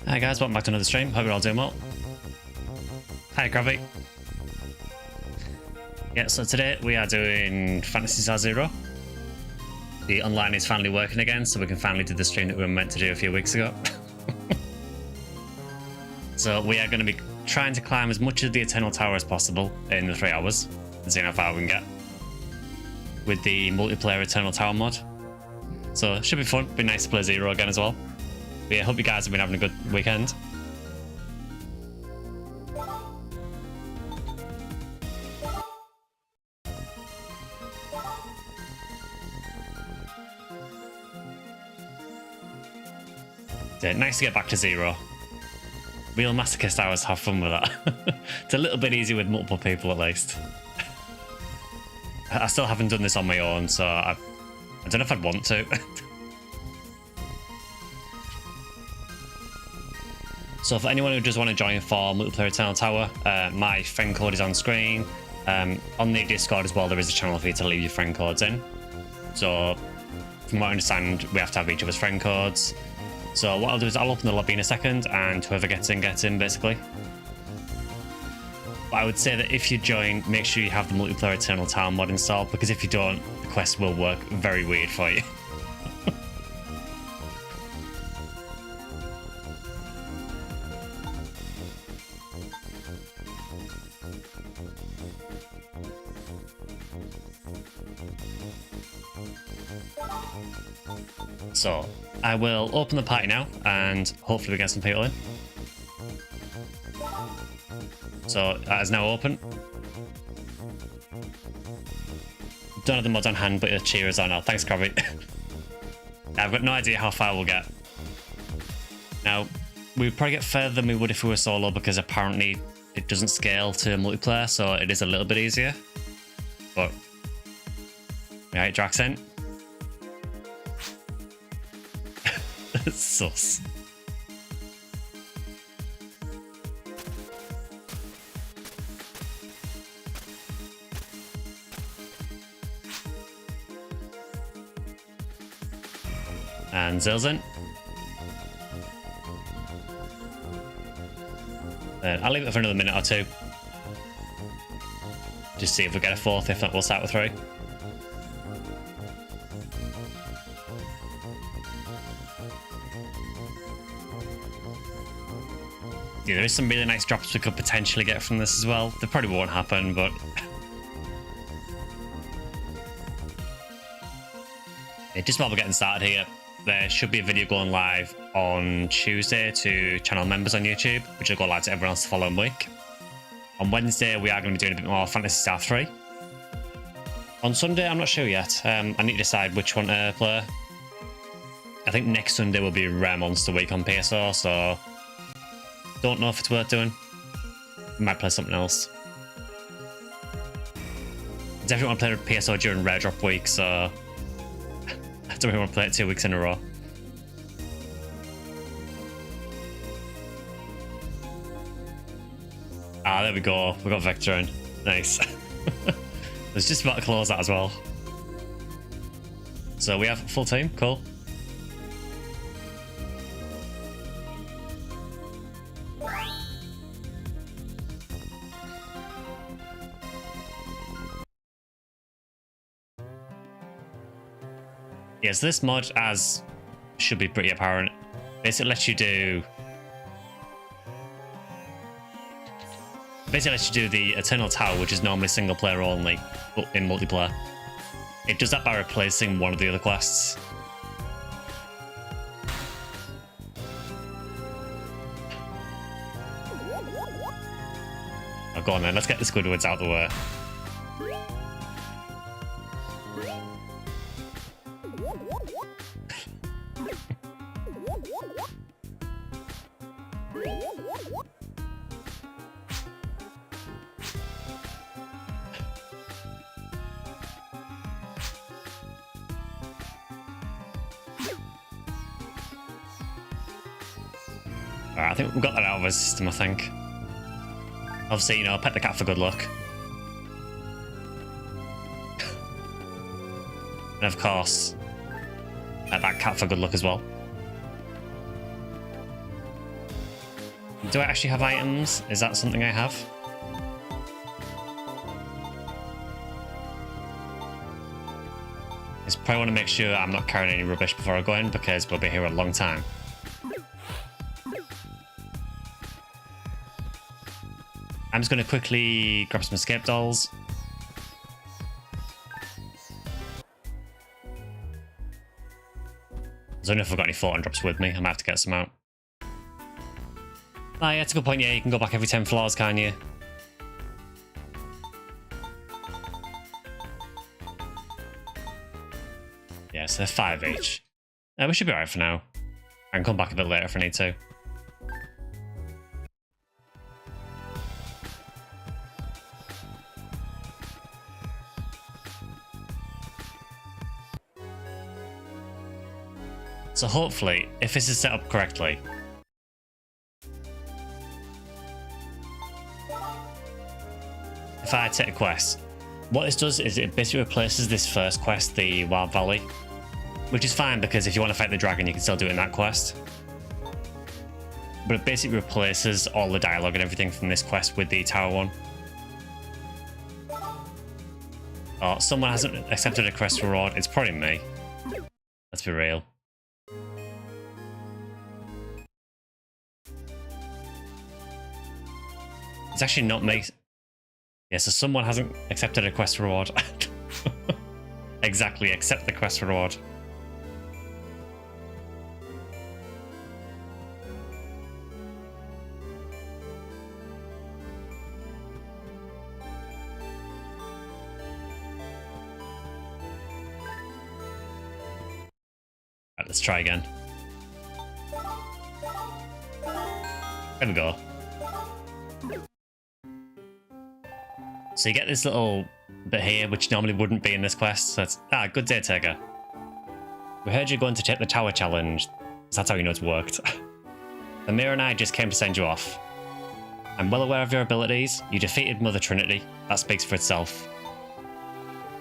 Hi guys, welcome back to another stream. Hope you're all doing well. Hi Gravity. Yeah, so today we are doing Phantasy Star 0. The online is finally working again, so we can finally do the stream that we were meant to do a few weeks ago. So we are going to be trying to climb as much of the Eternal Tower as possible in the 3 hours and seeing how far we can get with the multiplayer Eternal Tower mod. So it should be fun. Be nice to play 0 again as well. But yeah, hope you guys have been having a good weekend. Yeah, nice to get back to 0. Real masochist hours, have fun with that. It's a little bit easier with multiple people at least. I still haven't done this on my own, so I don't know if I'd want to. So for anyone who does want to join for multiplayer Eternal Tower, my friend code is on screen. On the Discord as well, there is a channel for you to leave your friend codes in. So from what I understand, we have to have each other's friend codes. So what I'll do is I'll open the lobby in a second, and whoever gets in, basically. But I would say that if you join, make sure you have the multiplayer Eternal Tower mod installed, because if you don't, the quest will work very weird for you. So I will open the party now, and hopefully we get some people in. So that is now open. Don't have the mods on hand, but the cheers are now. Thanks, Crabby. I've got no idea how far we'll get. Now, we would probably get further than we would if we were solo, because apparently it doesn't scale to multiplayer, so it is a little bit easier. But, alright, Drax in. Sus. And Zill's in. I'll leave it for another minute or two. Just see if we get a fourth. If not, we'll start with 3. Yeah, there is some really nice drops we could potentially get from this as well. They probably won't happen, but yeah, just while we're getting started here, there should be a video going live on Tuesday to channel members on YouTube, which will go live to everyone else the following week. On Wednesday, we are going to be doing a bit more Phantasy Star 3. On Sunday, I'm not sure yet. I need to decide which one to play. I think next Sunday will be Rare Monster Week on PSO, so don't know if it's worth doing. Might play something else. Definitely want to play PSO during Rare Drop Week, so I don't really want to play it 2 weeks in a row. Ah, there we go. We got Vector in. Nice. I was just about to close that as well. So we have a full team. Cool. Yes, this mod, as should be pretty apparent, basically lets you do the Eternal Tower, which is normally single player only, but in multiplayer. It does that by replacing one of the other quests. Oh, go on then, let's get the Squidwards out of the way. Alright, I think we've got that out of our system, I think. Obviously, you know, pet the cat for good luck. And of course, pet that cat for good luck as well. Do I actually have items? Is that something I have? Just probably want to make sure I'm not carrying any rubbish before I go in because we'll be here a long time. I'm just going to quickly grab some escape dolls. I don't know if I've got any photon drops with me. I might have to get some out. Ah, yeah, that's a good point. Yeah, you can go back every 10 floors, can't you? Yeah, so they're 5 each. We should be alright for now. I can come back a bit later if I need to. So hopefully, if this is set up correctly, if I take a quest, what this does is it basically replaces this first quest, the Wild Valley, which is fine because if you want to fight the dragon, you can still do it in that quest. But it basically replaces all the dialogue and everything from this quest with the tower one. Oh, someone hasn't accepted a quest reward. It's probably me. Let's be real. It's actually not me. Yeah, so someone hasn't accepted a quest reward. Exactly, accept the quest reward. Right, let's try again. There we go. So you get this little bit here, which normally wouldn't be in this quest. So it's, good day, Taker. We heard you're going to take the tower challenge. So that's how you know it's worked. Amir and I just came to send you off. I'm well aware of your abilities. You defeated Mother Trinity. That speaks for itself.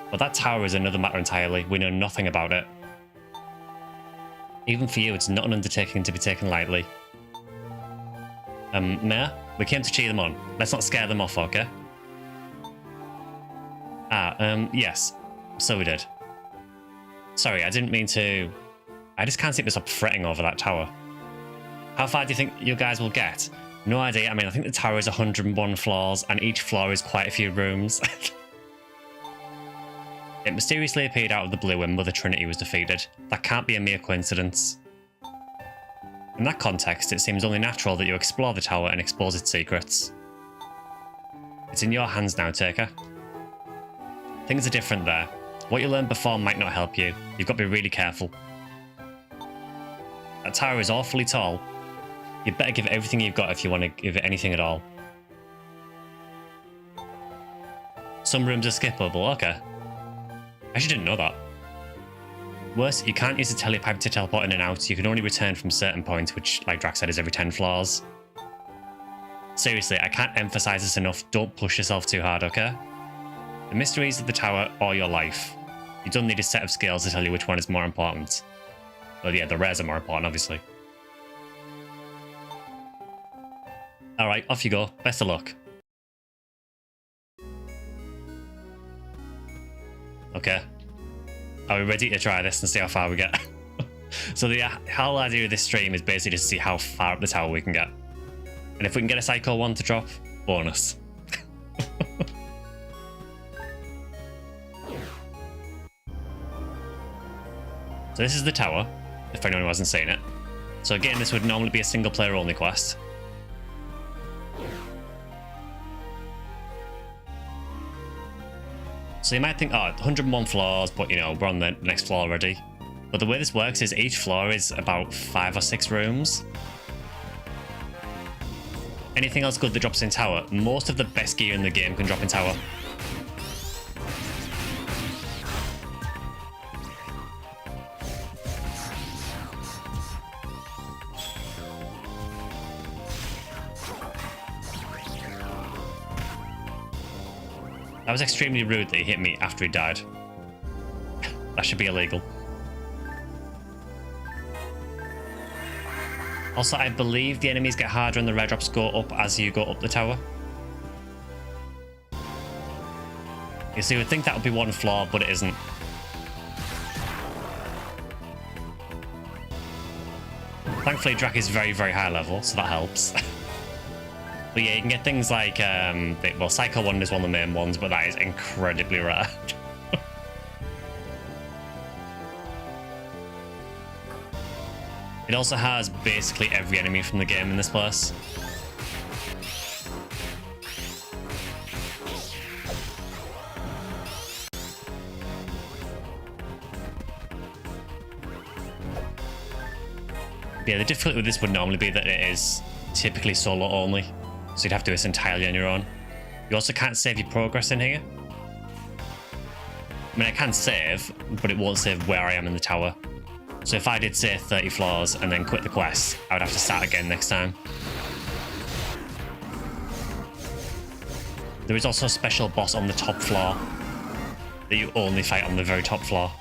But that tower is another matter entirely. We know nothing about it. Even for you, it's not an undertaking to be taken lightly. Mayor, we came to cheer them on. Let's not scare them off, okay? Yes. So we did. Sorry, I didn't mean to... I just can't seem to stop fretting over that tower. How far do you think you guys will get? No idea. I mean, I think the tower is 101 floors, and each floor is quite a few rooms. It mysteriously appeared out of the blue when Mother Trinity was defeated. That can't be a mere coincidence. In that context, it seems only natural that you explore the tower and expose its secrets. It's in your hands now, Taker. Things are different there. What you learned before might not help you. You've got to be really careful. That tower is awfully tall. You'd better give it everything you've got if you want to give it anything at all. Some rooms are skippable, okay. I actually didn't know that. Worse, you can't use the telepipe to teleport in and out. You can only return from certain points, which, like Drax said, is every 10 floors. Seriously, I can't emphasize this enough. Don't push yourself too hard, okay? The mysteries of the tower or your life. You don't need a set of skills to tell you which one is more important. Well, yeah, the rares are more important, obviously. Alright, off you go. Best of luck. Okay. Are we ready to try this and see how far we get? So the whole idea of this stream is basically just to see how far up the tower we can get. And if we can get a Psycho 1 to drop, bonus. So this is the tower, if anyone hasn't seen it. So again, this would normally be a single player only quest. So you might think, oh, 101 floors, but you know, we're on the next floor already. But the way this works is each floor is about 5 or 6 rooms. Anything else good that drops in tower, most of the best gear in the game can drop in tower. That was extremely rude that he hit me after he died. That should be illegal. Also, I believe the enemies get harder and the red drops go up as you go up the tower. You see, you would think that would be one flaw, but it isn't. Thankfully, Drac is very, very high level, so that helps. But yeah, you can get things like, well, Psycho Wand is one of the main ones, but that is incredibly rare. It also has basically every enemy from the game in this place. Yeah, the difficulty with this would normally be that it is typically solo only, so you'd have to do this entirely on your own. You also can't save your progress in here. I mean, I can save, but it won't save where I am in the tower. So if I did, say, 30 floors and then quit the quest, I would have to start again next time. There is also a special boss on the top floor that you only fight on the very top floor.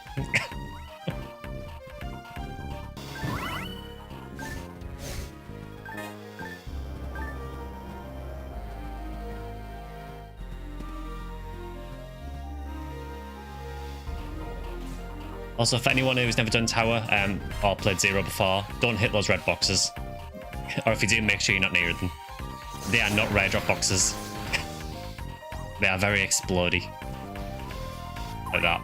Also, for anyone who's never done Tower or played Zero before, don't hit those red boxes. Or if you do, make sure you're not near them. They are not rare drop boxes. They are very explodey. Like that.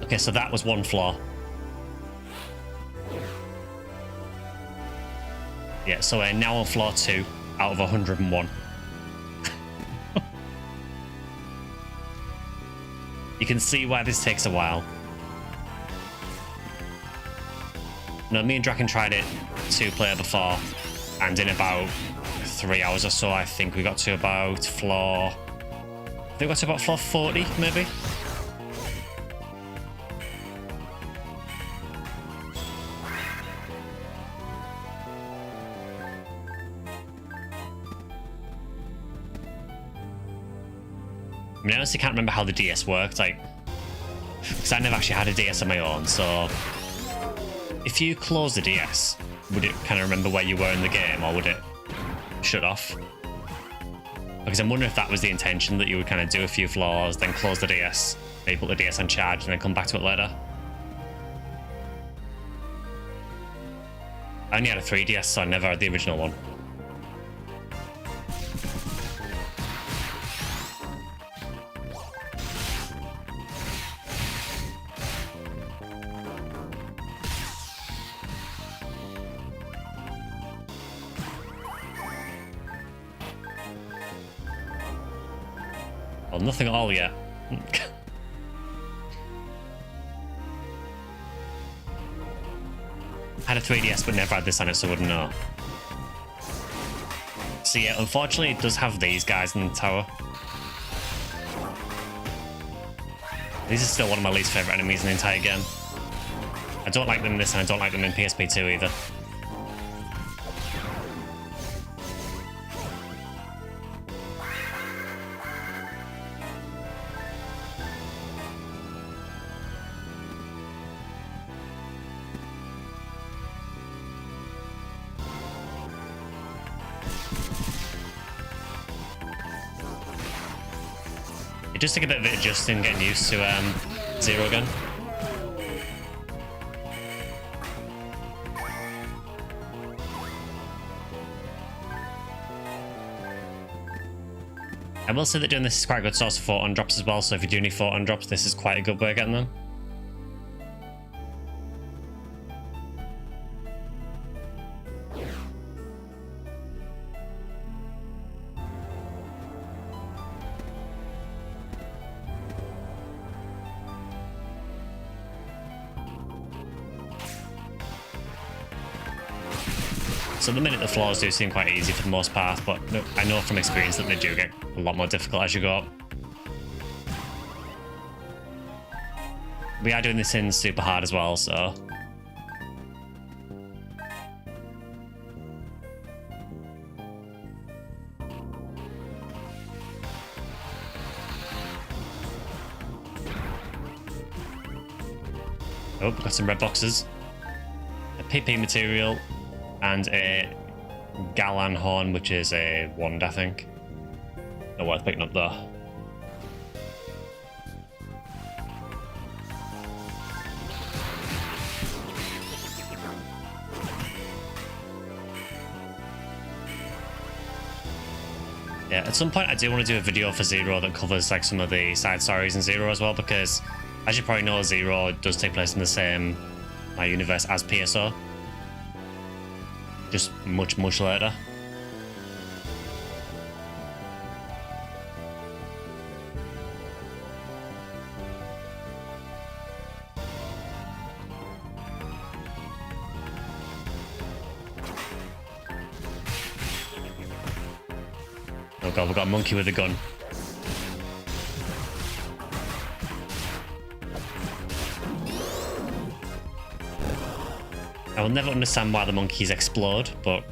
Okay, so that was one flaw. Yeah, so we're now on floor 2 out of 101. You can see why this takes a while. No, me and Draken tried it 2-player before, and in about 3 hours or so, I think we got to about floor... I think we got to about floor 40, maybe? I mean, I honestly can't remember how the DS worked, like, because I never actually had a DS on my own, so if you close the DS, would it kind of remember where you were in the game, or would it shut off? Because I'm wondering if that was the intention, that you would kind of do a few floors, then close the DS, maybe put the DS on charge, and then come back to it later. I only had a 3DS, so I never had the original one. Well, nothing at all yet. Had a 3DS but never had this on it, so I wouldn't know. So yeah, unfortunately it does have these guys in the tower. These are still one of my least favourite enemies in the entire game. I don't like them in this, and I don't like them in PSP 2 either. It just took a bit of adjusting, getting used to Zero again. I will say that doing this is quite a good source of photon drops as well, so if you do need photon drops, this is quite a good way of getting them. So at the minute the floors do seem quite easy for the most part, but I know from experience that they do get a lot more difficult as you go up. We are doing this in super hard as well, so... Oh, we've got some red boxes. A PP material and a Galan horn, which is a wand, I think. Not worth picking up though. Yeah, at some point I do want to do a video for Zero that covers like some of the side stories in Zero as well, because as you probably know, Zero does take place in the same universe as PSO. Just much later. Oh god, we've got a monkey with a gun. I will never understand why the monkeys explode, but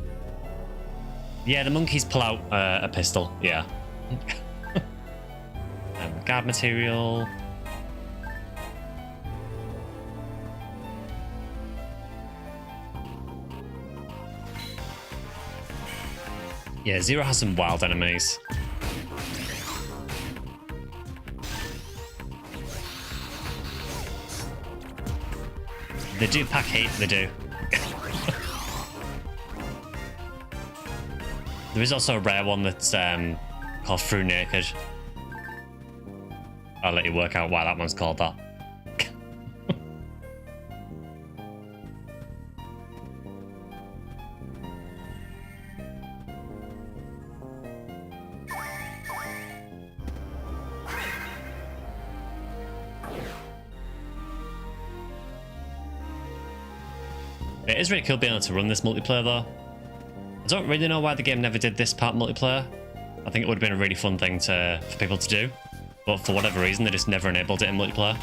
yeah, the monkeys pull out a pistol, yeah. Guard material. Yeah, Zero has some wild enemies. They do pack heat, they do. There is also a rare one that's called Through Naked. I'll let you work out why that one's called that. It is really cool being able to run this multiplayer though. I don't really know why the game never did this part multiplayer. I think it would have been a really fun thing for people to do, but for whatever reason they just never enabled it in multiplayer.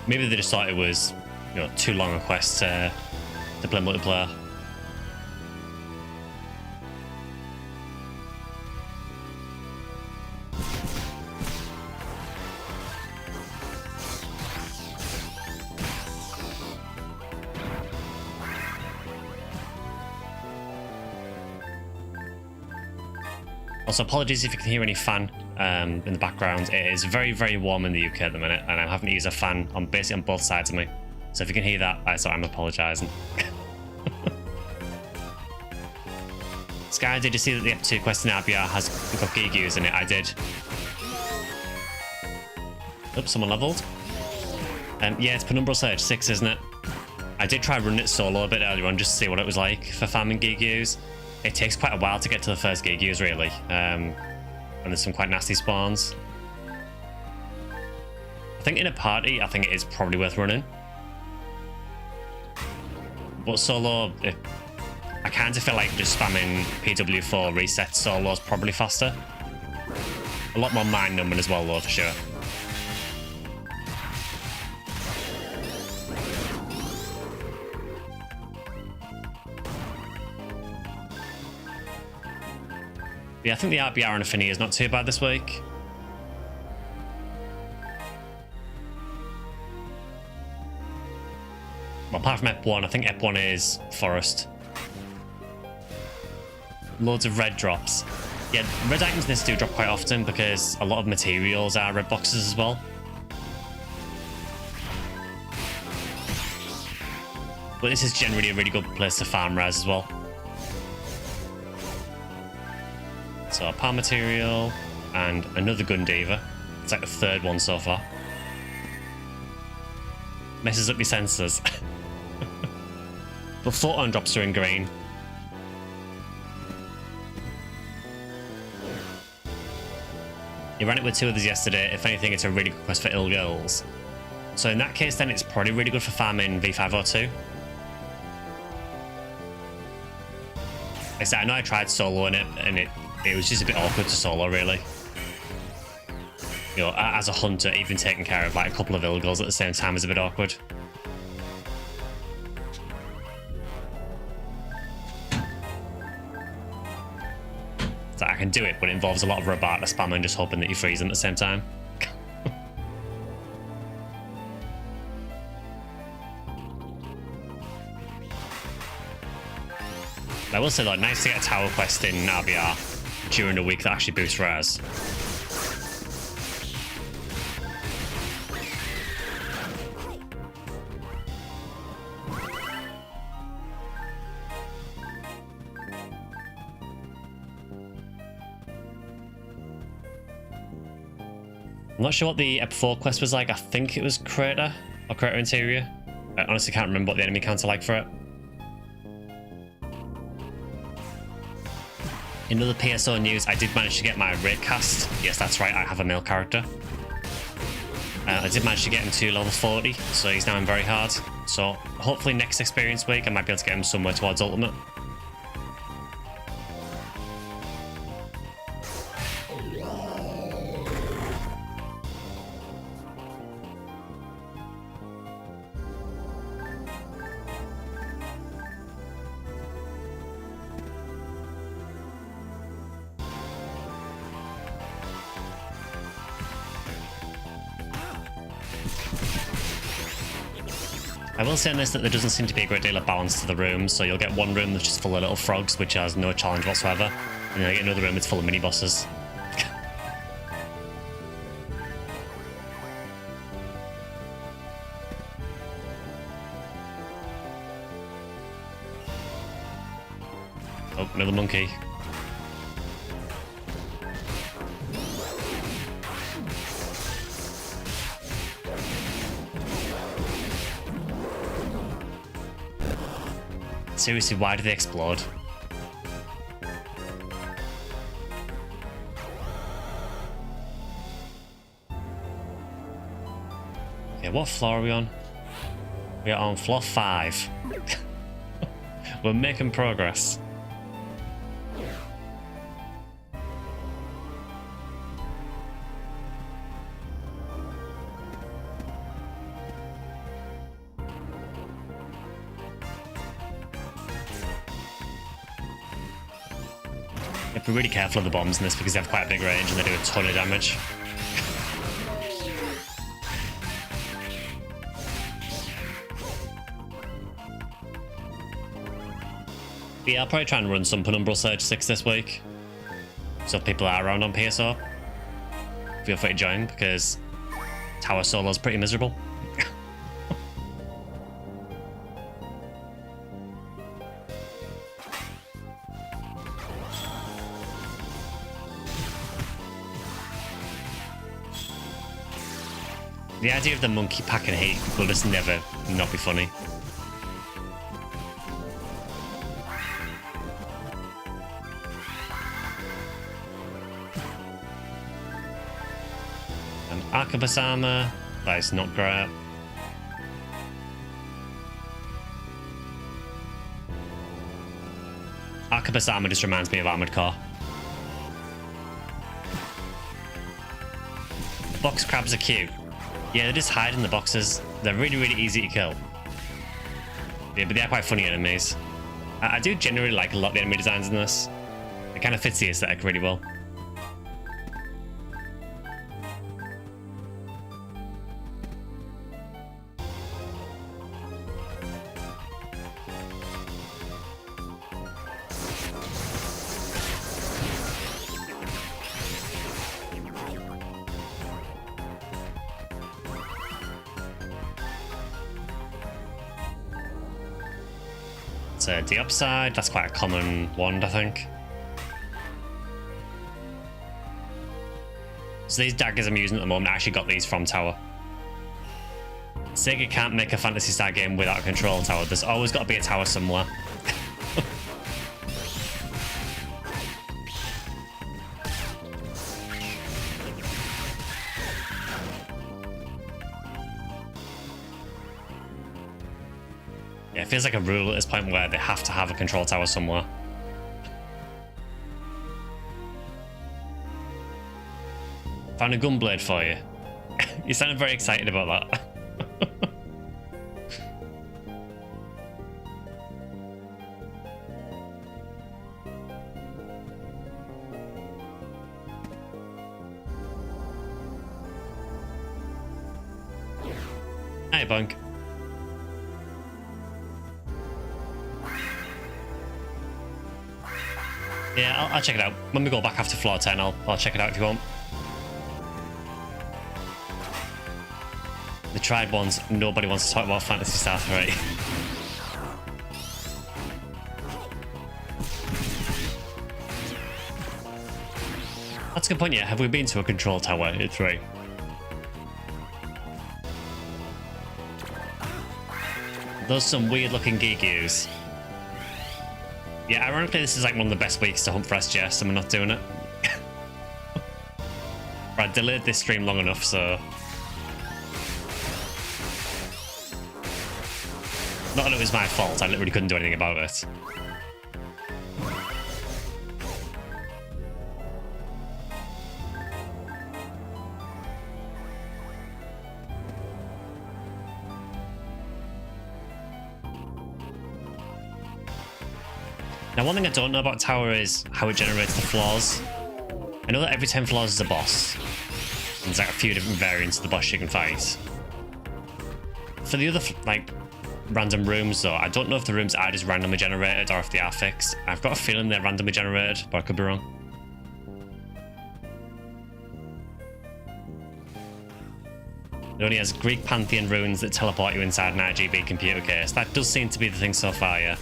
Maybe they just thought it was, you know, too long a quest to play multiplayer. Also, apologies if you can hear any fan in the background. It is very warm in the UK at the minute, and I'm having to use a fan on basically on both sides of me. So if you can hear that, I'm apologising. Sky, did you see that the Ep2 quest in RBR has got Gigus in it? I did. Oops, someone leveled. Yeah, it's Penumbral Surge 6, isn't it? I did try running it solo a bit earlier on just to see what it was like for farming Gigus. It takes quite a while to get to the first Gigus, really. And there's some quite nasty spawns. I think in a party, I think it is probably worth running. But solo, I kind of feel like just spamming PW4 resets solo is probably faster. A lot more mind numbing as well, though, for sure. Yeah, I think the RBR and Affinity is not too bad this week. Well, apart from Ep1, I think Ep1 is Forest. Loads of red drops. Yeah, red items in this do drop quite often because a lot of materials are red boxes as well. But this is generally a really good place to farm res as well. So a power material and another gun diva. It's like the third one so far. Messes up your sensors. But photon drops are in green. You ran it with two others yesterday. If anything, it's a really good quest for ill girls. So in that case, then it's probably really good for farming V502. Like I said, I know I tried soloing it, and it was just a bit awkward to solo, really. You know, as a hunter, even taking care of like a couple of ill girls at the same time is a bit awkward. can do it, but it involves a lot of Rabata spam and just hoping that you freeze them at the same time. I will say though, nice to get a tower quest in RBR during the week that actually boosts rares. I'm not sure what the Ep 4 quest was like. I think it was Crater or Crater Interior. I honestly can't remember what the enemy counts are like for it. In other PSO news, I did manage to get my rate cast. Yes, that's right, I have a male character. I did manage to get him to level 40, so he's now in very hard. So hopefully next experience week, I might be able to get him somewhere towards ultimate. I will say on this that there doesn't seem to be a great deal of balance to the rooms, so you'll get one room that's just full of little frogs, which has no challenge whatsoever, and then you get another room that's full of mini bosses. Oh, another monkey. Seriously, why do they explode? Okay, what floor are we on? We are on floor 5. We're making progress. You have to be really careful of the bombs in this because they have quite a big range and they do a ton of damage. But yeah, I'll probably try and run some Penumbral Surge 6 this week. So if people are around on PSO, feel free to join because Tower Solo is pretty miserable. The idea of the monkey packing heat will just never not be funny. Arquebus armor, that is not great. Arquebus armor just reminds me of Armored Core. Box crabs are cute. Yeah, they just hide in the boxes. They're really, really easy to kill. Yeah, but they are quite funny enemies. I do generally like a lot of the enemy designs in this. It kind of fits the aesthetic really well. The upside, that's quite a common wand, I think. So these daggers I'm using at the moment, I actually got these from Tower. Sega can't make a Phantasy Star game without a control tower. There's always got to be a tower somewhere. Yeah, it feels like a rule at this point where they have to have a control tower somewhere. Found a gunblade for you. You sounded very excited about that. Hey, Bunk. Yeah, I'll check it out. When we go back after floor 10, I'll check it out if you want. The tried ones, nobody wants to talk about Phantasy Star 3. That's a good point, yeah. Have we been to a control tower at 3? Those are some weird looking geekies. Yeah, ironically, this is like one of the best weeks to hunt for SGS, and we're not doing it. Right, I delayed this stream long enough, so... Not that it was my fault, I literally couldn't do anything about it. Now, one thing I don't know about Tower is how it generates the floors. I know that every 10 floors is a boss. And there's like a few different variants of the boss you can fight. For the other, like, random rooms, though, I don't know if the rooms are just randomly generated or if they are fixed. I've got a feeling they're randomly generated, but I could be wrong. It only has Greek Pantheon runes that teleport you inside an RGB computer case. That does seem to be the thing so far, yeah.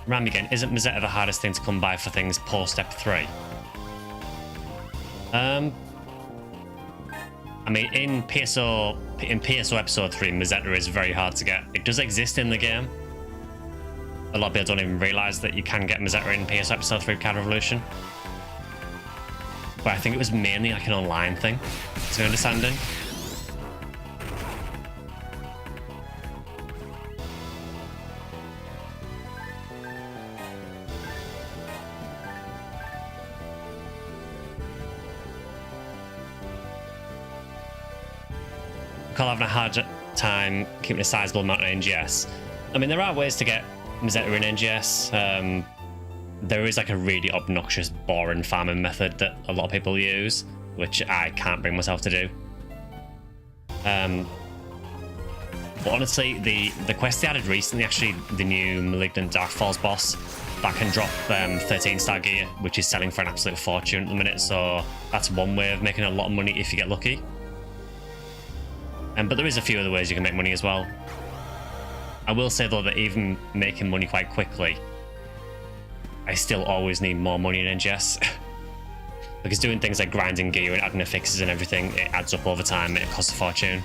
Remind me again, isn't Mazetta the hardest thing to come by for things post step 3? I mean, in PSO episode 3, Mazetta is very hard to get. It does exist in the game. A lot of people don't even realise that you can get Mazetta in PSO episode 3 Card Revolution. But I think it was mainly like an online thing, to my understanding. Call having a hard time keeping a sizable amount of NGS. I mean, there are ways to get Mazetta in NGS. There is like a really obnoxious, boring farming method that a lot of people use, which I can't bring myself to do. But honestly, the quest they added recently, actually, the new Malignant Dark Falls boss, that can drop 13-star gear, which is selling for an absolute fortune at the minute. So that's one way of making a lot of money if you get lucky. But there is a few other ways you can make money as well. I will say though that even making money quite quickly, I still always need more money in NGS. Because doing things like grinding gear and adding affixes and everything, it adds up over time and it costs a fortune.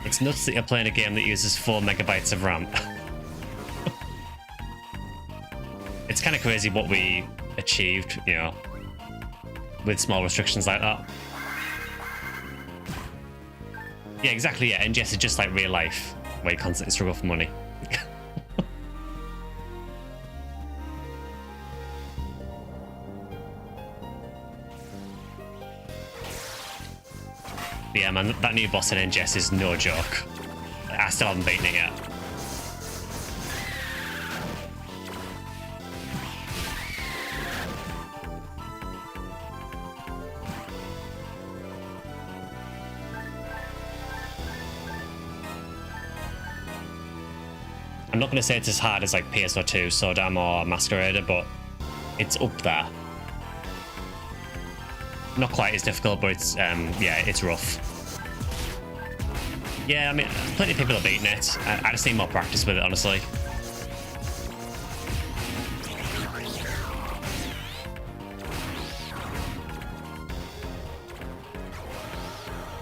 It's nuts that you're playing a game that uses 4 megabytes of RAM. It's kind of crazy what we achieved, you know, with small restrictions like that. Yeah, exactly, yeah. NGS is just like real life, where you constantly struggle for money. Yeah, man, that new boss in NGS is no joke. I still haven't beaten it yet. I'm not going to say it's as hard as like PSO2, Sodam or Masquerader, but it's up there. Not quite as difficult, but it's, yeah, it's rough. Yeah, I mean, plenty of people have beaten it. I just need more practice with it, honestly.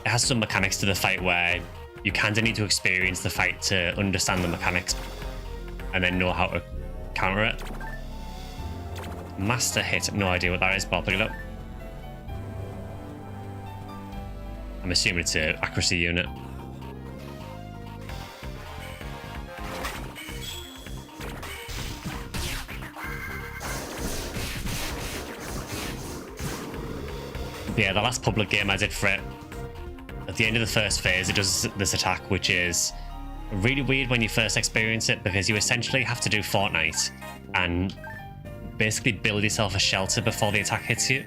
It has some mechanics to the fight where you kind of need to experience the fight to understand the mechanics and then know how to counter it. Master hit, no idea what that is, but I'll pick it up. I'm assuming it's an accuracy unit. Yeah, the last public game I did for it, at the end of the first phase, it does this attack, which is really weird when you first experience it, because you essentially have to do Fortnite and basically build yourself a shelter before the attack hits you.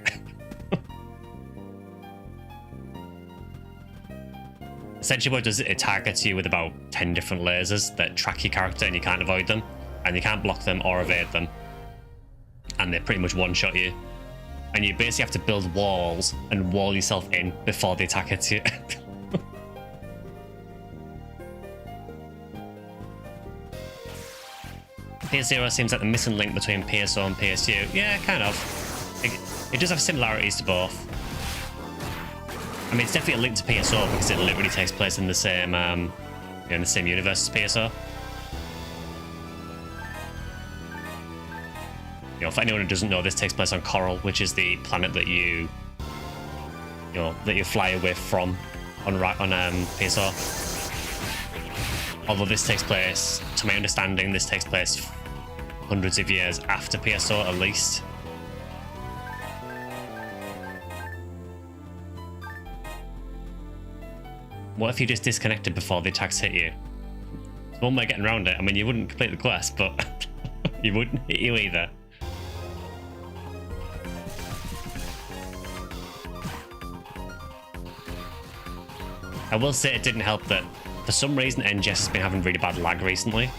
Essentially what it does, it targets you with about 10 different lasers that track your character and you can't avoid them. And you can't block them or evade them. And they pretty much one-shot you. And you basically have to build walls and wall yourself in before the attack hits you. PS0 seems like the missing link between PSO and PSU. Yeah, kind of. It does have similarities to both. I mean, it's definitely a link to PSO because it literally takes place in the same, in the same universe as PSO. You know, for anyone who doesn't know, this takes place on Coral, which is the planet that you fly away from on PSO. Although this takes place, to my understanding, this takes place hundreds of years after PSO at least. What if you just disconnected before the attacks hit you? It's one way of getting around it. I mean, you wouldn't complete the quest, but you wouldn't hit you either. I will say it didn't help that for some reason NGS has been having really bad lag recently.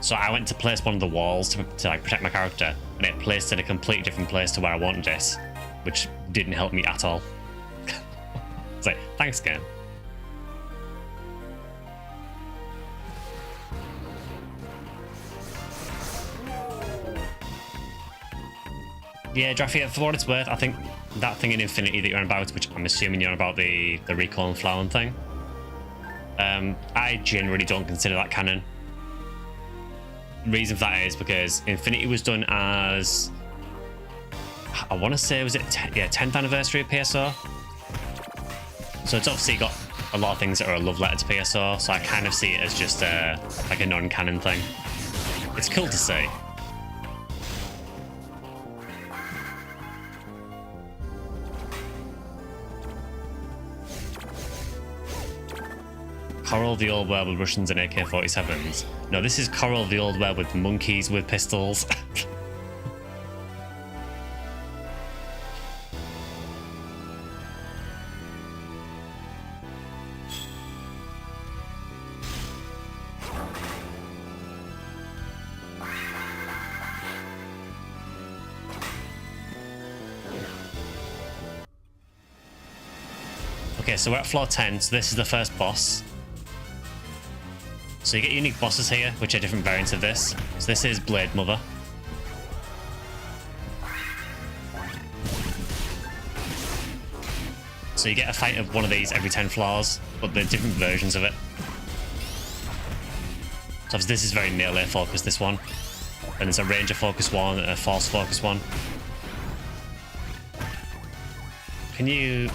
So I went to place one of the walls to like protect my character, and it placed in a completely different place to where I wanted it, which didn't help me at all. It's like, thanks, game. Yeah, Draffy, for what it's worth, I think that thing in Infinity that you're on about, which I'm assuming you're on about the Recall and Flower thing, I generally don't consider that canon. The reason for that is because Infinity was done as, I want to say, was it 10th anniversary of PSO? So it's obviously got a lot of things that are a love letter to PSO, so I kind of see it as just like a non-canon thing. It's cool to see. Coral the old world with Russians and AK-47s. No, this is Coral the old world with monkeys with pistols. Okay, so we're at floor 10, so this is the first boss. So you get unique bosses here, which are different variants of this. So this is Blade Mother. So you get a fight of one of these every 10 floors, but they're different versions of it. So this is very melee focused, this one. And there's a ranger focus one and a force focus one. Can you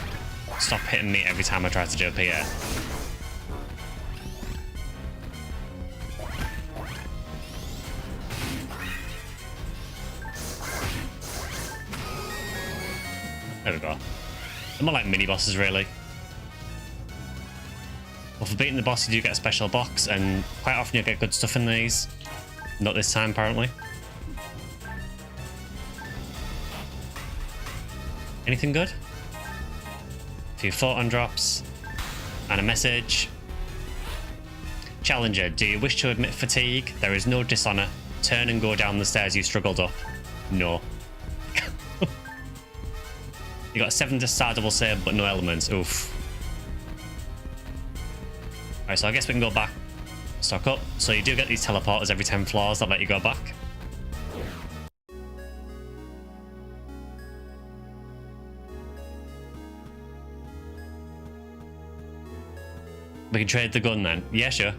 stop hitting me every time I try to jump here? There we go. They're more like mini bosses, really. Well, for beating the boss, you do get a special box, and quite often you get good stuff in these. Not this time, apparently. Anything good? A few photon drops and a message. Challenger, do you wish to admit fatigue? There is no dishonor. Turn and go down the stairs you struggled up. No. You got a 7-star double save, but no elements. Oof. Alright, so I guess we can go back. Stock up. So you do get these teleporters every 10 floors that let you go back. We can trade the gun then. Yeah, sure.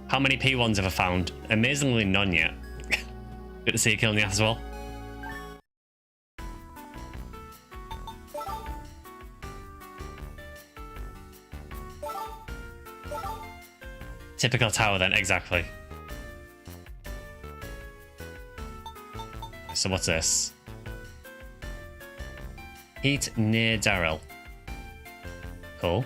How many P1s have I found? Amazingly none yet. Good to see you killing the ass as well. Typical tower then, exactly. So what's this? Heat near Daryl. Cool.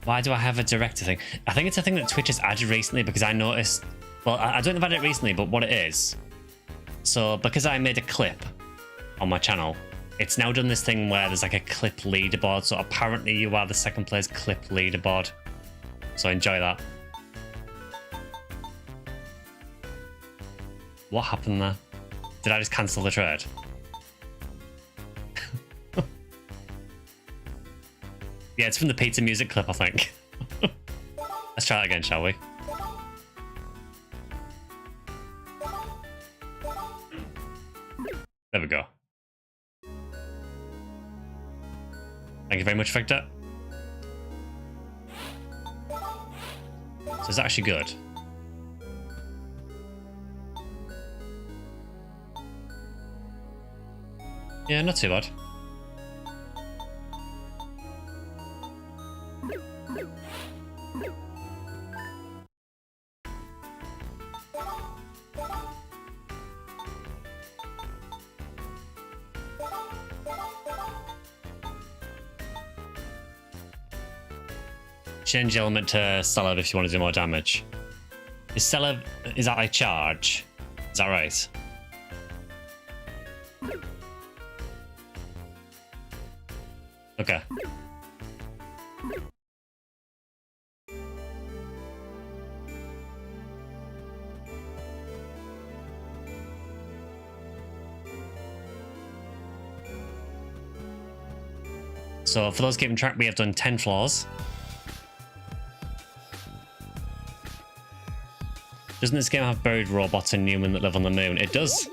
Why do I have a director thing? I think it's a thing that Twitch has added recently because I noticed... Well, I don't know if I did it recently, but what it is... So, because I made a clip on my channel, it's now done this thing where there's like a clip leaderboard. So apparently you are the second place clip leaderboard. So enjoy that. What happened there? Did I just cancel the trade? Yeah, it's from the pizza music clip, I think. Let's try it again, shall we? There we go. Thank you very much, Victor. So it's actually good. Yeah, not too bad. Change the element to Celeb if you want to do more damage. Is Celeb, is that like charge? Is that right? Okay. So for those keeping track, we have done 10 floors. Doesn't this game have buried robots and Newman that live on the moon? It does.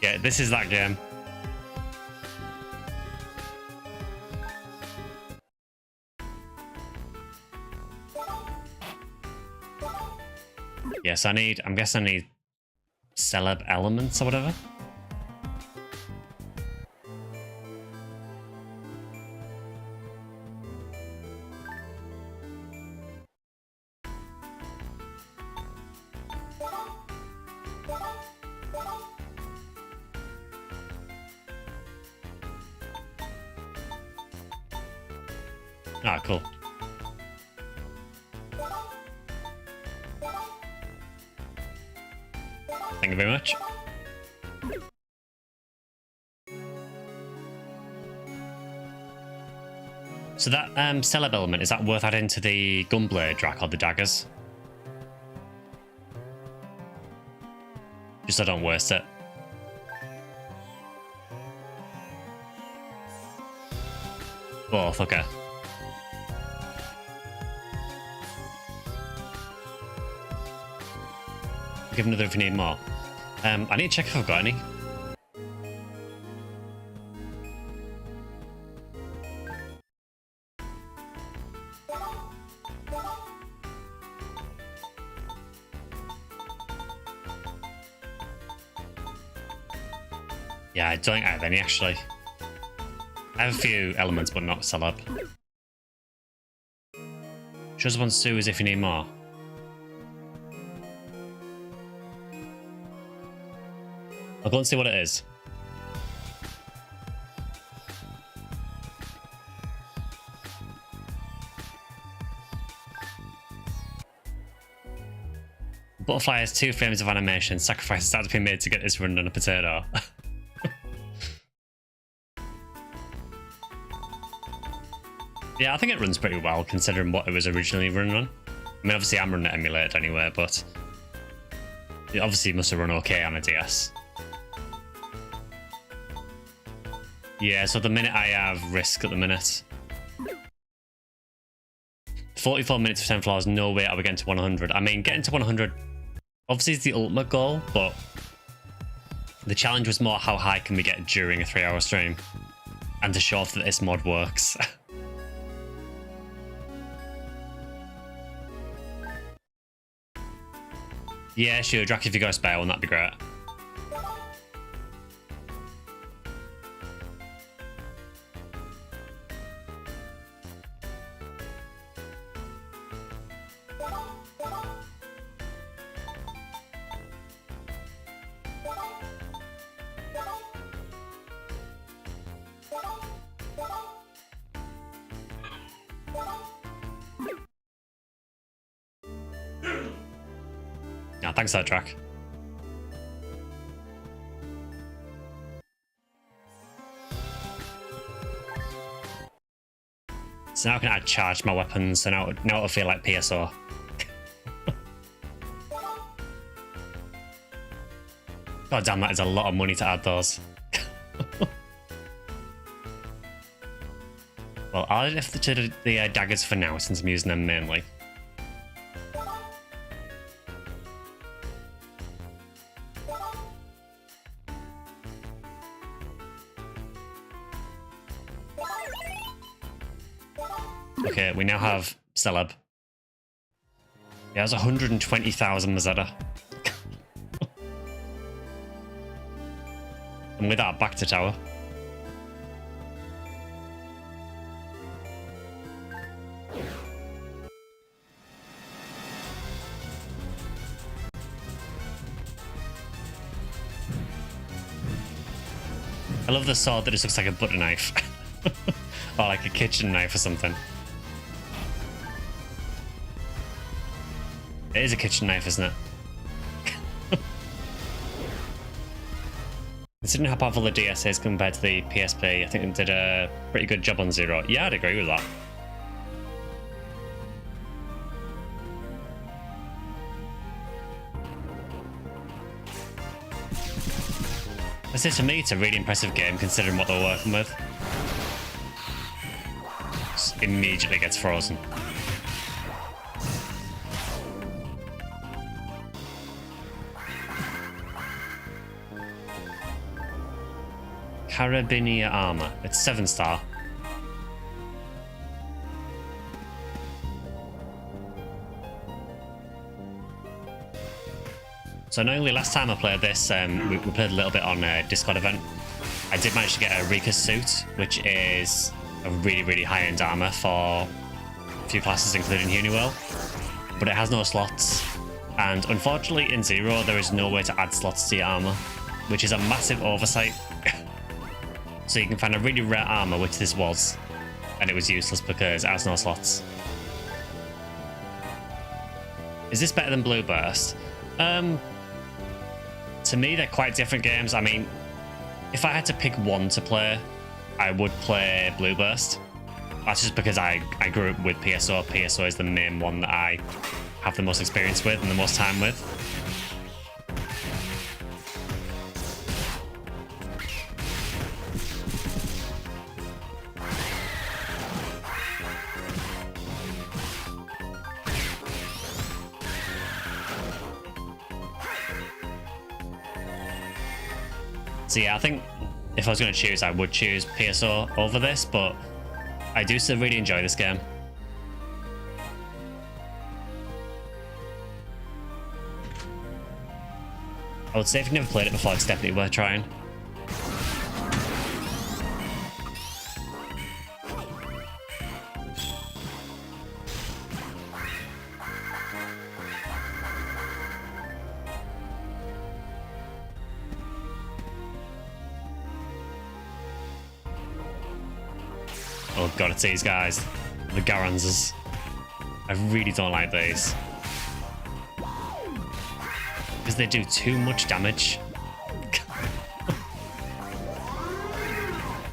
Yeah, this is that game. Yes, I'm guessing I need celeb elements or whatever. Ah, cool. Thank you very much. So that celeb element, is that worth adding to the gunblade rack or the daggers? Just so I don't waste it. Both, okay. Give another if you need more. I need to check if I've got any. Yeah, I don't think I have any actually. I have a few elements, but not celeb. Shows one Sue is if you need more. I'll go and see what it is. Butterfly has 2 frames of animation. Sacrifices had to be made to get this run on a potato. Yeah, I think it runs pretty well considering what it was originally run on. I mean, obviously I'm running it emulated anyway, but it obviously must have run okay on a DS. Yeah, so the minute I have Risk at the minute. 44 minutes for 10 floors, no way are we getting to 100. I mean, getting to 100 obviously is the ultimate goal, but the challenge was more how high can we get during a 3-hour stream and to show off that this mod works. Yeah, sure, Drac, if you got a spare one, that'd be great. No, thanks for that track. So now I can add charge to my weapons, so now it'll feel like PSO. God damn, that is a lot of money to add those. Well, I'll add it to the daggers for now, since I'm using them mainly. Okay, we now have Celeb. He has 120,000 Mazetta. And with that, back to tower. I love the sword that just looks like a butter knife. Or like a kitchen knife or something. It is a kitchen knife, isn't it? Considering how powerful the DS is compared to the PSP, I think they did a pretty good job on Zero. Yeah, I'd agree with that. I say, to me, it's a really impressive game considering what they're working with. Just immediately gets frozen. Carabinier armor. It's 7-star. So knowingly, last time I played this, we played a little bit on a Discord event. I did manage to get a Rika suit, which is a really, really high-end armor for a few classes, including Uniwell. But it has no slots. And unfortunately, in Zero, there is no way to add slots to your armor, which is a massive oversight. So you can find a really rare armor, which this was, and it was useless because it has no slots. Is this better than Blue Burst? To me, they're quite different games. I mean, if I had to pick one to play, I would play Blue Burst. That's just because I grew up with PSO. PSO is the main one that I have the most experience with and the most time with. So yeah, I think if I was going to choose, I would choose PSO over this, but I do still really enjoy this game. I would say if you've never played it before, it's definitely worth trying. Oh god, it's these guys. The Garanzas. I really don't like these. Because they do too much damage.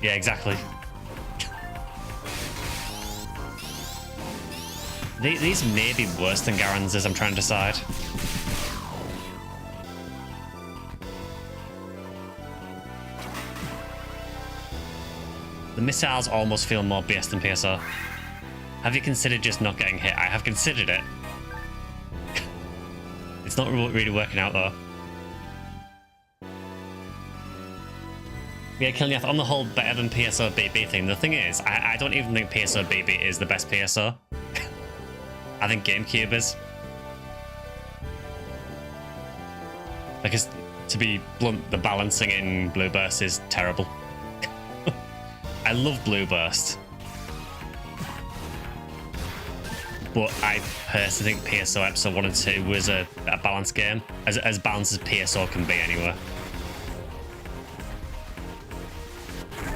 Yeah, exactly. These may be worse than Garanzas, I'm trying to decide. The missiles almost feel more BS than PSO. Have you considered just not getting hit? I have considered it. It's not really working out though. Yeah, Killiath, on the whole, better than PSO BB thing. The thing is, I don't even think PSO BB is the best PSO. I think GameCube is. Because, to be blunt, the balancing in Blue Burst is terrible. I love Blue Burst, but I personally think PSO Episode 1 and 2 was a balanced game, as balanced as PSO can be anyway.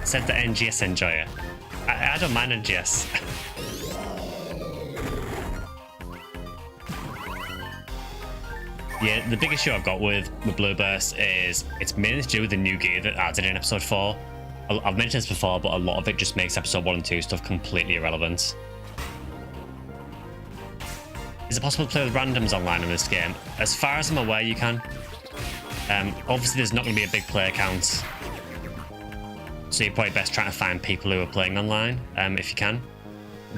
Said the NGS enjoyer. I don't mind NGS. Yeah, the big issue I've got with Blue Burst is it's mainly to do with the new gear that added in episode 4. I've mentioned this before, but a lot of it just makes episode 1 and 2 stuff completely irrelevant. Is it possible to play with randoms online in this game? As far as I'm aware, you can. Obviously, there's not going to be a big player count, so you're probably best trying to find people who are playing online, if you can.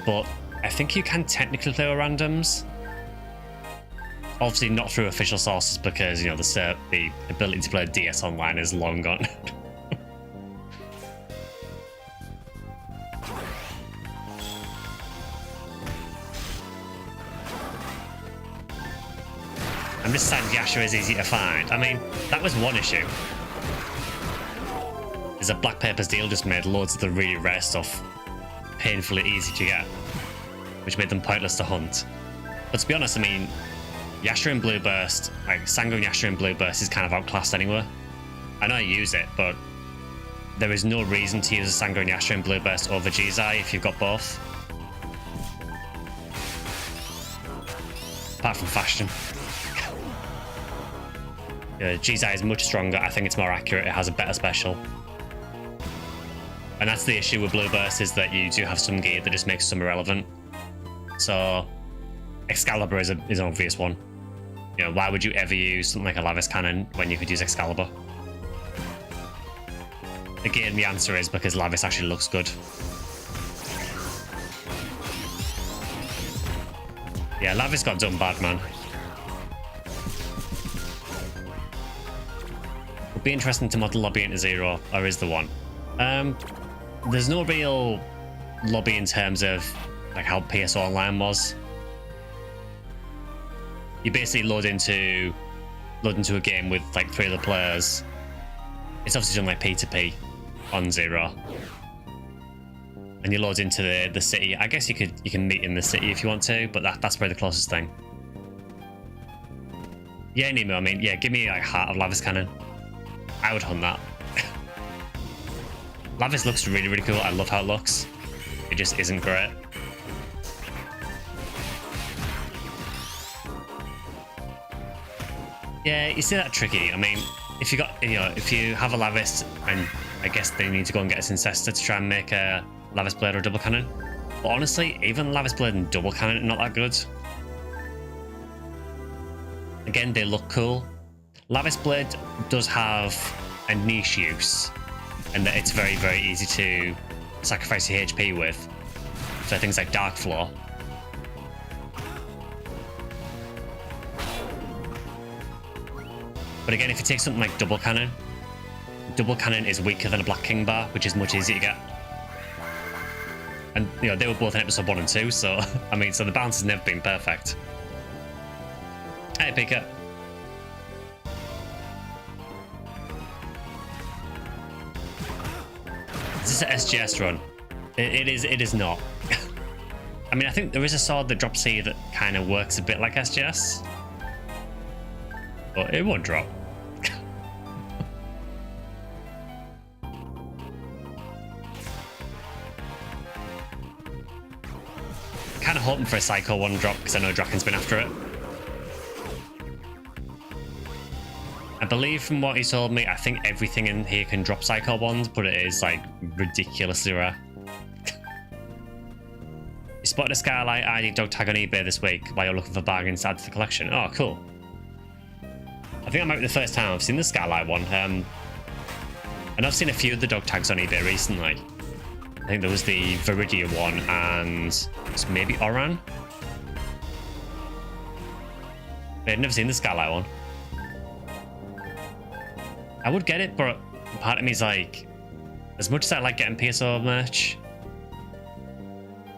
But I think you can technically play with randoms. Obviously not through official sources because, you know, the ability to play DS online is long gone. I'm just sad Yasha is easy to find. I mean, that was one issue. Is that Black Paper's Deal just made loads of the really rare stuff painfully easy to get, which made them pointless to hunt. But to be honest, I mean, Yasha and Blue Burst, like Sanguine Yasha and Blue Burst is kind of outclassed anyway. I know I use it, but there is no reason to use a Sanguine Yasha and Blue Burst over Jizai if you've got both. Apart from fashion. Jizai is much stronger. I think it's more accurate. It has a better special. And that's the issue with Blue Burst, is that you do have some gear that just makes some irrelevant. So Excalibur is an obvious one. You know, why would you ever use something like a Lavis Cannon when you could use Excalibur? Again, the answer is because Lavis actually looks good. Yeah, Lavis got done bad, man. Would be interesting to model lobby into 0, or is there one? There's no real lobby in terms of like how PS Online was. You basically load into a game with like 3 other players. It's obviously done like P2P on 0, and you load into the city. I guess you can meet in the city if you want to, but that's probably the closest thing. Yeah, Nemo. I mean, yeah, give me like Heart of Lavis Cannon. I would hunt that. Lavis looks really, really cool. I love how it looks. It just isn't great. Yeah, you see that tricky. I mean, if you have a Lavis, and I guess they need to go and get a Syncester to try and make a Lavis Blade or double cannon. But honestly, even Lavis Blade and double cannon are not that good. Again, they look cool. Lavis Blade does have a niche use, and that it's very, very easy to sacrifice your HP with. So things like Dark Floor. But again, if you take something like Double Cannon is weaker than a Black King bar, which is much easier to get. And, you know, they were both in episode 1 and 2, so, I mean, so the balance has never been perfect. Hey, Pika. Is this an SGS run? It is not. I mean, I think there is a sword that drops here that kind of works a bit like SGS. But it won't drop. Kind of hoping for a Psycho 1 drop because I know Draken's been after it. I believe from what he told me, I think everything in here can drop Psycho 1s, but it is like ridiculously rare. You spotted a Skylight ID dog tag on eBay this week while you're looking for bargains to add to the collection. Oh, cool. I think that might be the first time I've seen the Skylight one. And I've seen a few of the dog tags on eBay recently. I think there was the Viridia one and it's maybe Oran. I've never seen the Skylight one. I would get it, but part of me is like, as much as I like getting PSO merch,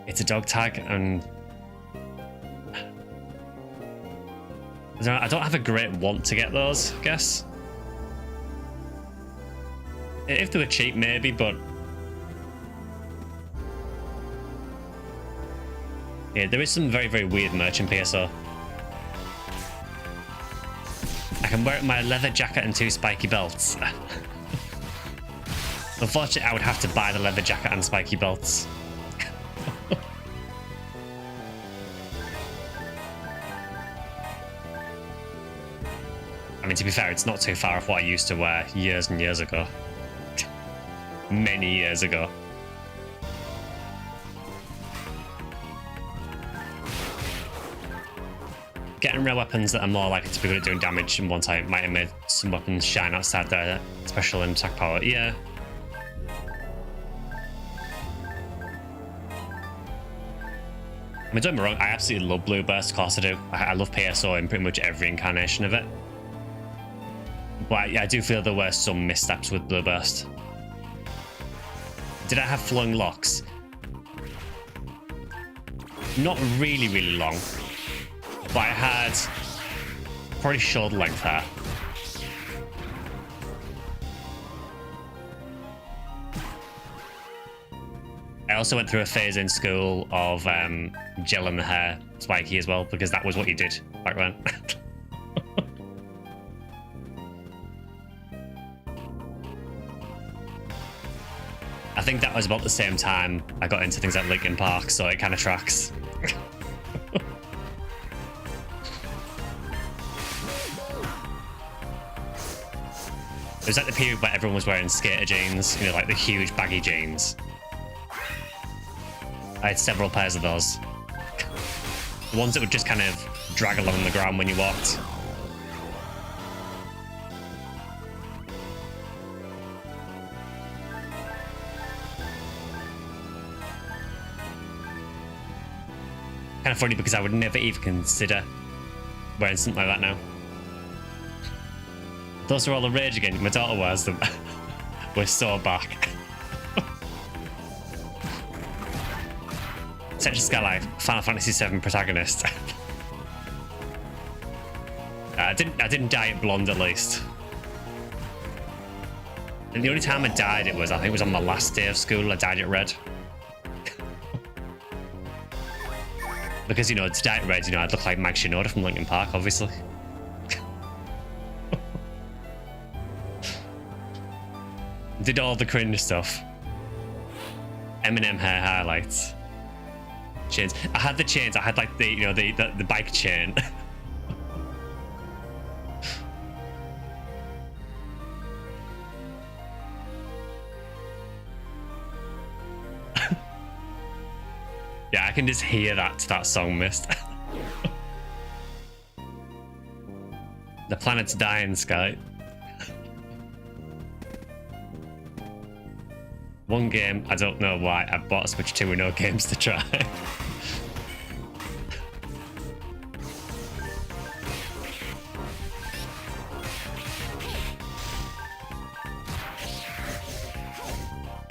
it's a dog tag and I don't have a great want to get those, I guess. If they were cheap, maybe, but yeah, there is some very, very weird merch in PSO. I can wear my leather jacket and 2 spiky belts. Unfortunately, I would have to buy the leather jacket and spiky belts. I mean, to be fair, it's not too far off what I used to wear years and years ago. Many years ago. Getting rare weapons that are more likely to be good at doing damage in one type might have made some weapons shine outside their special and attack power. Yeah. I mean, don't get me wrong, I absolutely love Blue Burst, of course I do. I love PSO in pretty much every incarnation of it. But I do feel there were some missteps with Blue Burst. Did I have flowing locks? Not really, really long. But I had pretty short length hair. I also went through a phase in school of gel in the hair, spiky as well, because that was what you did back then. I think that was about the same time I got into things like Linkin Park, so it kind of tracks. It was at the period where everyone was wearing skater jeans, you know, like the huge baggy jeans. I had several pairs of those. The ones that would just kind of drag along the ground when you walked. Kind of funny because I would never even consider wearing something like that now. Those are all the rage again. My daughter wears them. We're so back. SectionSkyly, Final Fantasy 7 protagonist. I didn't dye it blonde at least. And the only time I dyed it was, I think it was on my last day of school. I dyed it red. Because, you know, to dye it red, you know, I'd look like Mike Shinoda from Linkin Park, obviously. Did all the cringe stuff. Eminem hair highlights. Chains. I had the chains. I had like the, you know, the bike chain. Yeah, I can just hear that song, Mist. The planet's dying, Sky. One game, I don't know why, I bought a Switch 2 with no games to try.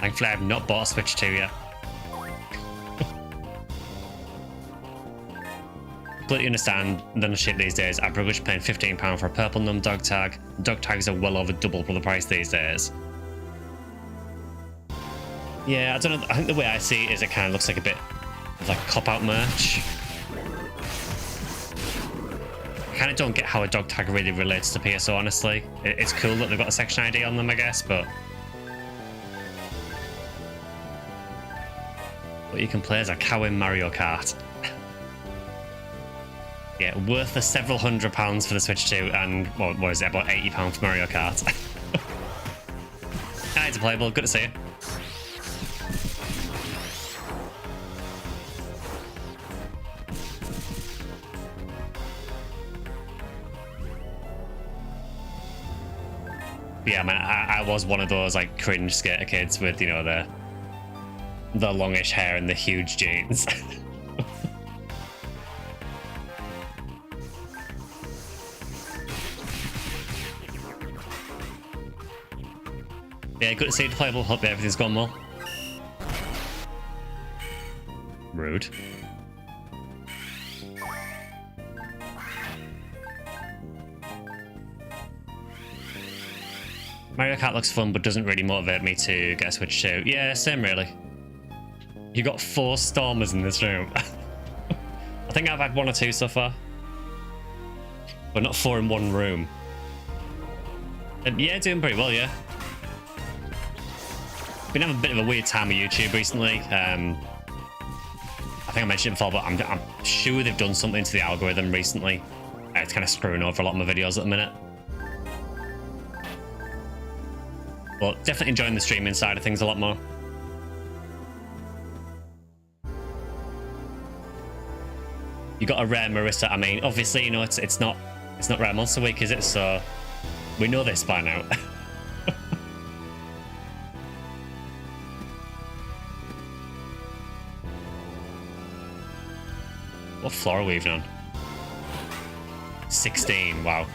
Thankfully, I have not bought a Switch 2 yet. Completely understand the shit these days. I begrudge paying £15 for a purple num dog tag. Dog tags are well over double for the price these days. Yeah, I don't know. I think the way I see it is it kind of looks like a bit of like cop-out merch. I kind of don't get how a dog tag really relates to PSO, honestly. It's cool that they've got a section ID on them, I guess, but what you can play as a cow in Mario Kart. Yeah, worth the several £100s for the Switch 2 and, what is it, about £80 for Mario Kart. Hi, it's a playable. Good to see you. Yeah, man, I was one of those like cringe skater kids with, you know, the longish hair and the huge jeans. Yeah, good to see you playable. Hope everything's gone well. Rude. Mario Kart looks fun, but doesn't really motivate me to get a Switch 2. Yeah, same really. You got 4 Stormers in this room. I think I've had 1 or 2 so far. But not 4 in one room. Yeah, doing pretty well, yeah. Been having a bit of a weird time with YouTube recently. I think I mentioned it before, but I'm sure they've done something to the algorithm recently. It's kind of screwing over a lot of my videos at the minute. But definitely enjoying the streaming side of things a lot more. You got a rare Marissa. I mean, obviously, you know, it's not rare monster week, is it? So we know this by now. What floor are we even on? 16. Wow.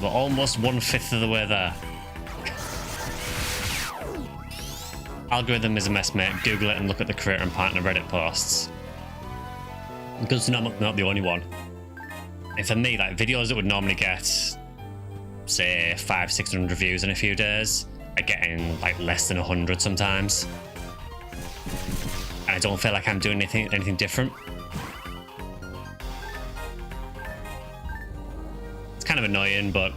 We're almost 1/5 of the way there. Algorithm is a mess, mate. Google it and look at the creator and partner Reddit posts. Good to know I'm not the only one. And for me, like videos that would normally get, say, 500-600 views in a few days, are getting like less than 100 sometimes. And I don't feel like I'm doing anything different. It's kind of annoying, but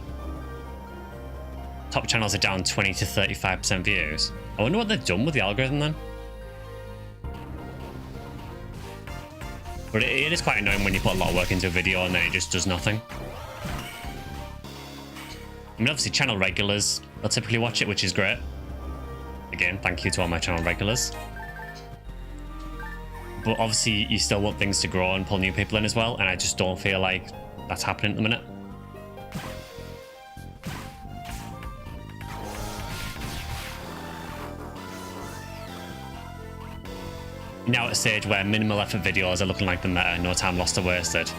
top channels are down 20 to 35% views. I wonder what they've done with the algorithm then. But it is quite annoying when you put a lot of work into a video and then it just does nothing. I mean, obviously channel regulars, they'll typically watch it, which is great. Again, thank you to all my channel regulars. But obviously you still want things to grow and pull new people in as well, and I just don't feel like that's happening at the minute. Now at a stage where minimal effort videos are looking like the meta, no time lost or wasted.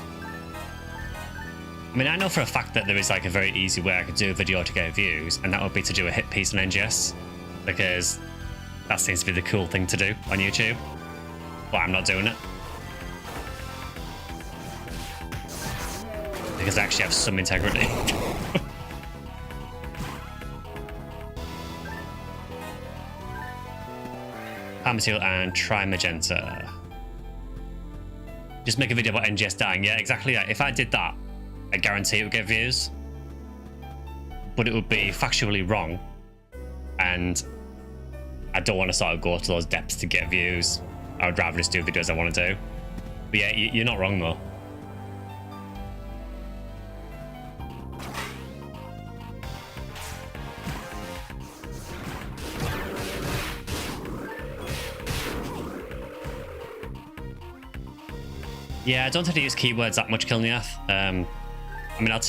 I mean, I know for a fact that there is like a very easy way I could do a video to get views, and that would be to do a hit piece on NGS, because that seems to be the cool thing to do on YouTube. But I'm not doing it. Because I actually have some integrity. Palmetto and try magenta. Just make a video about NGS dying. Yeah, exactly. If I did that, I guarantee it would get views. But it would be factually wrong. And I don't want to sort of go to those depths to get views. I would rather just do videos I want to do. But yeah, you're not wrong though. Yeah, I don't tend to use keywords that much, Kilniath. I mean, I'll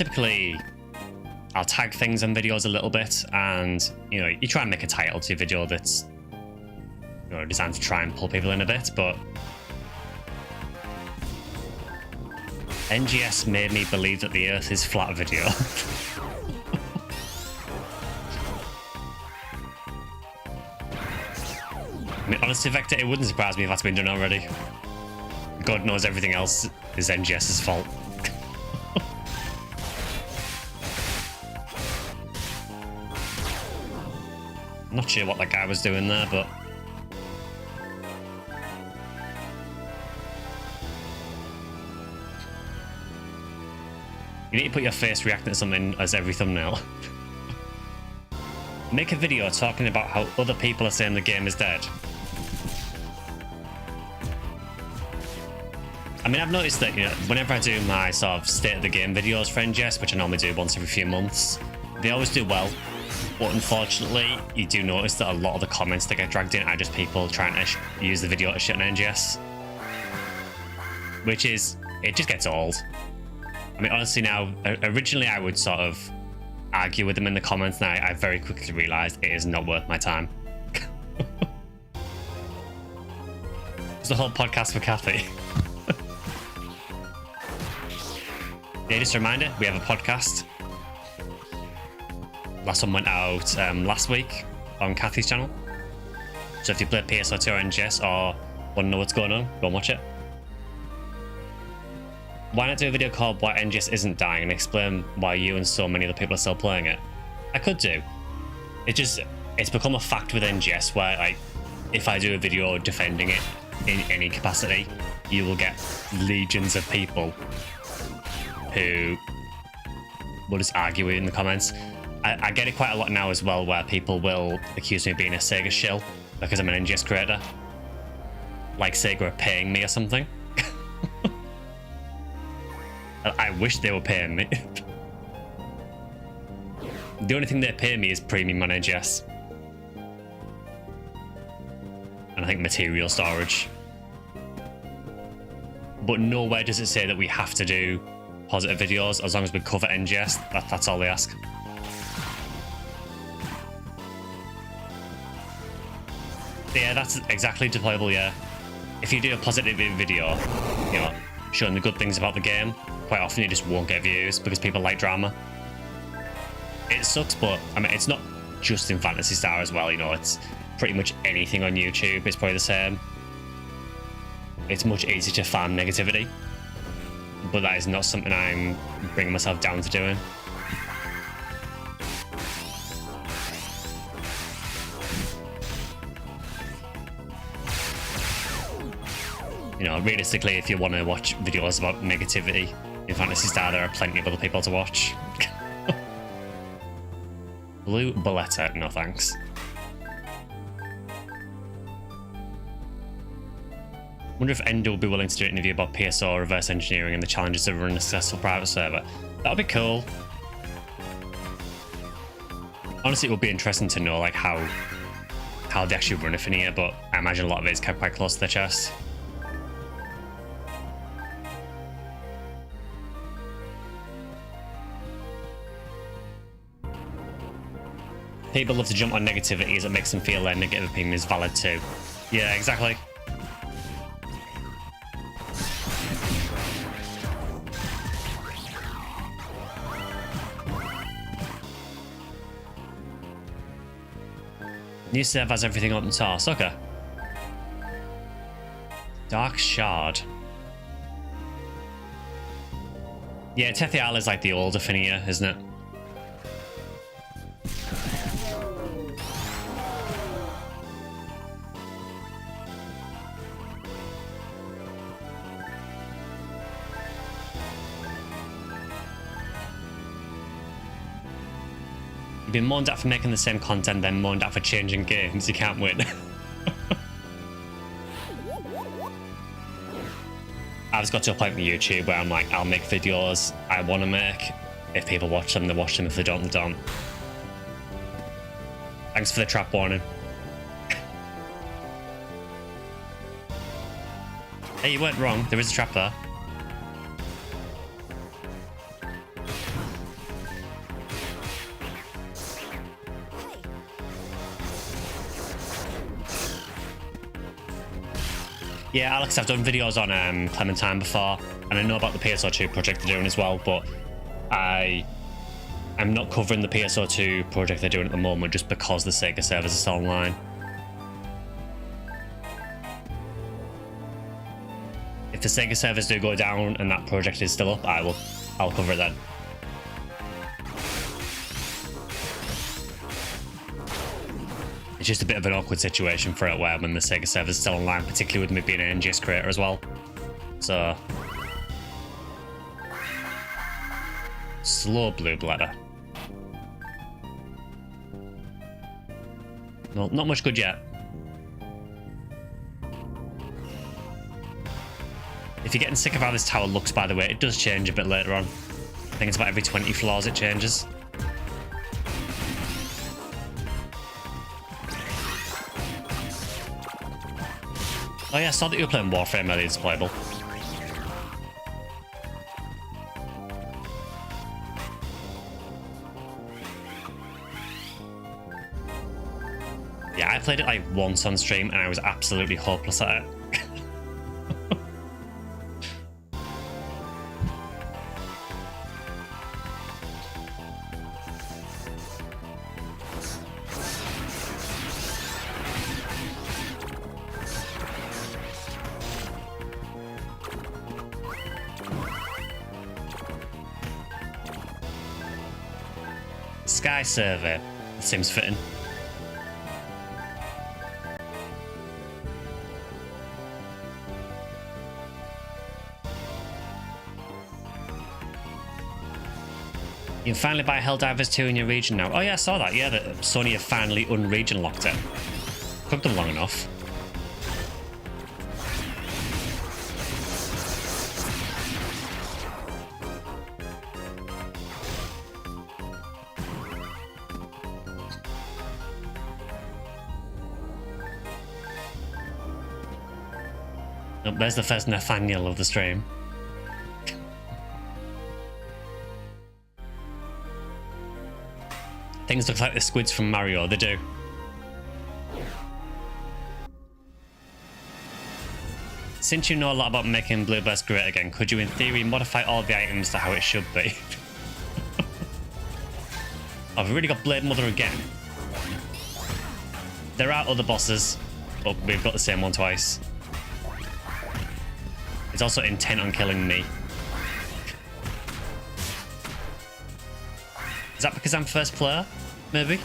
tag things in videos a little bit, and you know, you try and make a title to your video that's, you know, designed to try and pull people in a bit. But NGS made me believe that the Earth is flat video. I mean, honestly, Vector, it wouldn't surprise me if that's been done already. God knows everything else is NGS's fault. I'm not sure what that guy was doing there, but you need to put your face reacting to something as every thumbnail. Make a video talking about how other people are saying the game is dead. I mean, I've noticed that, you know, whenever I do my sort of state of the game videos for NGS, which I normally do once every few months, they always do well. But unfortunately, you do notice that a lot of the comments that get dragged in are just people trying to use the video to shit on NGS. Which is, it just gets old. I mean, honestly now, originally I would sort of argue with them in the comments, and I very quickly realised it is not worth my time. It's the whole podcast for Kathy. Yeah, just a reminder, we have a podcast. Last one went out last week on Kathy's channel. So if you play PSO2 or NGS or want to know what's going on, go and watch it. Why not do a video called Why NGS Isn't Dying and explain why you and so many other people are still playing it? I could do. It's become a fact with NGS where, like, if I do a video defending it in any capacity, you will get legions of people who will just argue in the comments. I get it quite a lot now as well, where people will accuse me of being a Sega shill because I'm an NGS creator. Like Sega are paying me or something. I wish they were paying me. The only thing they pay me is premium on NGS. And I think material storage. But nowhere does it say that we have to do positive videos as long as we cover NGS. That's all they ask. Yeah, that's exactly deployable, yeah. If you do a positive video, you know, showing the good things about the game, quite often you just won't get views because people like drama. It sucks, but I mean, it's not just in Phantasy Star as well, you know, it's pretty much anything on YouTube is probably the same. It's much easier to farm negativity, but that is not something I'm bringing myself down to doing. You know, realistically, if you want to watch videos about negativity in Phantasy Star, there are plenty of other people to watch. Blue Balletta, no thanks. Wonder if Endo will be willing to do an interview about PSO, reverse engineering, and the challenges of running a successful private server. That would be cool. Honestly, it would be interesting to know like how they actually run it for here, but I imagine a lot of it is kept quite close to their chest. People love to jump on negativity as it makes them feel their negative opinion is valid too. Yeah, exactly. New serve has everything open source. Okay. Dark Shard. Yeah, Tethial is like the older Finia, isn't it? You've been moaned at for making the same content, then moaned at for changing games. You can't win. I've just got to a point with YouTube where I'm like, I'll make videos I want to make. If people watch them, they watch them. If they don't, they don't. Thanks for the trap warning. Hey, you weren't wrong. There is a trap there. Yeah, Alex, I've done videos on Clementine before, and I know about the PSO2 project they're doing as well, but I'm not covering the PSO2 project they're doing at the moment just because the Sega servers are still online. If the Sega servers do go down and that project is still up, I'll cover it then. It's just a bit of an awkward situation for it where when the Sega server's still online, particularly with me being an NGS creator as well. So slow blue bladder. Well, not much good yet. If you're getting sick of how this tower looks, by the way, it does change a bit later on. I think it's about every 20 floors it changes. Oh yeah, I saw that you were playing Warframe earlier, it's playable. Yeah, I played it like once on stream and I was absolutely hopeless at it. Sky server. Seems fitting. You can finally buy Helldivers 2 in your region now. Oh yeah, I saw that. Yeah, that Sony have finally unregion locked it. Took them long enough. Oh, there's the first Nathaniel of the stream. Things look like the squids from Mario, they do. Since you know a lot about making Blueburst great again, could you in theory modify all the items to how it should be? I've really got Blade Mother again. There are other bosses, but we've got the same one twice. It's also intent on killing me. Is that because I'm first player? Maybe?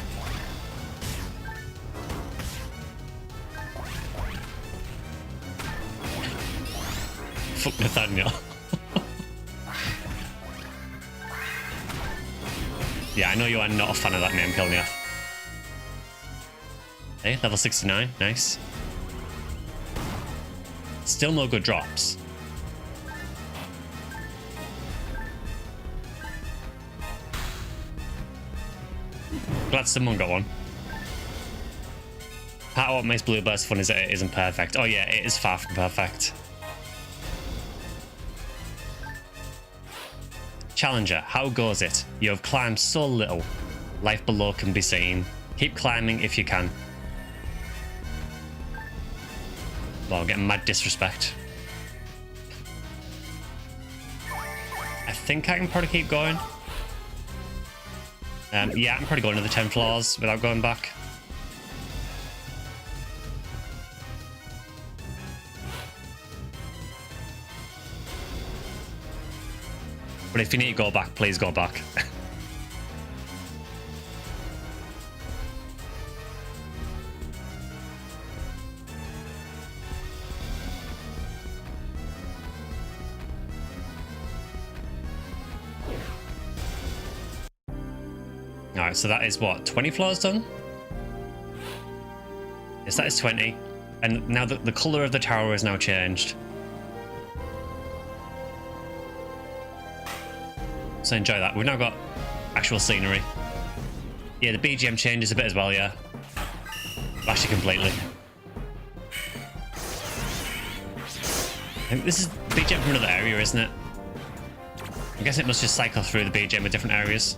Fuck Nathaniel. Yeah, I know you are not a fan of that name, Kilnia. Hey, level 69, nice. Still no good drops. Glad someone got one. Part of what makes Blueburst fun is that it isn't perfect. Oh yeah, it is far from perfect. Challenger, how goes it? You have climbed so little. Life below can be seen. Keep climbing if you can. Well, I'm getting mad disrespect. I think I can probably keep going. Yeah, I'm probably going to the 10 floors without going back. But if you need to go back, please go back. Alright, so that is what, 20 floors done? Yes, that is 20. And now the colour of the tower has now changed. So enjoy that. We've now got actual scenery. Yeah, the BGM changes a bit as well, yeah. Actually, completely. I think this is BGM from another area, isn't it? I guess it must just cycle through the BGM with different areas.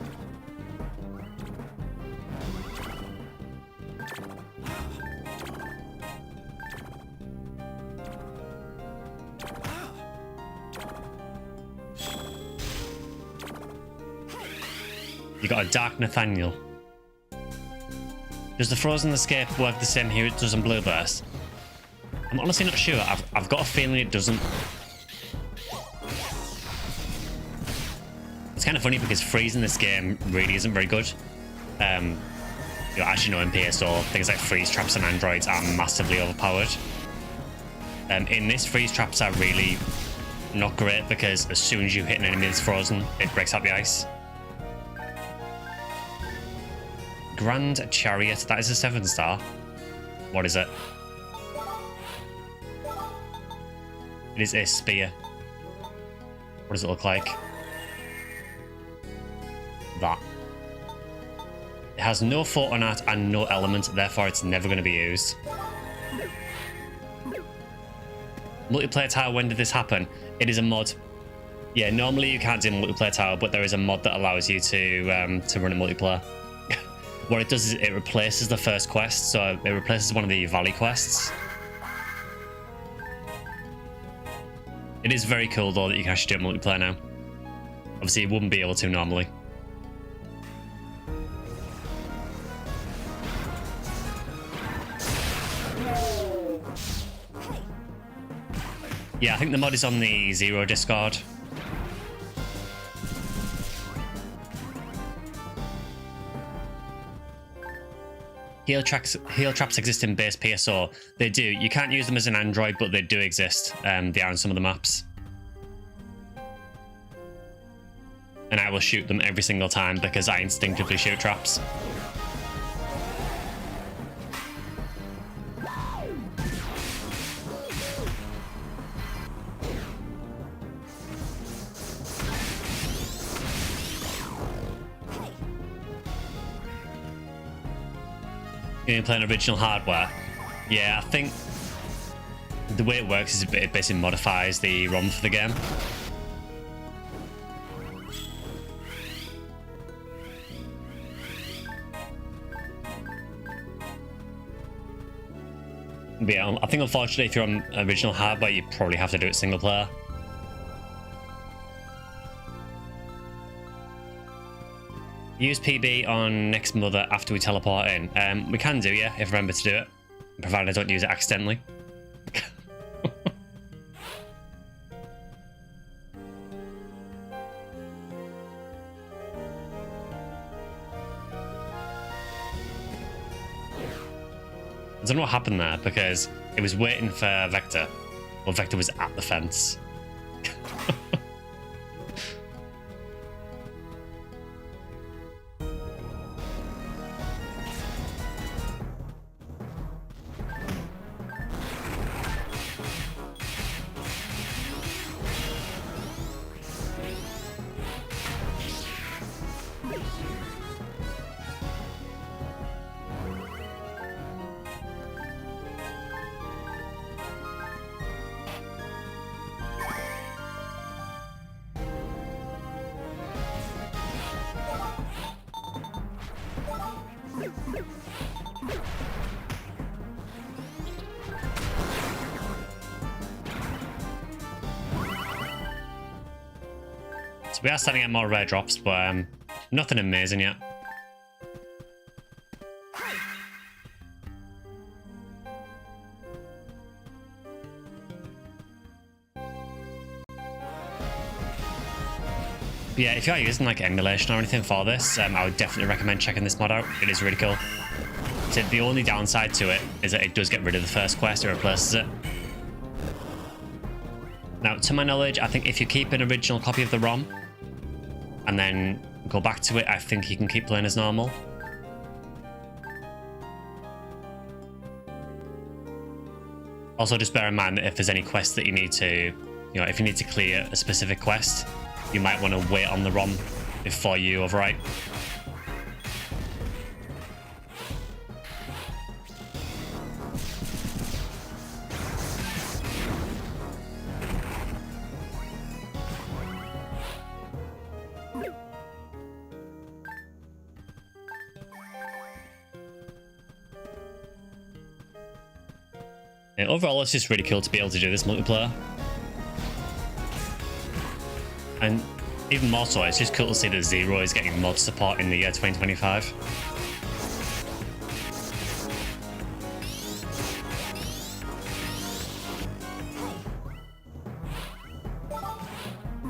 You got a Dark Nathaniel. Does the Frozen Escape work the same here it does on Blueburst? I'm honestly not sure. I've got a feeling it doesn't. It's kind of funny because freeze in this game really isn't very good. You actually know in PSO, things like freeze traps and androids are massively overpowered. In this, freeze traps are really not great because as soon as you hit an enemy that's frozen, it breaks out the ice. Grand Chariot, that is a 7-star. What is it? It is a spear. What does it look like? That. It has no photon art and no element, therefore it's never going to be used. Multiplayer tower, when did this happen? It is a mod. Yeah, normally you can't do multiplayer tower, but there is a mod that allows you to run a multiplayer. What it does is it replaces the first quest, so it replaces one of the valley quests. It is very cool though that you can actually do multiplayer now. Obviously you wouldn't be able to normally. Yeah, I think the mod is on the Zero Discord. Heal traps exist in base PSO. They do. You can't use them as an android, but they do exist. They are on some of the maps. And I will shoot them every single time because I instinctively shoot traps. You're playing original hardware. Yeah, I think the way it works is it basically modifies the ROM for the game. But yeah, I think unfortunately if you're on original hardware, you probably have to do it single player. Use PB on next mother after we teleport in. We can do, yeah, if I remember to do it. Provided I don't use it accidentally. I don't know what happened there because it was waiting for Vector. Well, Vector was at the fence. So we are starting to get more rare drops, but nothing amazing yet. But yeah, if you are using like emulation or anything for this, I would definitely recommend checking this mod out. It is really cool. So the only downside to it is that it does get rid of the first quest, it replaces it. Now, to my knowledge, I think if you keep an original copy of the ROM and then go back to it, I think you can keep playing as normal. Also, just bear in mind that if there's any quests that you need to, if you need to clear a specific quest, you might want to wait on the ROM before you overwrite. Yeah, overall, it's just really cool to be able to do this multiplayer. And even more so, it's just cool to see that Zero is getting mod support in the year 2025.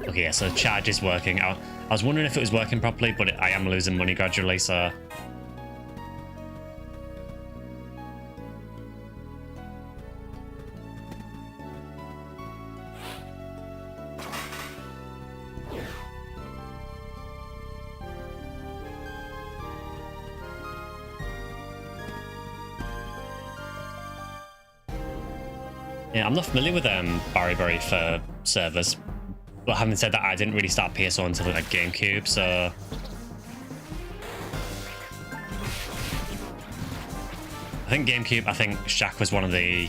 Okay, yeah, so the charge is working. I was wondering if it was working properly, but I am losing money gradually, so... Yeah, I'm not familiar with Barry for servers, but having said that, I didn't really start PSO until like GameCube, so I think GameCube. I think Shaq was one of the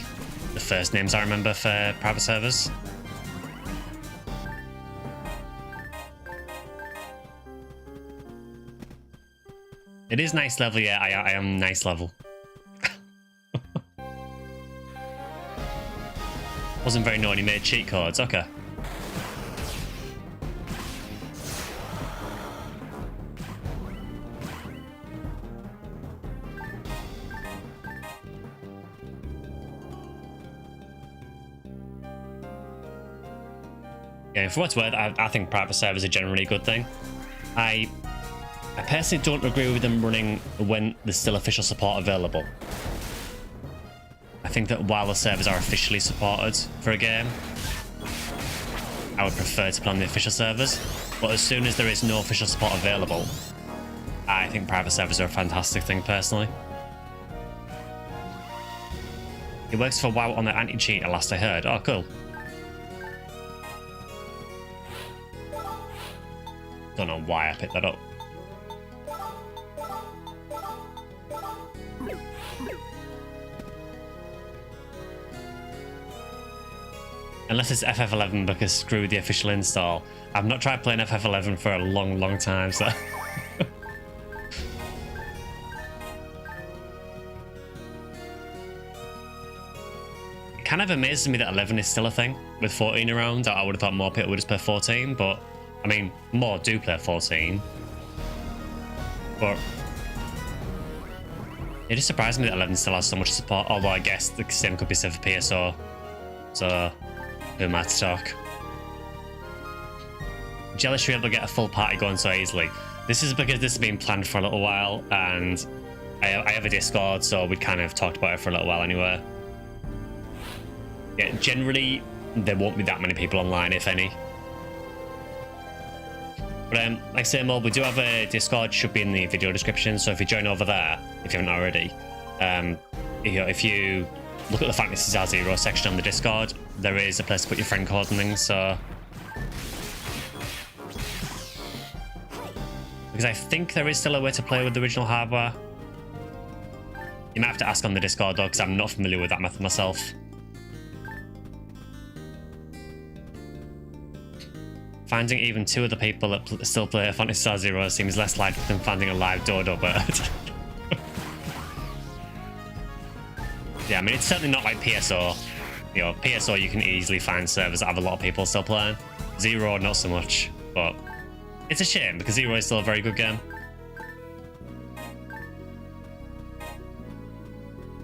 first names I remember for private servers. It is nice level, yeah. I am nice level. Wasn't very naughty, made cheat codes, okay. Yeah, for what's worth, I think private servers are generally a good thing. I personally don't agree with them running when there's still official support available. I think that while the servers are officially supported for a game, I would prefer to play on the official servers. But as soon as there is no official support available, I think private servers are a fantastic thing personally. It works for WoW on the anti-cheat, at last I heard. Oh, cool. Don't know why I picked that up. Unless it's FF11 because screw the official install. I've not tried playing FF11 for a long time, so... It kind of amazes me that 11 is still a thing with 14 around. I would have thought more people would just play 14, but... I mean, more do play 14. But... It just surprised me that 11 still has so much support, although I guess the same could be said for PSO. So... Who am I to talk? Jealous you're able to get a full party going so easily. This is because this has been planned for a little while, and I have a Discord, so we kind of talked about it for a little while anyway. Yeah, generally there won't be that many people online, if any. But like I say, we do have a Discord, should be in the video description, so if you join over there, if you haven't already, if you look at the Phantasy Star 0 section on the Discord, there is a place to put your friend code and things, so... Because I think there is still a way to play with the original hardware. You might have to ask on the Discord though, because I'm not familiar with that method myself. Finding even 2 other people that still play Phantasy Star 0 seems less likely than finding a live dodo bird. Yeah, I mean, it's certainly not like PSO. You know, PSO you can easily find servers that have a lot of people still playing. 0, not so much, but it's a shame because 0 is still a very good game.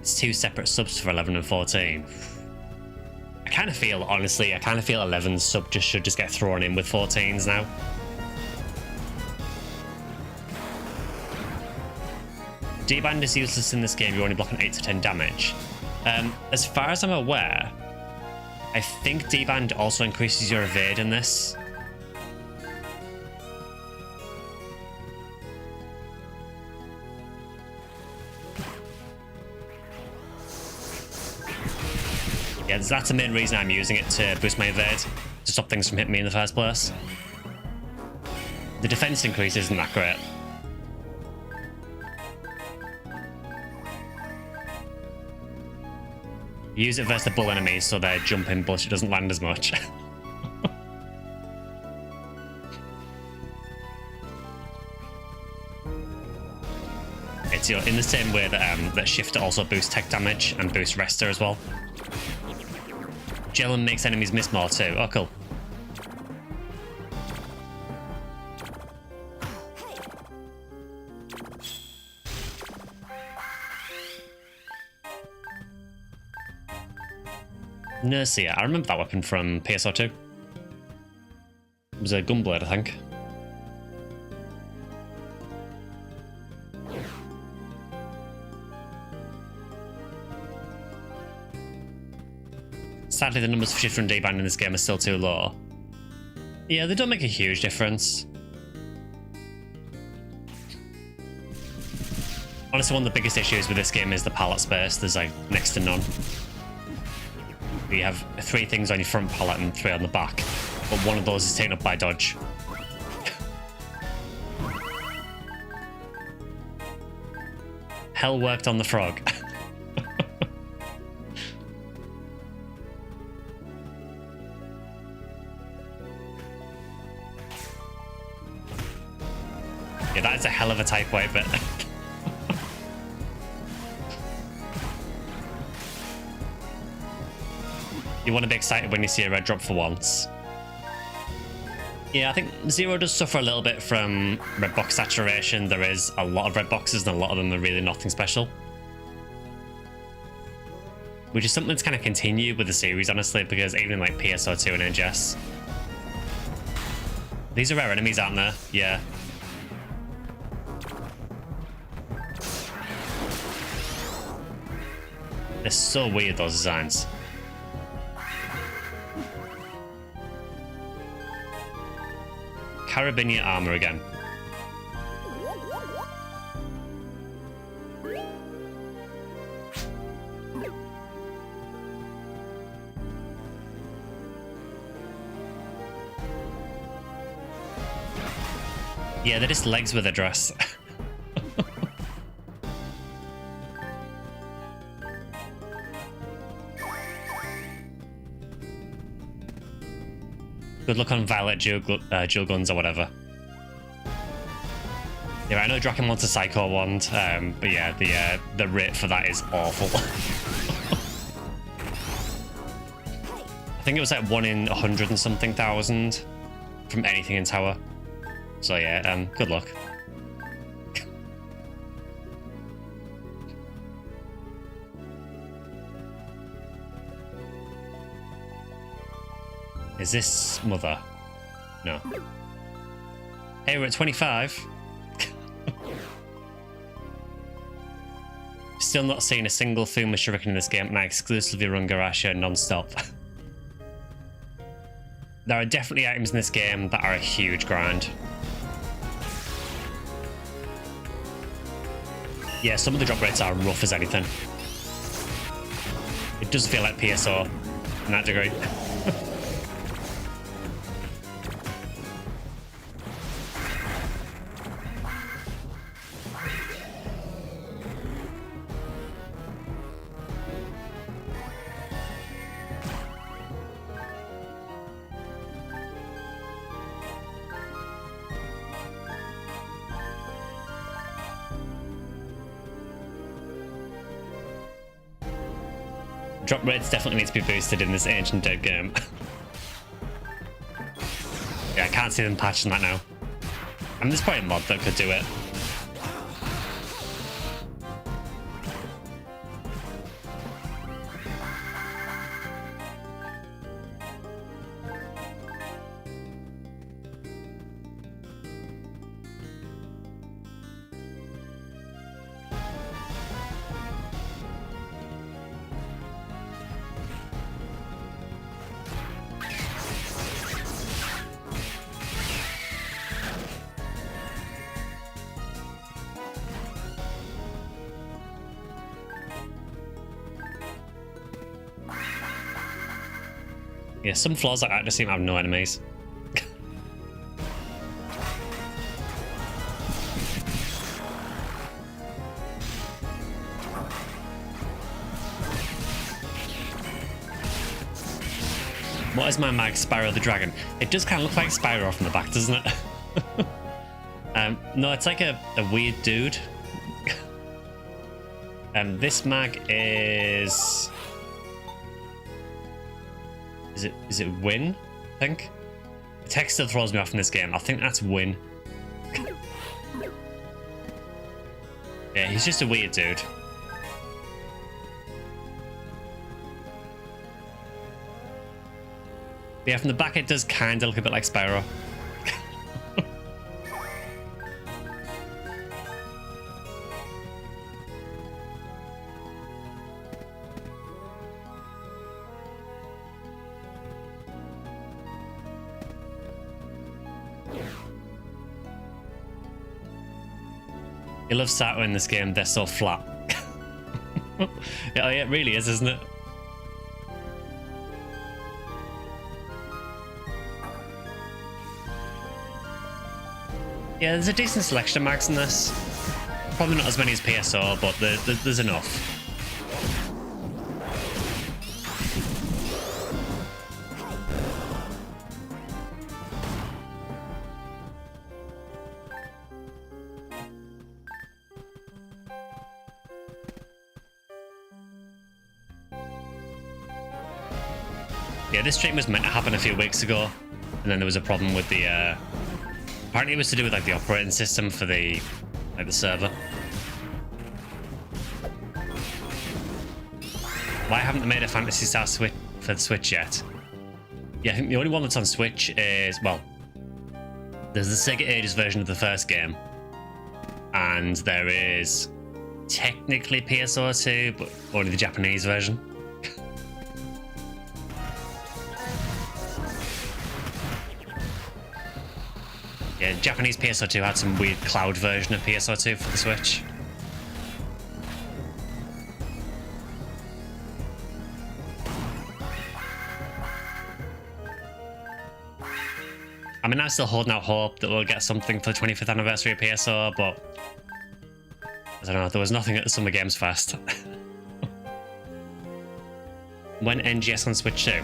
It's 2 separate subs for 11 and 14. I kind of feel, honestly, 11's sub should just get thrown in with 14's now. D-band is useless in this game, you're only blocking 8 to 10 damage. As far as I'm aware, I think D-band also increases your evade in this. Yeah, that's the main reason I'm using it, to boost my evade, to stop things from hitting me in the first place. The defense increase isn't that great. Use it versus the bull enemies so their jumping bullshit doesn't land as much. It's, you know, in the same way that that Shifter also boosts tech damage and boosts Rester as well. Gelin makes enemies miss more too. Oh, cool. Nursia, I remember that weapon from PSO2. It was a gunblade, I think. Sadly, the numbers for Shifter and D-band in this game are still too low. Yeah, they don't make a huge difference. Honestly, one of the biggest issues with this game is the pallet space. There's like next to none. You have 3 things on your front pallet and 3 on the back, but one of those is taken up by dodge. Hell worked on the frog. Yeah, that is a hell of a type weight bit. You want to be excited when you see a red drop for once. Yeah, I think 0 does suffer a little bit from red box saturation. There is a lot of red boxes and a lot of them are really nothing special. Which is something that's kind of continued with the series, honestly, because even in like PSO2 and NGS. These are rare enemies, aren't they? Yeah. They're so weird, those designs. Carabinian armor again. Yeah, they're just legs with a dress. Good luck on Violet Dual Guns or whatever. Yeah, I know Draken wants a Psycho Wand, but yeah, the rate for that is awful. I think it was like 1 in 100 and something thousand from anything in tower. So yeah, good luck. Is this Mother? No. Hey, we're at 25. Still not seeing a single Fuma Shuriken in this game, and I exclusively run Garasha non-stop. There are definitely items in this game that are a huge grind. Yeah, some of the drop rates are rough as anything. It does feel like PSO in that degree. Drop rates definitely need to be boosted in this ancient dead game. Yeah, I can't see them patching that now. I mean, there's probably a mod that could do it. Yeah, some floors like that just seem to have no enemies. What is my mag? Spyro the Dragon. It does kind of look like Spyro from the back, doesn't it? No, it's like a weird dude. This mag is... Is it Win? I think. The text still throws me off in this game. I think that's Win. Yeah, he's just a weird dude. Yeah, from the back it does kind of look a bit like Spyro. You love Sato in this game, they're so flat. Yeah, it really is, isn't it? Yeah, there's a decent selection of mags in this. Probably not as many as PSO, but there's enough. Yeah, this stream was meant to happen a few weeks ago, and then there was a problem with the, apparently it was to do with like the operating system for the, like the server. Why haven't they made a Phantasy Star Switch for the Switch yet? Yeah, I think the only one that's on Switch is, well, there's the Sega Ages version of the first game, and there is technically PSO2, but only the Japanese version. Yeah, Japanese PSO2 had some weird cloud version of PSO2 for the Switch. I mean, I'm still holding out hope that we'll get something for the 25th anniversary of PSO, but I don't know, there was nothing at the Summer Games Fest. When NGS on Switch 2?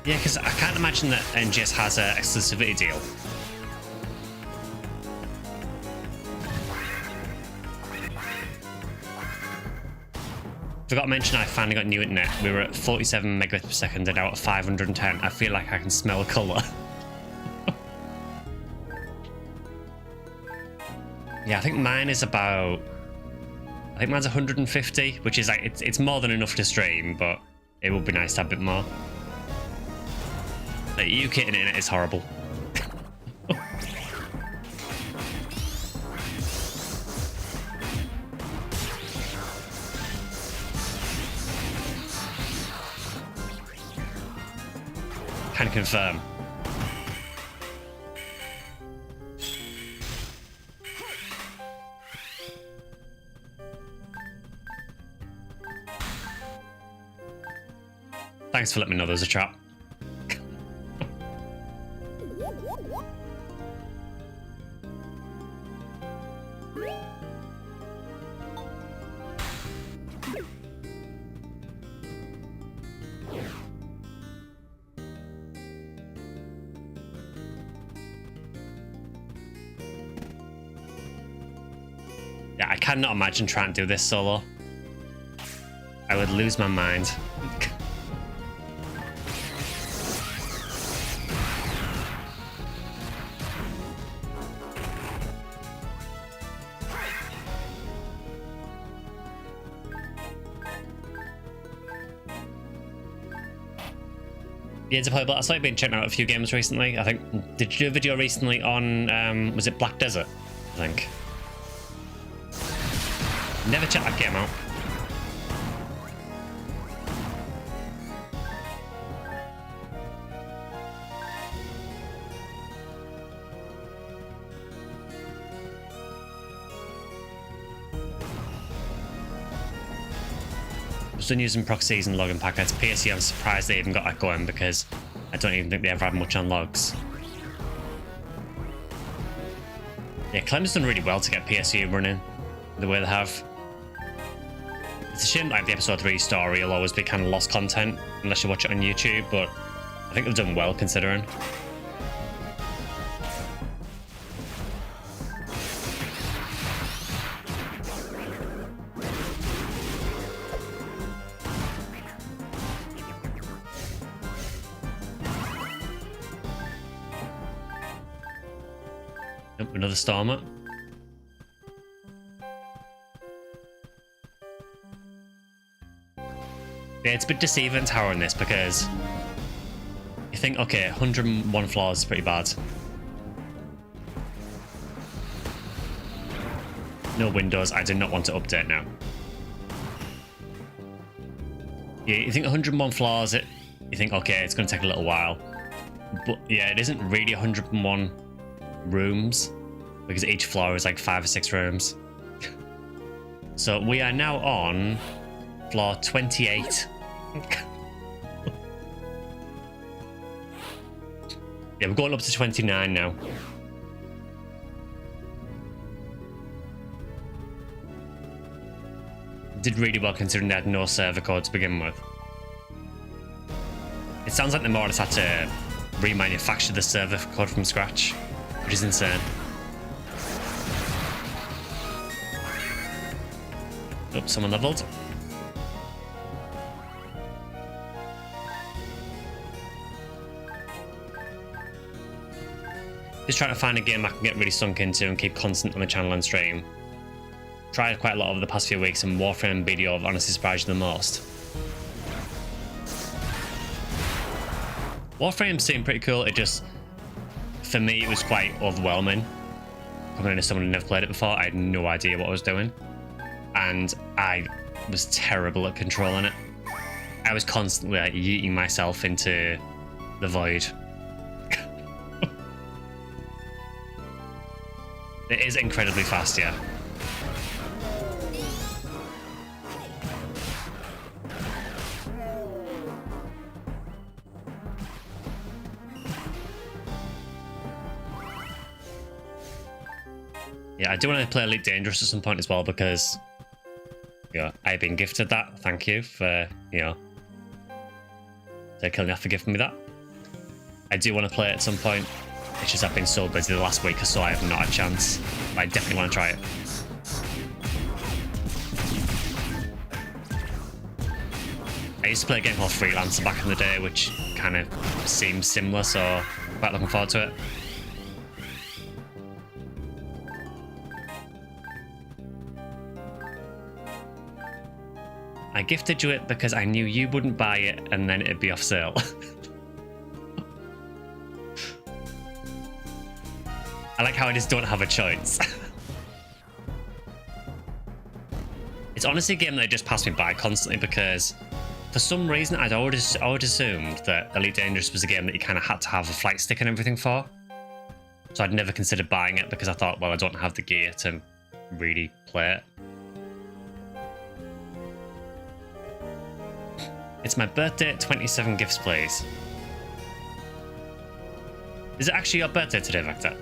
Yeah, because I can't imagine that NGS has an exclusivity deal. Forgot to mention I finally got new internet. We were at 47 megabits per second and now at 510. I feel like I can smell colour. Yeah, I think mine is about... I think mine's 150, which is like, it's more than enough to stream, but it would be nice to have a bit more. The UK internet is horrible. Can confirm. Thanks for letting me know there's a trap. Yeah, I cannot imagine trying to do this solo. I would lose my mind. Yeah, it's playable. I saw you been checking out a few games recently. I think, did you do a video recently on, was it Black Desert? I think. Never checked that game out. Just done using proxies and logging packets. PSU, I'm surprised they even got that going because I don't even think they ever had much on logs. Yeah, Clem's done really well to get PSU running the way they have. It's a shame like the episode 3 story will always be kind of lost content unless you watch it on YouTube, but I think they've done well considering. Nope, another Stormer. Yeah, it's a bit deceiving towering this because you think, okay, 101 floors is pretty bad. No windows, I do not want to update now. Yeah, you think 101 floors, you think, okay, it's going to take a little while. But yeah, it isn't really 101 rooms because each floor is like 5 or 6 rooms. So we are now on floor 28. Yeah, we're going up to 29 now. Did really well considering they had no server code to begin with. It sounds like the modders had to remanufacture the server code from scratch, which is insane. Oh, someone leveled. Just trying to find a game I can get really sunk into and keep constant on the channel and stream. Tried quite a lot over the past few weeks, and Warframe and BDO have honestly surprised you the most. Warframe seemed pretty cool. It just, for me, it was quite overwhelming. Coming into someone who never played it before, I had no idea what I was doing. And I was terrible at controlling it. I was constantly like yeeting myself into the void. It is incredibly fast, yeah. Yeah, I do want to play Elite Dangerous at some point as well because, you know, I've been gifted that. Thank you for, you know, killing off for giving me that. I do want to play it at some point. It's just I've been so busy the last week or so I have not had a chance. But I definitely want to try it. I used to play a game called Freelancer back in the day, which kind of seems similar, so quite looking forward to it. I gifted you it because I knew you wouldn't buy it and then it'd be off sale. I like how I just don't have a choice. It's honestly a game that just passed me by constantly because for some reason I'd always assumed that Elite Dangerous was a game that you kind of had to have a flight stick and everything for. So I'd never considered buying it because I thought, well, I don't have the gear to really play it. It's my birthday, 27 gifts, please. Is it actually your birthday today, Vector?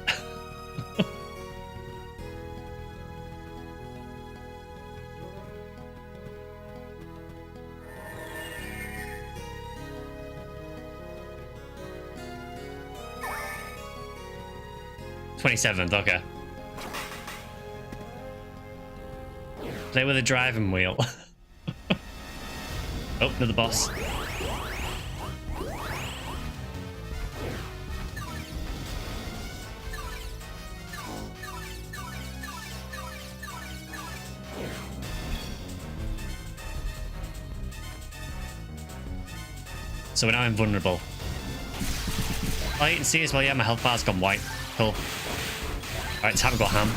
$27th, okay. Play with a driving wheel. Oh, another boss. So we're now invulnerable. Oh, you can see as well, yeah, my health bar's gone white. Cool. Alright, time to go ham.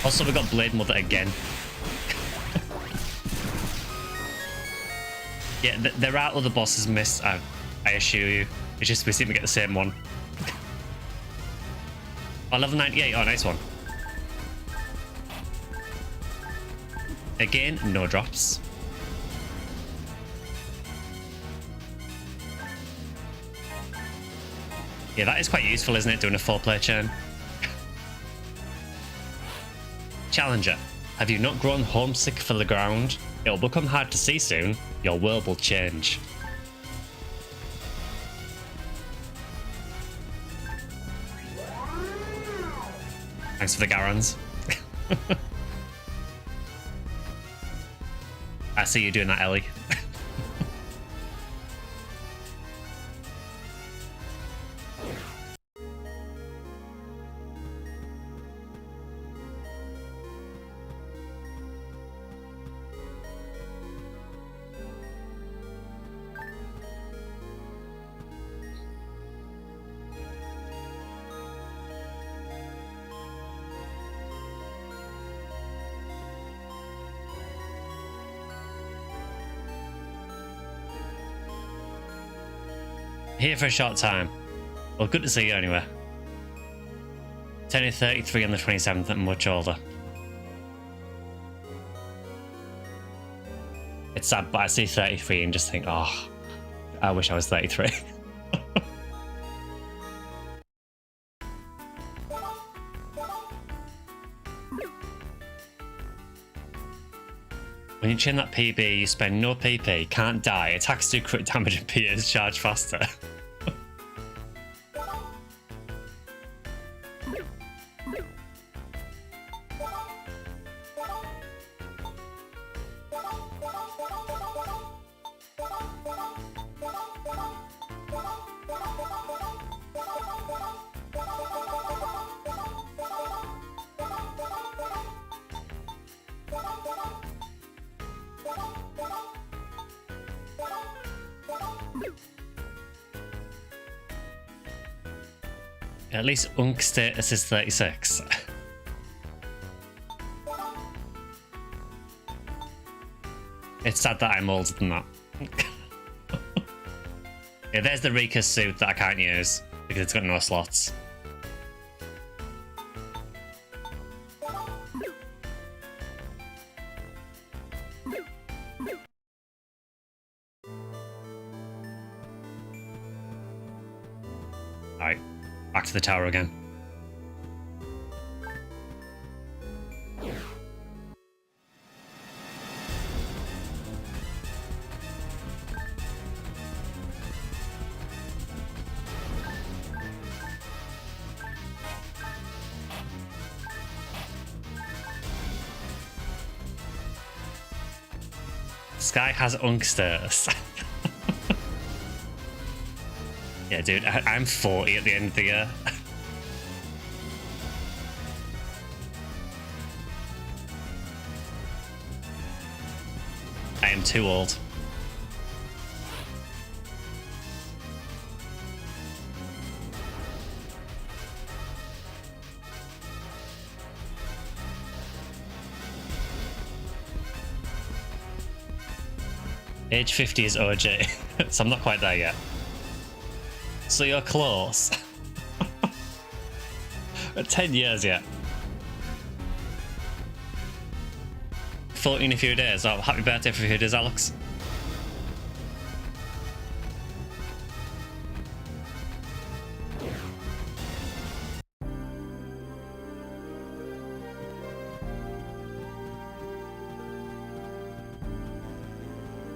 Also, we got Blade Mother again. Yeah, there are other bosses missed, I assure you. It's just we seem to get the same one. Oh, level 98. Oh, nice one. Again, no drops. Yeah, that is quite useful, isn't it? Doing a 4-player churn. Challenger, have you not grown homesick for the ground? It'll become hard to see soon. Your world will change. Thanks for the Garons. I see you doing that, Ellie. Here for a short time. Well, good to see you anyway. Turning 33 on the 27th and much older. It's sad, but I see 33 and just think, oh, I wish I was 33. When you chain that PB, you spend no PP, can't die, attacks do crit damage and Peters charge faster. At least Unk status is 36. It's sad that I'm older than that. Yeah, there's the Rika suit that I can't use because it's got no slots. Alright, back to the tower again. Sky has unksters. Yeah, dude, I'm 40 at the end of the year. I am too old. Age 50 is OJ, so I'm not quite there yet. So you're close. 10 years yet. 14 in a few days. Oh, happy birthday for a few days, Alex.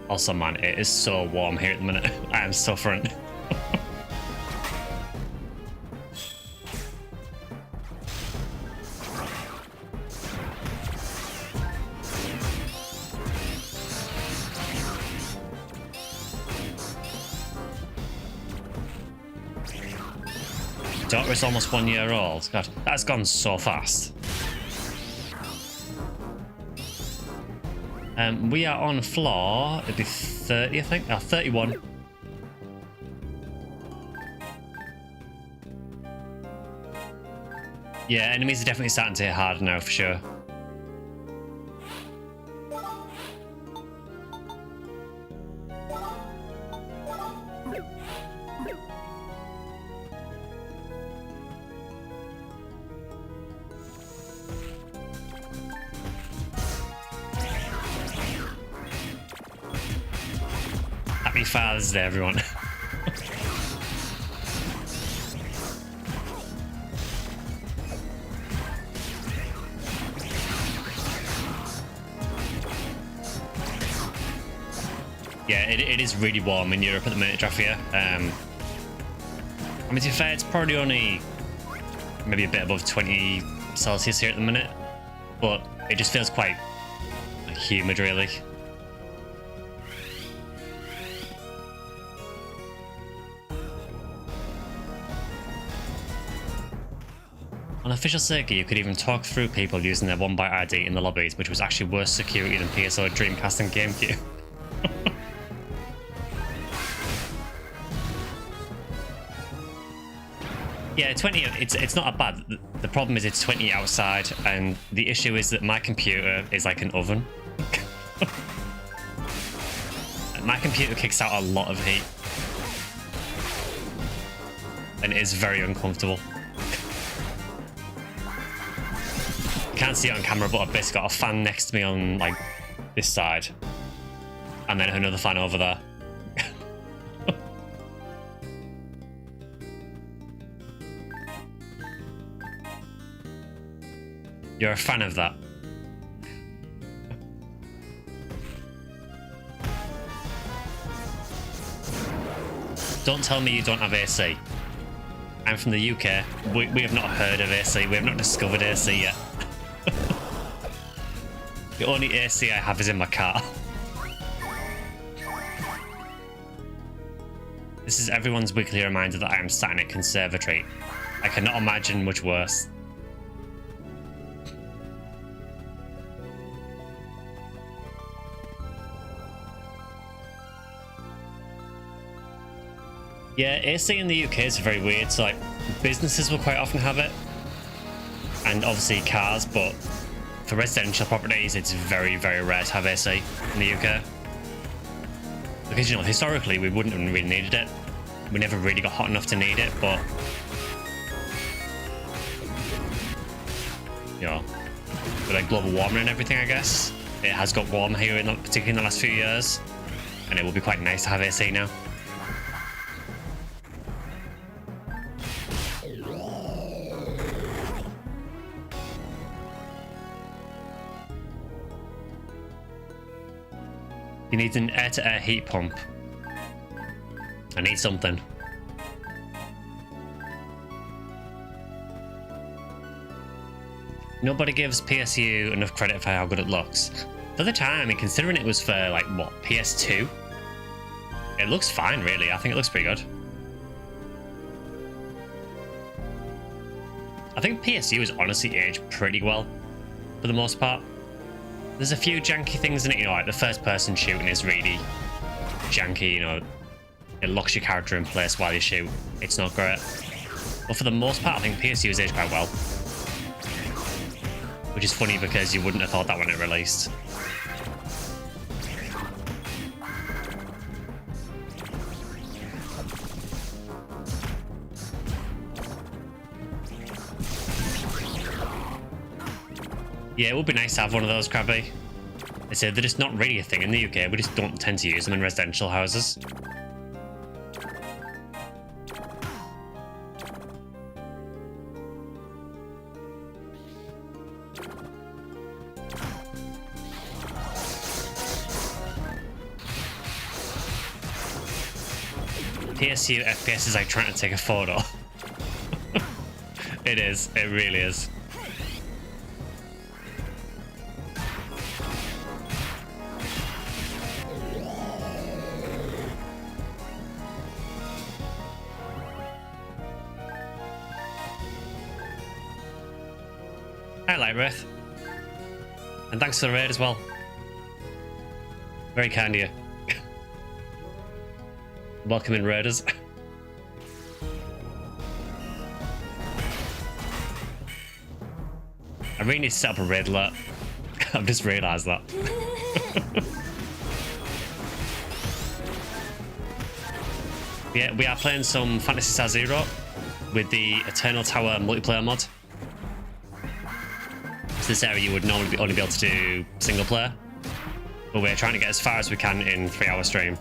Also, man, it is so warm here at the minute. I am suffering. Daughter is almost 1 year old. God, that's gone so fast. We are on floor, it'd be 30, I think. Oh, 31. Yeah, enemies are definitely starting to hit hard now, for sure. Happy Father's Day, everyone. Yeah, it is really warm in Europe at the minute, Jafia. I mean, to be fair, it's probably only maybe a bit above 20 Celsius here at the minute, but it just feels quite humid, really. On official circuit, you could even talk through people using their 1-byte ID in the lobbies, which was actually worse security than PSO, Dreamcast, and GameCube. Yeah, 20, it's not bad. The problem is it's 20 outside, and the issue is that my computer is like an oven. My computer kicks out a lot of heat. And it is very uncomfortable. Can't see it on camera, but I've basically got a fan next to me on like this side, and then another fan over there. You're a fan of that? Don't tell me you don't have AC. I'm from the UK. We have not heard of AC. We have not discovered AC yet. The only AC I have is in my car. This is everyone's weekly reminder that I am sat in a conservatory. I cannot imagine much worse. Yeah, AC in the UK is very weird. So, like, businesses will quite often have it, and obviously cars, but for residential properties, it's very, very rare to have AC in the UK. Because, you know, historically, we wouldn't have really needed it. We never really got hot enough to need it, but, you know, with like global warming and everything, I guess, it has got warmer here, particularly in the last few years, and it will be quite nice to have AC now. You need an air-to-air heat pump. I need something. Nobody gives PSU enough credit for how good it looks. For the time, I mean, considering it was for, like, what, PS2? It looks fine, really. I think it looks pretty good. I think PSU has honestly aged pretty well, for the most part. There's a few janky things in it, you know, like the first-person shooting is really janky, you know. It locks your character in place while you shoot. It's not great. But for the most part, I think PSU has aged quite well. Which is funny because you wouldn't have thought that when it released. Yeah, it would be nice to have one of those, Krabby. I said they're just not really a thing in the UK. We just don't tend to use them in residential houses. PSU FPS is like trying to take a photo. It is. It really is. Hi, Lightwraith. And thanks for the raid as well. Very kind of you. Welcome in, raiders. I really need to set up a raid alert. I've just realised that. Yeah, we are playing some Phantasy Star 0 with the Eternal Tower multiplayer mod. This area you would normally only be able to do single player, but we're trying to get as far as we can in 3-hour stream.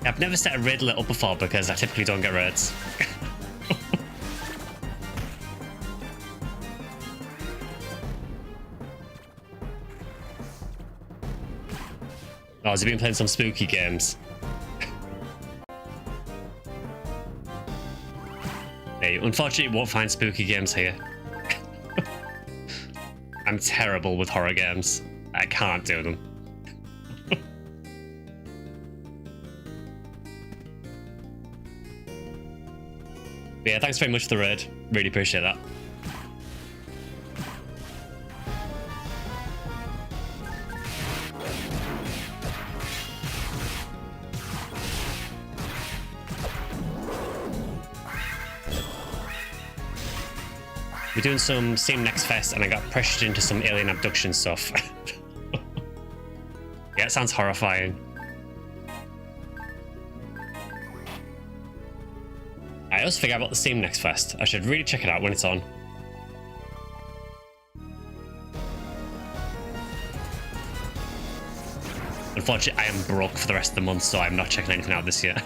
I've never set a raid lit up before because I typically don't get raids. Oh, has he been playing some spooky games? Yeah, you unfortunately won't find spooky games here. I'm terrible with horror games. I can't do them. Yeah, thanks very much for the raid. Really appreciate that. We're doing some Steam Next Fest and I got pressured into some alien abduction stuff. Yeah, it sounds horrifying. I always forget about the Steam Next Fest. I should really check it out when it's on. Unfortunately, I am broke for the rest of the month, so I'm not checking anything out this year.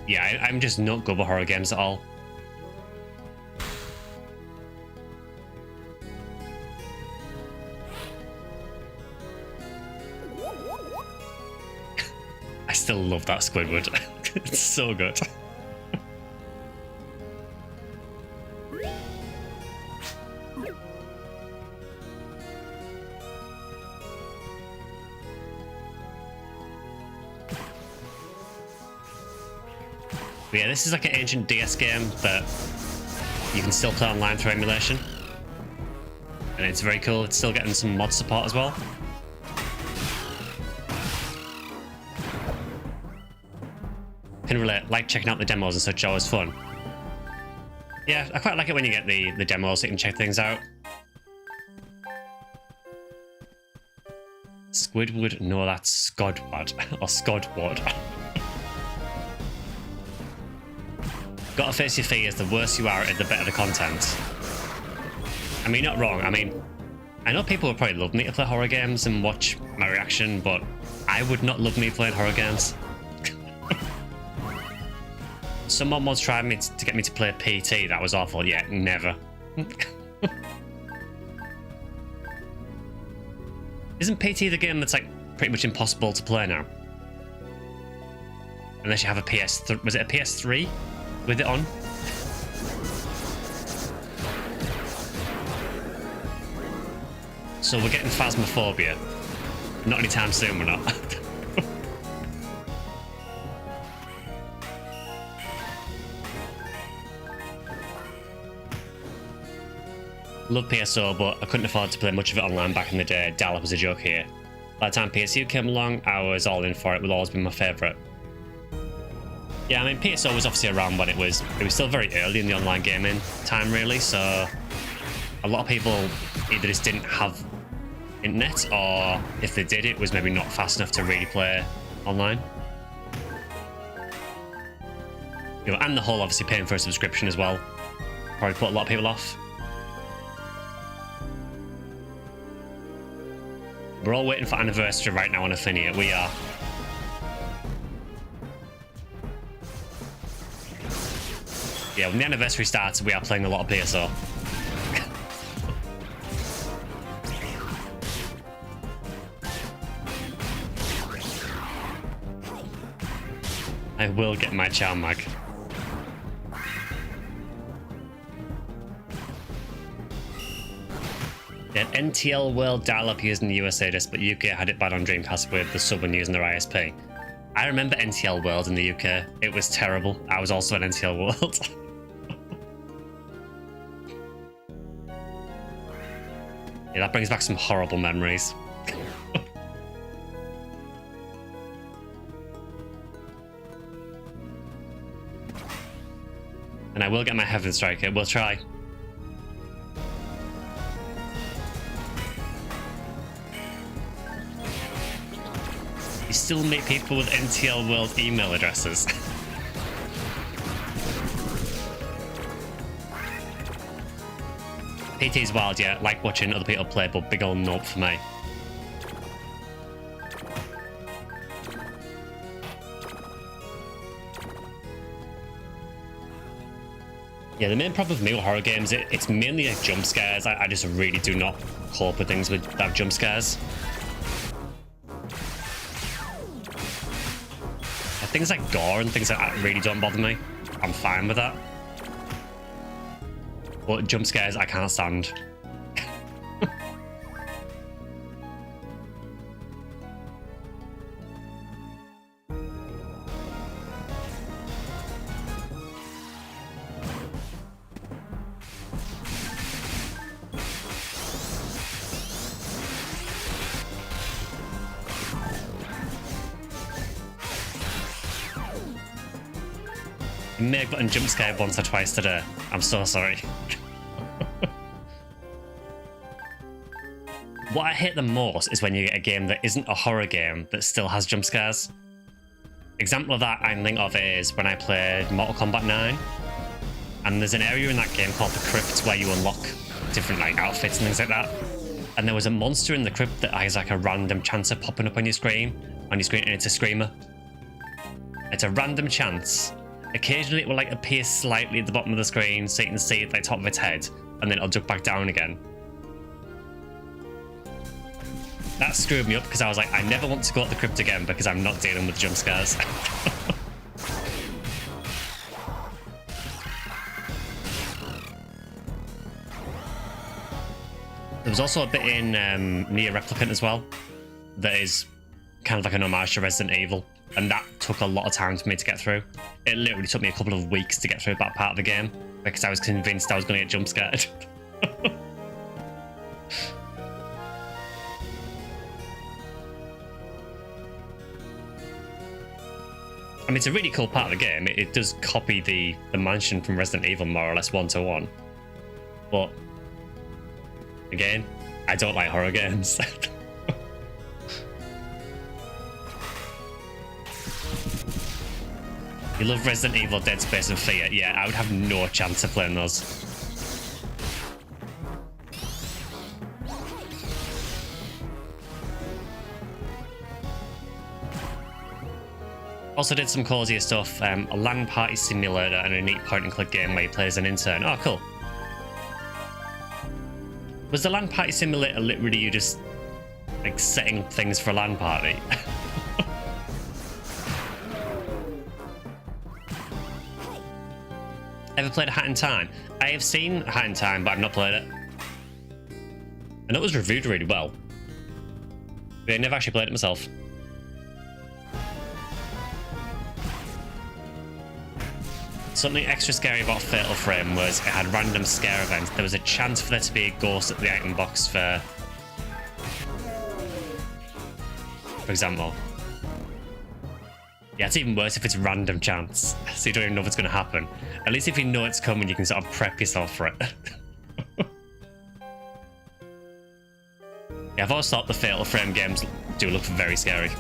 Yeah, I'm just not good with horror games at all. I still love that Squidward. It's so good. But yeah, this is like an ancient DS game that you can still play online through emulation. And it's very cool. It's still getting some mod support as well. Can relate, like checking out the demos and such, always fun. Yeah, I quite like it when you get the demos so you can check things out. Squidward? No, that's Skodward. Or Skodward. Gotta face your fears, the worse you are at it, the better the content. I mean, not wrong. I mean, I know people would probably love me to play horror games and watch my reaction, but I would not love me playing horror games. Some mods tried me to get me to play PT. That was awful. Yeah, never. Isn't PT the game that's like pretty much impossible to play now? Unless you have a PS3. Was it a PS3 with it on? So we're getting Phasmophobia. Not anytime soon, we're not. Love PSO, but I couldn't afford to play much of it online back in the day. Dial-up was a joke here. By the time PSU came along, I was all in for it. It will always be my favourite. Yeah, I mean, PSO was obviously around when it was still very early in the online gaming time, really, so a lot of people either just didn't have internet, or if they did, it was maybe not fast enough to really play online. You know, and the whole obviously paying for a subscription as well probably put a lot of people off. We're all waiting for anniversary right now on Affinia. We are. Yeah, when the anniversary starts, we are playing a lot of PSO. I will get my chow mag. Yeah, NTL World dial-up using the USA disc, but UK had it bad on Dreamcast with the sub and using their ISP. I remember NTL World in the UK. It was terrible. I was also an NTL World. Yeah, that brings back some horrible memories. And I will get my Heaven Striker. We'll try. You still meet people with NTL World email addresses. PT's wild, yeah. Like watching other people play, but big ol' nope for me. Yeah, the main problem with me with horror games, it's mainly like jump scares. I just really do not cope with things that have jump scares. Things like gore and things like that really don't bother me. I'm fine with that. But jump scares, I can't stand. I may have gotten jump scared once or twice today. I'm so sorry. What I hate the most is when you get a game that isn't a horror game that still has jump scares. Example of that I can think of is when I played Mortal Kombat 9. And there's an area in that game called the Crypt where you unlock different like outfits and things like that. And there was a monster in the crypt that has like a random chancer popping up on your screen, and it's a screamer. It's a random chance. Occasionally it will like appear slightly at the bottom of the screen so you can see it like top of its head, and then it'll jump back down again. That screwed me up because I was like, I never want to go at the crypt again because I'm not dealing with jump scares. There was also a bit in Nier Replicant as well that is kind of like an homage to Resident Evil, and that took a lot of time for me to get through. It literally took me a couple of weeks to get through that part of the game because I was convinced I was going to get jump scared. I mean, it's a really cool part of the game. It does copy the mansion from Resident Evil more or less one-to-one. But, again, I don't like horror games. You love Resident Evil, Dead Space, and Fear. Yeah, I would have no chance of playing those. Also did some cozier stuff, a LAN party simulator and a neat point-and-click game where you play as an intern. Oh, cool. Was the LAN party simulator literally you just, like, setting things for a LAN party? Ever played a Hat in Time? I have seen Hat in Time, but I've not played it. I know it was reviewed really well, but I never actually played it myself. Something extra scary about Fatal Frame was it had random scare events. There was a chance for there to be a ghost at the item box for example. Yeah, it's even worse if it's random chance, so you don't even know if it's going to happen. At least if you know it's coming, you can sort of prep yourself for it. Yeah, I've always thought the Fatal Frame games do look very scary.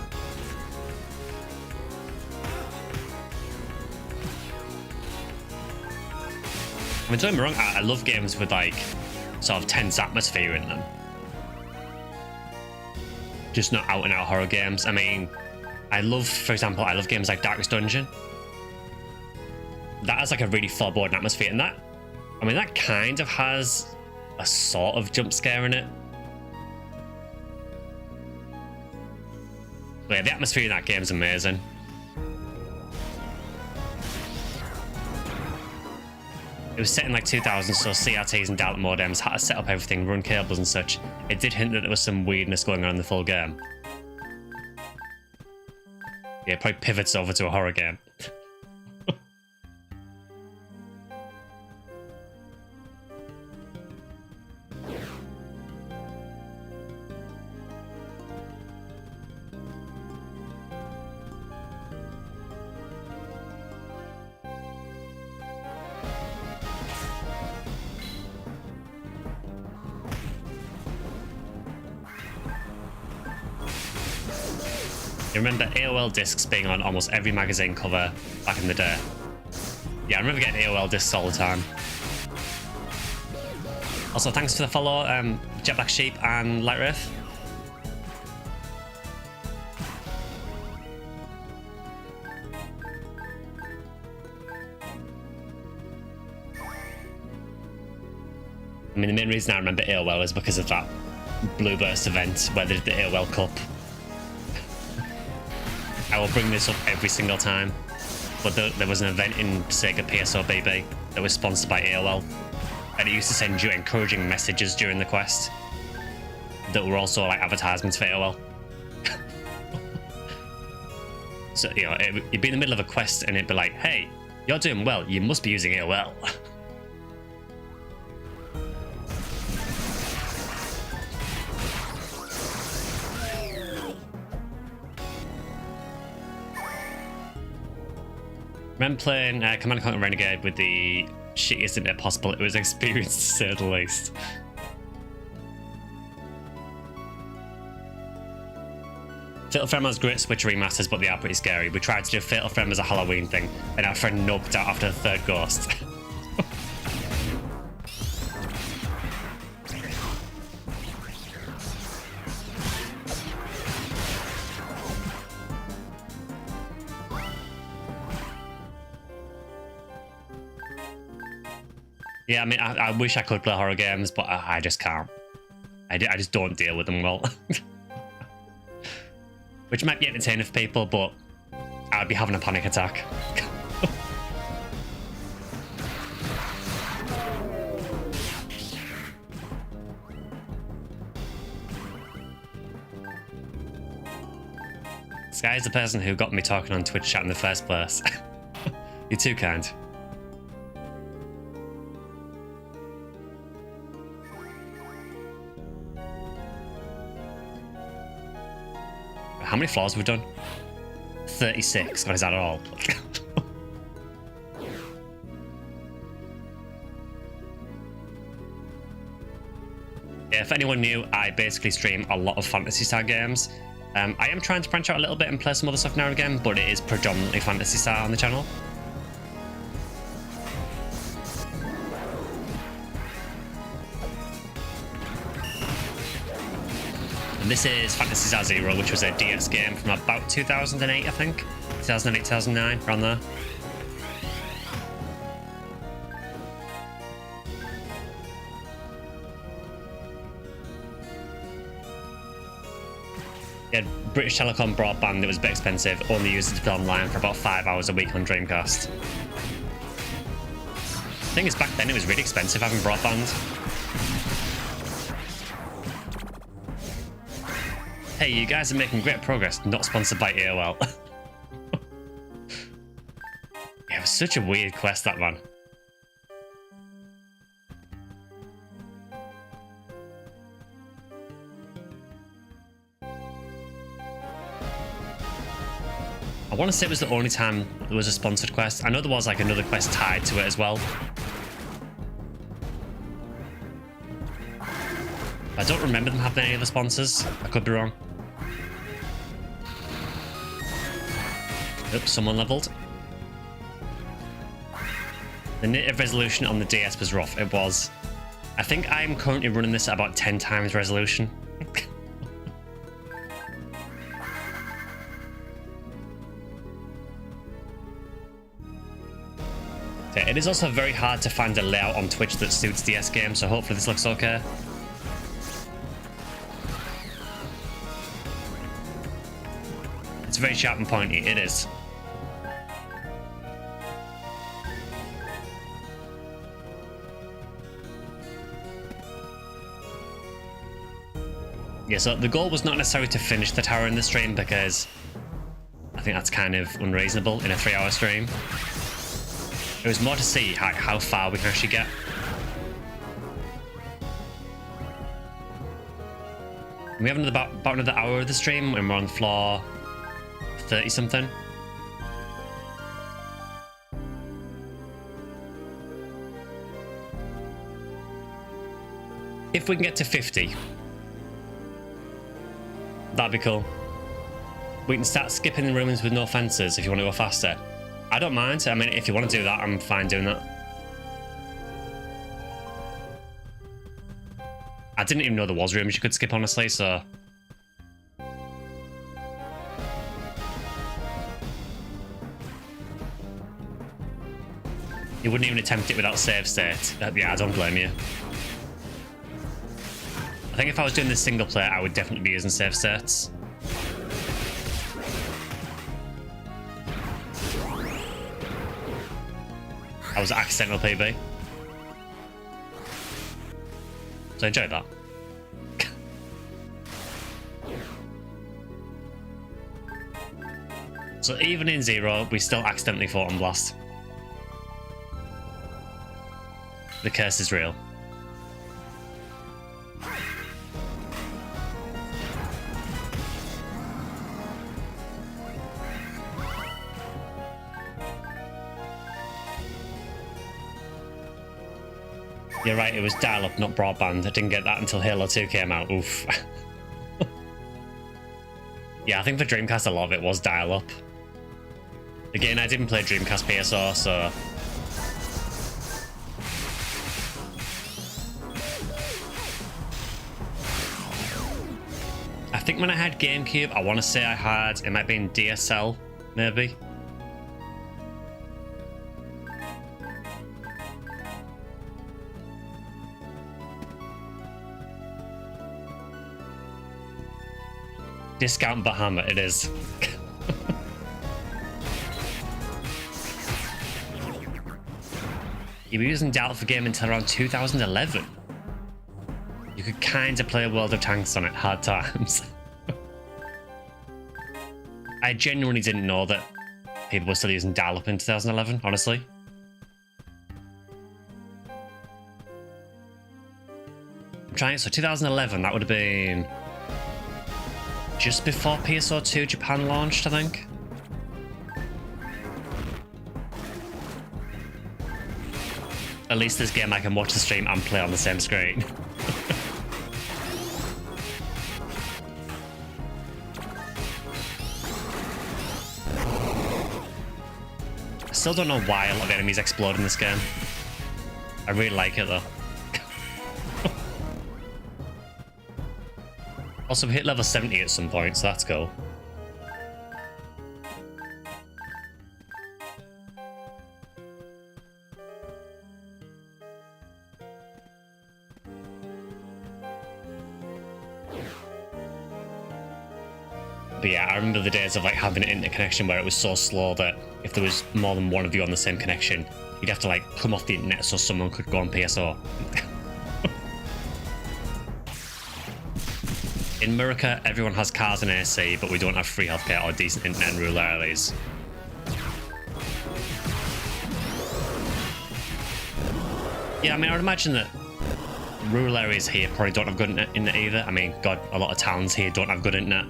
I mean, don't get me wrong, I love games with like sort of tense atmosphere in them. Just not out and out horror games. I mean, I love, for example, I love games like Darkest Dungeon. That has like a really foreboding atmosphere, and that, I mean, that kind of has a sort of jump scare in it. But yeah, the atmosphere in that game is amazing. It was set in like 2000, so CRTs and Dalek modems had to set up everything, run cables and such. It did hint that there was some weirdness going on in the full game. Yeah, it probably pivots over to a horror game. You remember AOL discs being on almost every magazine cover back in the day? Yeah, I remember getting AOL discs all the time. Also, thanks for the follow, Jet Black Sheep and Light Wraith. I mean, the main reason I remember AOL is because of that Blue Burst event where they did the AOL Cup. I will bring this up every single time, but there was an event in Sega PSOBB that was sponsored by AOL, and it used to send you encouraging messages during the quest that were also like advertisements for AOL. So, you know, you'd be in the middle of a quest and it'd be like, hey, you're doing well, you must be using AOL. Remember playing Command & Conquer Renegade with the shittiest internet possible? It was an experience to say the least. Fatal Frame has great Switch remasters, but they are pretty scary. We tried to do Fatal Frame as a Halloween thing, and our friend noped out after the third ghost. Yeah, I mean, I wish I could play horror games, but I just can't. I just don't deal with them well. Which might be entertaining for people, but I'd be having a panic attack. Sky is the person who got me talking on Twitch chat in the first place. You're too kind. How many floors have we done? 36. What is that at all? Yeah, if anyone new, I basically stream a lot of Phantasy Star games. I am trying to branch out a little bit and play some other stuff now and again, but it is predominantly Phantasy Star on the channel. And this is Phantasy Star Zero, which was a DS game from about 2008, I think. 2008, 2009, around there. Yeah, British Telecom broadband, it was a bit expensive, only used it to play online for about 5 hours a week on Dreamcast. thing is, back then it was really expensive having broadband. Hey, you guys are making great progress. Not sponsored by AOL. Yeah, it was such a weird quest, that one. I want to say it was the only time there was a sponsored quest. I know there was like another quest tied to it as well. I don't remember them having any other sponsors. I could be wrong. Oops, someone leveled. The native resolution on the DS was rough. It was. I think I'm currently running this at about 10 times resolution. It is also very hard to find a layout on Twitch that suits DS games, so hopefully this looks okay. It's very sharp and pointy, it is. Yeah, so the goal was not necessarily to finish the tower in the stream, because I think that's kind of unreasonable in a 3-hour stream. It was more to see how far we can actually get. We have about another hour of the stream, and we're on floor 30 something. If we can get to 50, that'd be cool. We can start skipping the rooms with no fences if you want to go faster. I don't mind. I mean, if you want to do that, I'm fine doing that. I didn't even know there was rooms you could skip, honestly, so... You wouldn't even attempt it without save state. Yeah, I don't blame you. I think if I was doing this single player, I would definitely be using save states. I was accidental PB. So I enjoyed that. So even in Zero, we still accidentally fought on Blast. The curse is real. You're right, it was dial-up, not broadband. I didn't get that until Halo 2 came out. Oof. Yeah, I think for Dreamcast, a lot of it was dial-up. Again, I didn't play Dreamcast PSO, so... I think when I had GameCube, I want to say I had... It might be in DSL, maybe. Discount Bahamut, it is. You were using dial for game until around 2011. You could kind of play World of Tanks on it, hard times. I genuinely didn't know that people were still using dial-up in 2011, honestly. I'm trying, so 2011, that would have been... just before PSO2 Japan launched, I think. At least this game I can watch the stream and play on the same screen. I still don't know why a lot of enemies explode in this game. I really like it though. Also, we hit level 70 at some point, so that's cool. But yeah, I remember the days of like having an interconnection where it was so slow that if there was more than one of you on the same connection, you'd have to like come off the internet so someone could go on PSO. In America, everyone has cars and AC, but we don't have free healthcare or decent internet in rural areas. Yeah, I mean, I would imagine that rural areas here probably don't have good internet either. I mean, God, a lot of towns here don't have good internet.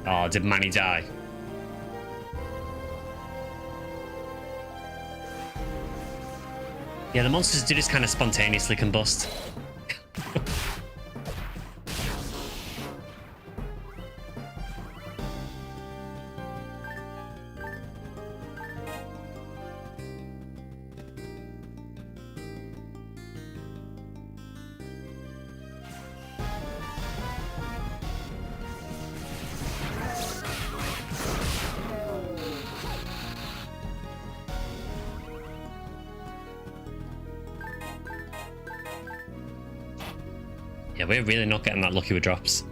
Oh, did Manny die? Yeah, the monsters do just kind of spontaneously combust. Yeah, we're really not getting that lucky with drops.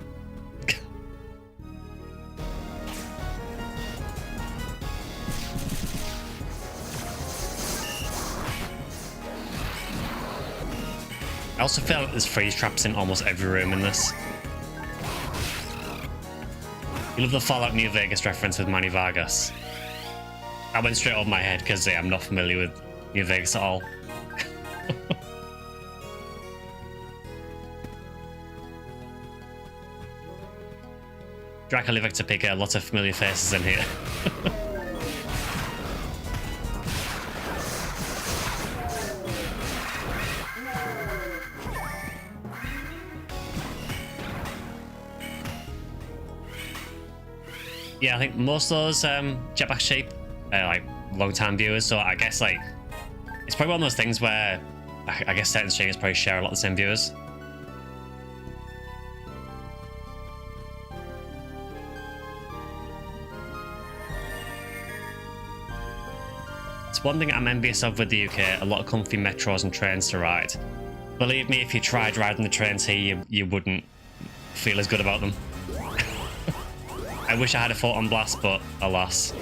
I also feel like there's freeze traps in almost every room in this. You love the Fallout New Vegas reference with Manny Vargas. That went straight over my head because I'm not familiar with New Vegas at all. Draco Victor pick a lot of familiar faces in here. Yeah, I think most of those Jetpack Sheep are like long-time viewers, so I guess like it's probably one of those things where I guess certain streamers probably share a lot of the same viewers. It's one thing I'm envious of with the UK, a lot of comfy metros and trains to ride. Believe me, if you tried riding the trains here, you wouldn't feel as good about them. I wish I had a Photon Blast, but alas.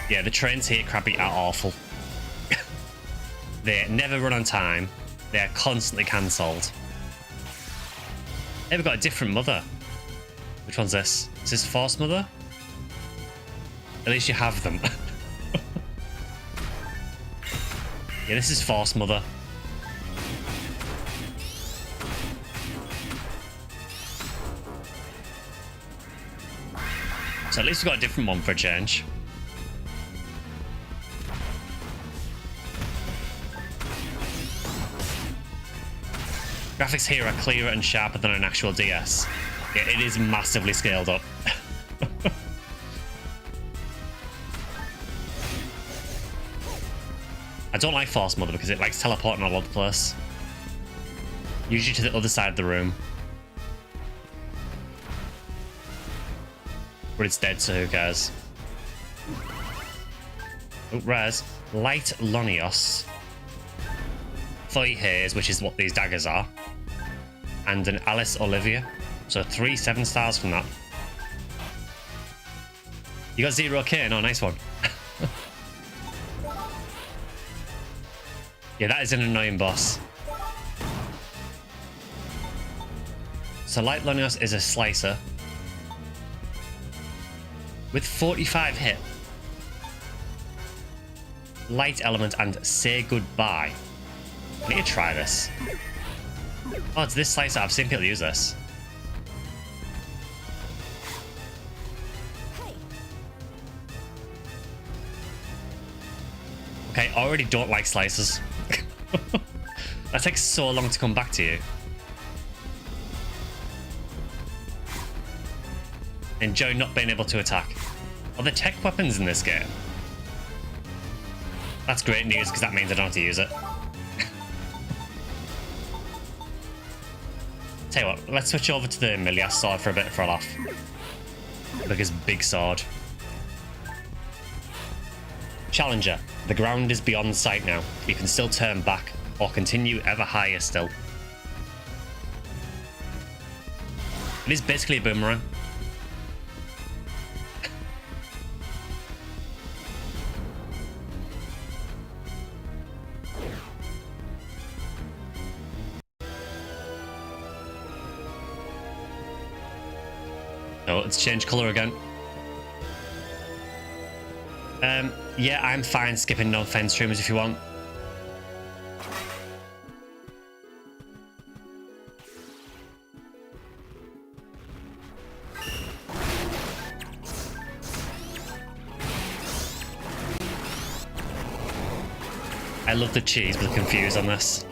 Yeah, the trains here at Krabby are awful. They never run on time. They are constantly cancelled. They've got a different mother. Which one's this? Is this Force Mother? At least you have them. Yeah, this is Force Mother. So at least we've got a different one for a change. Graphics here are clearer and sharper than an actual DS. Yeah, it is massively scaled up. I don't like Force Mother because it likes teleporting all over the place. Usually to the other side of the room. But it's dead, so who cares? Oh, Raz. Light Lonios. Thoy Haze, which is what these daggers are. And an Alice Olivia. So 3 7-stars from that. You got 0K? No, nice one. Yeah, that is an annoying boss. So Light Lonios is a slicer. With 45 hit. Light element and say goodbye. I need to try this. Oh, it's this slicer. I've seen people use this. Okay, I already don't like slicers. That takes so long to come back to you. Enjoy not being able to attack. Are there tech weapons in this game? That's great news because that means I don't have to use it. Tell you what, let's switch over to the Milias sword for a bit for a laugh. Look at his big sword. Challenger, the ground is beyond sight now. You can still turn back or continue ever higher still. It is basically a boomerang. Oh, let's change color again. Yeah, I'm fine skipping non-fence rooms if you want. I love the cheese with confused on this.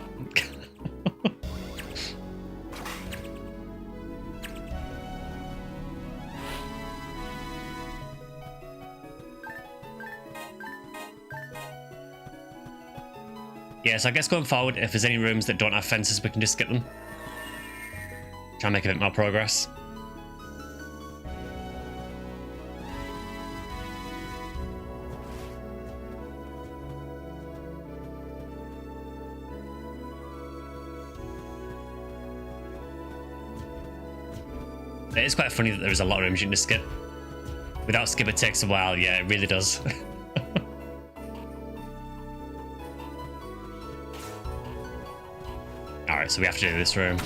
Yeah, so I guess going forward, if there's any rooms that don't have fences, we can just skip them. Try and make a bit more progress. It is quite funny that there is a lot of rooms you can just skip. Without skip, it takes a while. Yeah, it really does. Alright, so we have to do this room.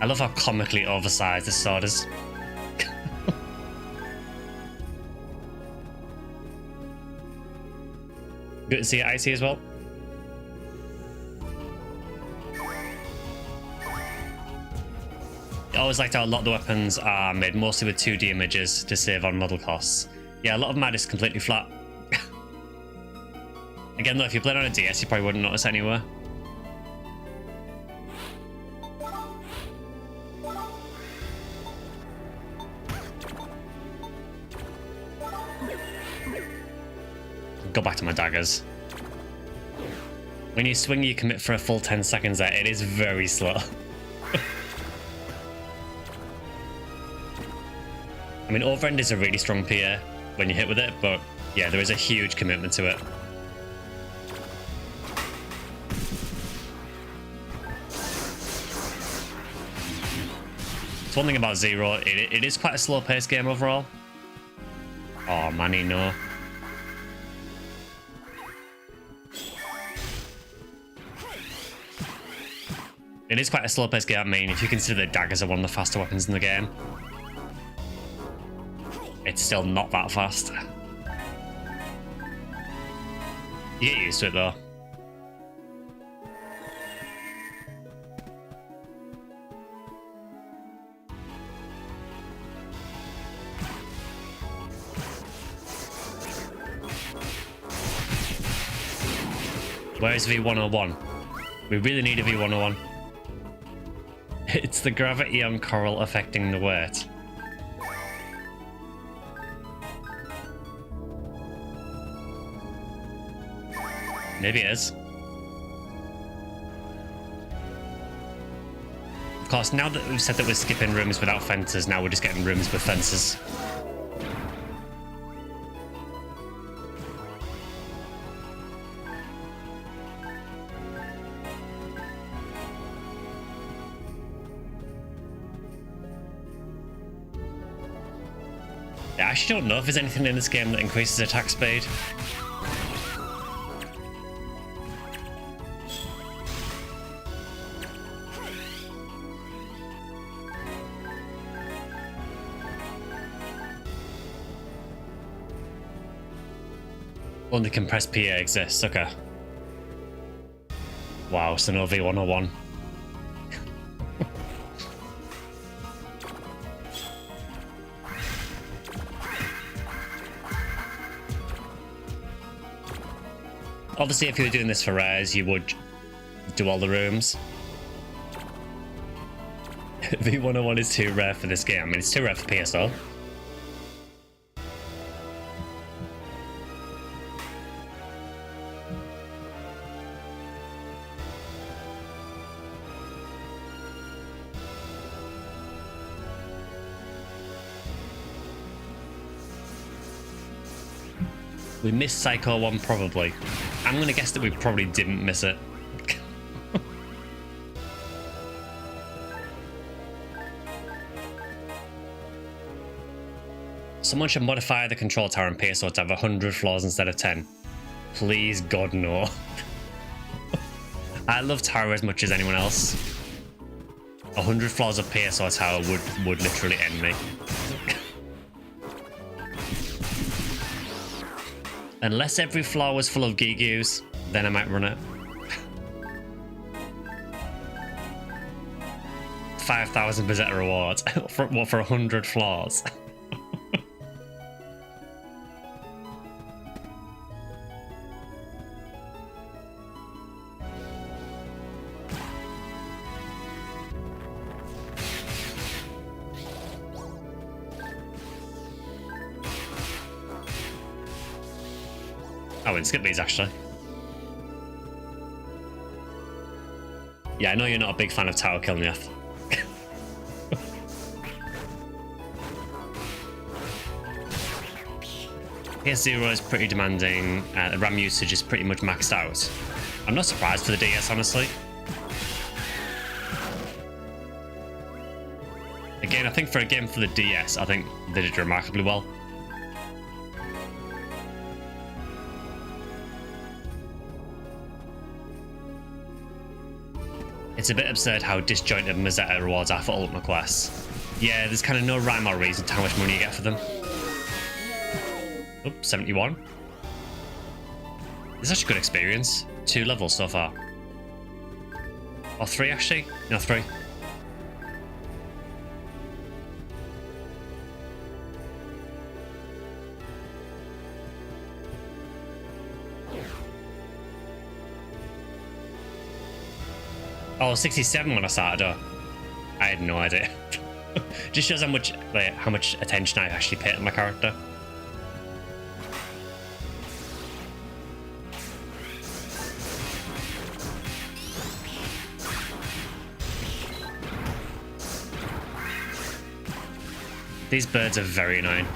I love how comically oversized this sword is. Good to see it icy as well. I always liked how a lot of the weapons are made mostly with 2D images to save on model costs. Yeah, a lot of them are just completely flat. Again though, if you played on a DS, you probably wouldn't notice anywhere. Go back to my daggers. When you swing, you commit for a full 10 seconds there. It is very slow. I mean, overend is a really strong PA when you hit with it, but yeah, there is a huge commitment to it. It's one thing about Zero, it is quite a slow-paced game overall. Oh, Manny, no. It is quite a slow-paced game, I mean, if you consider that daggers are one of the faster weapons in the game. It's still not that fast. You get used to it though. Where's V101? We really need a V101. It's the gravity on coral affecting the weight. Maybe it is. Of course, now that we've said that we're skipping rooms without fences, now we're just getting rooms with fences. I actually don't know if there's anything in this game that increases attack speed. Only compressed PA exists, okay. Wow, so no V101. Obviously, if you were doing this for rares, you would do all the rooms. V101 is too rare for this game. I mean, it's too rare for PSO. We missed Psycho 1 probably. I'm going to guess that we probably didn't miss it. Someone should modify the control tower in PSO to have 100 floors instead of 10. Please, God, no. I love Tower as much as anyone else. 100 floors of PSO tower would literally end me. Unless every floor was full of Gigus, then I might run it. 5,000 Bezetta rewards. For 100 floors? I wouldn't skip these, actually. Yeah, I know you're not a big fan of Tower Kilnyeth. PS0 is pretty demanding, the RAM usage is pretty much maxed out. I'm not surprised for the DS, honestly. Again, I think for a game for the DS, I think they did remarkably well. It's a bit absurd how disjointed Mazetta rewards are for Ultimate Quests. Yeah, there's kind of no rhyme or reason to how much money you get for them. Oh, 71. It's such a good experience. 2 levels so far. Or 3, actually? No, 3. Oh, 67 when I started. Oh, I had no idea. Just shows how much attention I actually pay to my character. These birds are very annoying.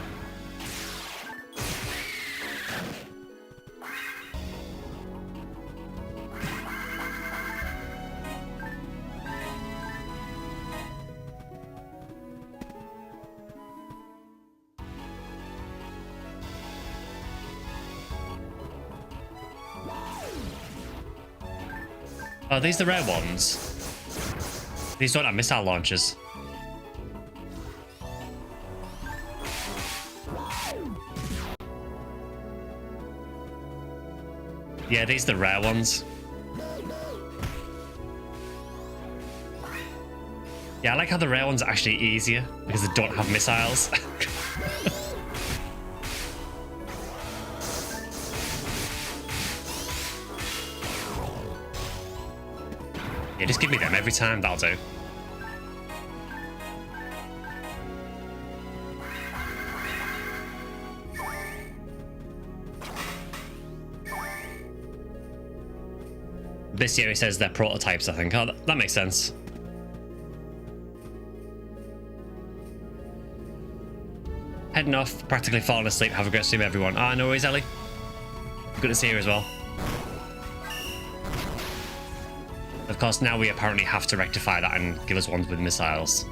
Oh, are these the rare ones? These don't have missile launchers. Yeah, these are the rare ones. Yeah, I like how the rare ones are actually easier because they don't have missiles. Yeah, just give me them every time, that'll do. This year it says they're prototypes, I think. Oh, that makes sense. Heading off, practically falling asleep. Have a great stream, everyone. Ah, no worries, Ellie. Good to see you as well. Of course, now we apparently have to rectify that and give us ones with missiles.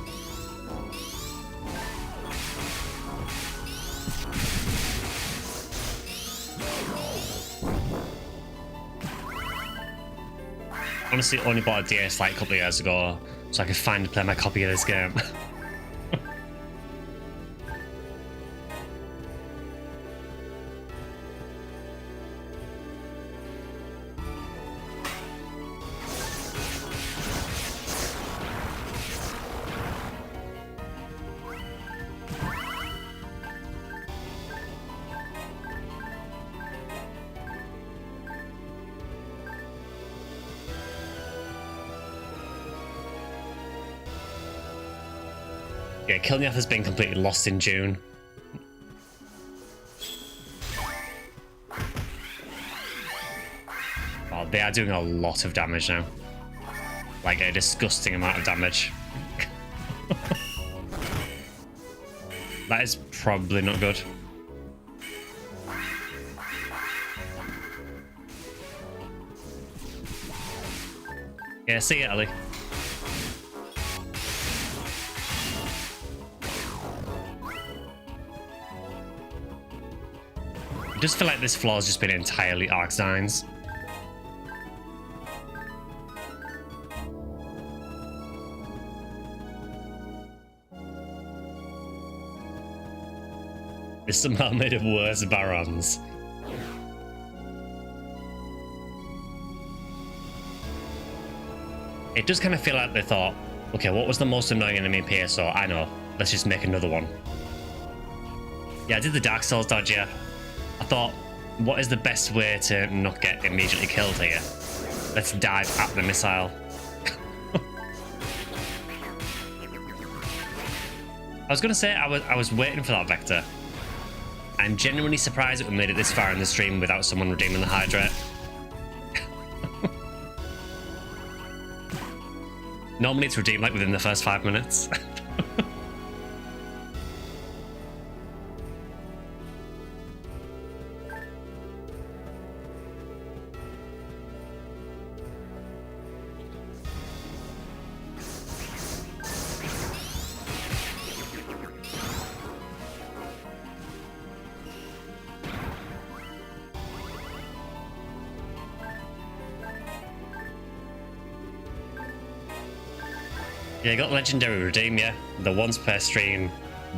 Honestly, only bought a DS like a couple of years ago, so I could finally play my copy of this game. Yeah, Kilnyeth has been completely lost in June. Oh, they are doing a lot of damage now. Like a disgusting amount of damage. That is probably not good. Yeah, see ya, Ellie. I just feel like this floor has just been entirely arc designs. It's somehow made of worse barons. It does kind of feel like they thought, okay, what was the most annoying enemy in PSO? I know, let's just make another one. Yeah, I did the Dark Souls dodge, yeah. I thought, what is the best way to not get immediately killed here? Let's dive at the missile. I was going to say I was waiting for that vector. I'm genuinely surprised that we made it this far in the stream without someone redeeming the hydrate. Normally it's redeemed like within the first 5 minutes. Yeah, you got legendary redeem, yeah. The once per stream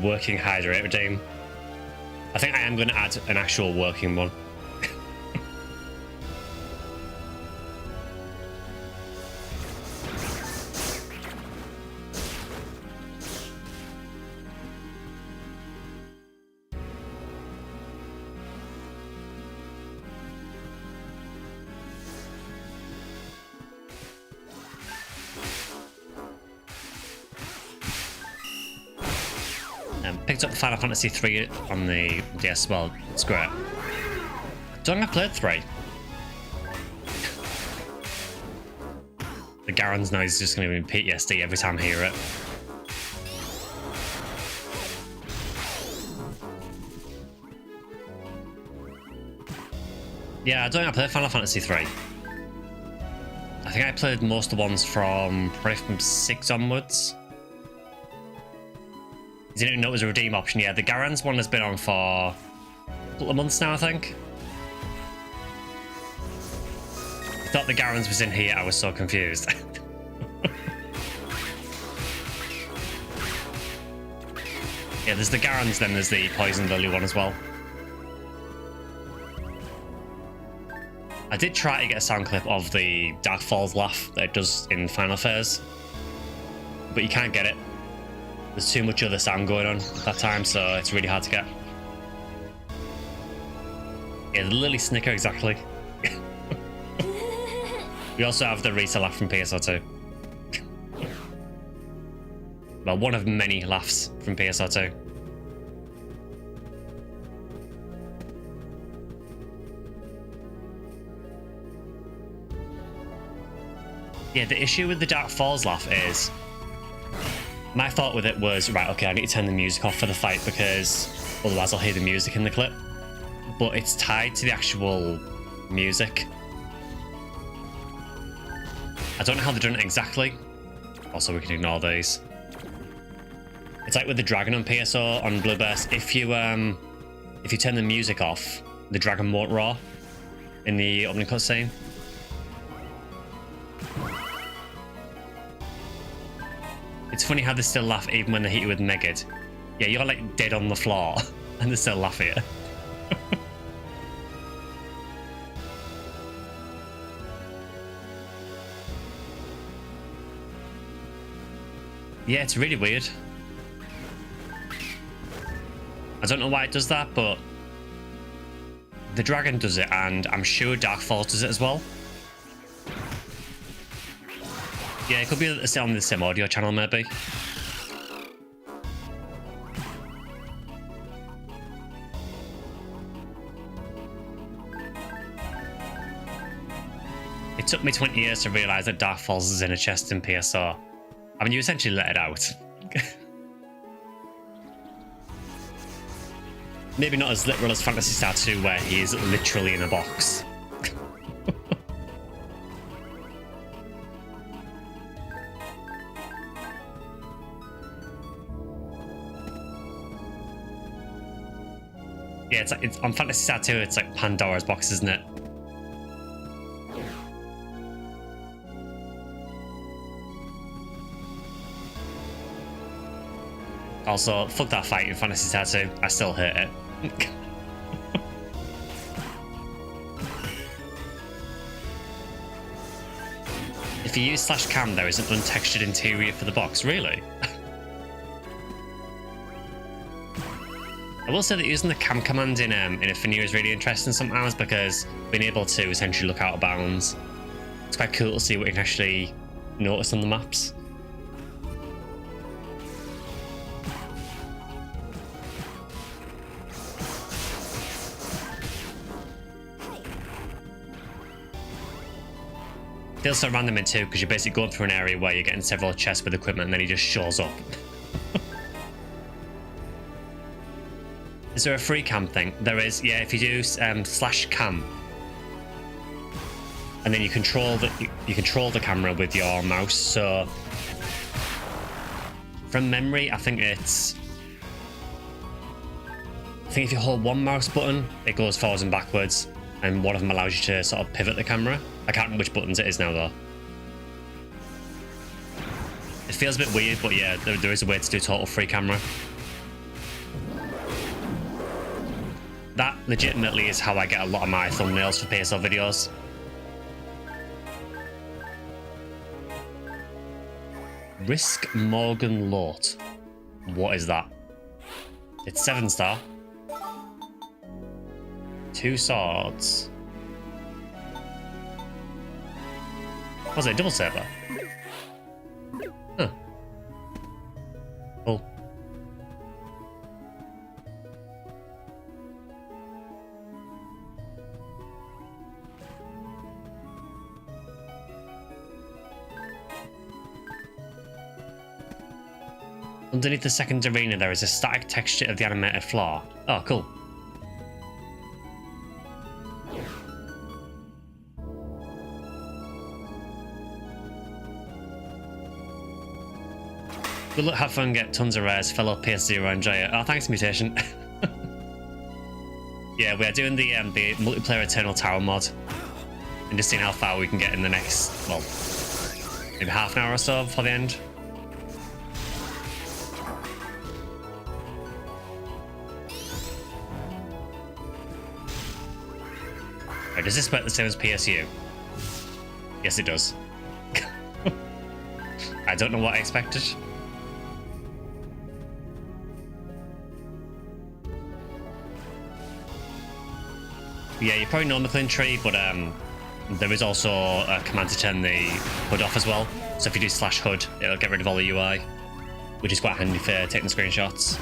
working hydrate redeem. I think I am going to add an actual working one. Picked up Final Fantasy 3 on the DS. Well, it's great. Don't think I played 3. The Garen's noise is just going to be PTSD every time I hear it. Yeah, I don't think I played Final Fantasy 3. I think I played most of the ones probably from 6 onwards. Didn't even know it was a redeem option. Yeah, the Garen's one has been on for a couple of months now, I think. I thought the Garen's was in here. I was so confused. Yeah, there's the Garen's, then there's the Poison Lily one as well. I did try to get a sound clip of the Dark Falls laugh that it does in Final Phase, but you can't get it. There's too much other sound going on at that time, so it's really hard to get. Yeah, the Lily Snicker, exactly. We also have the Rita laugh from PSO2. Well, one of many laughs from PSO2. Yeah, the issue with the Dark Falls laugh is, my thought with it was, right, okay, I need to turn the music off for the fight because otherwise I'll hear the music in the clip. But it's tied to the actual music. I don't know how they're doing it exactly. Also, we can ignore these. It's like with the dragon on PSO on Blueburst. If you turn the music off, the dragon won't roar in the opening cutscene. It's funny how they still laugh even when they hit you with Megid. Yeah, you're like dead on the floor and they still laugh at you. Yeah, it's really weird. I don't know why it does that, but the dragon does it, and I'm sure Dark Falls does it as well. Yeah, it could be on the same audio channel, maybe. It took me 20 years to realise that Dark Falls is in a chest in PSO. I mean, you essentially let it out. Maybe not as literal as Phantasy Star 2, where he is literally in a box. Yeah, it's on Phantasy Star 2, it's like Pandora's box, isn't it? Also, fuck that fight in Phantasy Star 2. I still hate it. If you use /cam, there is an untextured interior for the box. Really? I will say that using the cam command in Infinity is really interesting sometimes, because being able to essentially look out of bounds, it's quite cool to see what you can actually notice on the maps. Feels so random in 2 because you're basically going through an area where you're getting several chests with equipment and then he just shows up. Is there a free cam thing? There is, yeah. If you do /cam, and then you control the camera with your mouse. So from memory, I think if you hold one mouse button, it goes forwards and backwards, and one of them allows you to sort of pivot the camera. I can't remember which buttons it is now though. It feels a bit weird, but yeah, there is a way to do total free camera. That legitimately is how I get a lot of my thumbnails for PSL videos. Risk Morgan Lort. What is that? It's 7-star. 2 swords. Was it a double saber? Huh. Cool. Underneath the second arena, there is a static texture of the animated floor. Oh, cool. Good luck, have fun, get tons of rares, fellow PS0, enjoy it. Oh, thanks, Mutation. Yeah, we are doing the multiplayer Eternal Tower mod, and just seeing how far we can get in the next, well, maybe half an hour or so before the end. Right, does this work the same as PSU? Yes, it does. I don't know what I expected. Yeah, you probably know McLean tree, but there is also a command to turn the HUD off as well. So if you do /HUD, it'll get rid of all the UI, which is quite handy for taking screenshots.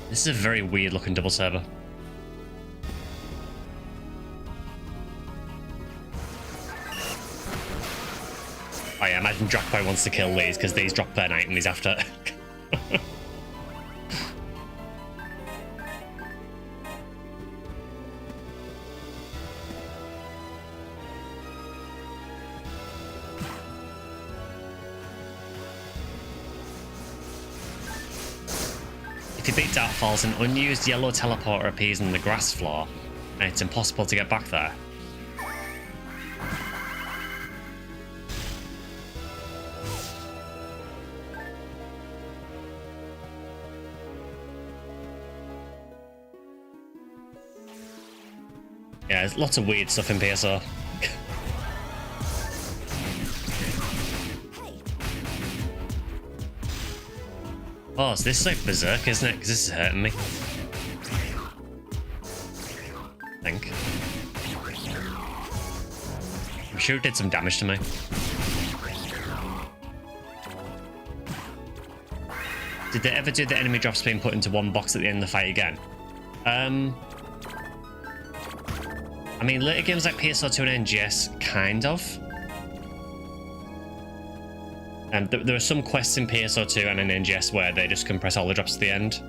This is a very weird looking double saber. Oh yeah, imagine Dropboy wants to kill these because these drop their item he's after. If you beat Darkfalls, an unused yellow teleporter appears on the grass floor, and it's impossible to get back there. Yeah, there's lots of weird stuff in PSO. Oh, so this is like Berserk, isn't it? Because this is hurting me. I think. I'm sure it did some damage to me. Did they ever do the enemy drops being put into one box at the end of the fight again? I mean, later games like PSO2 and NGS, kind of. There are some quests in PSO2 and in NGS where they just compress all the drops to the end.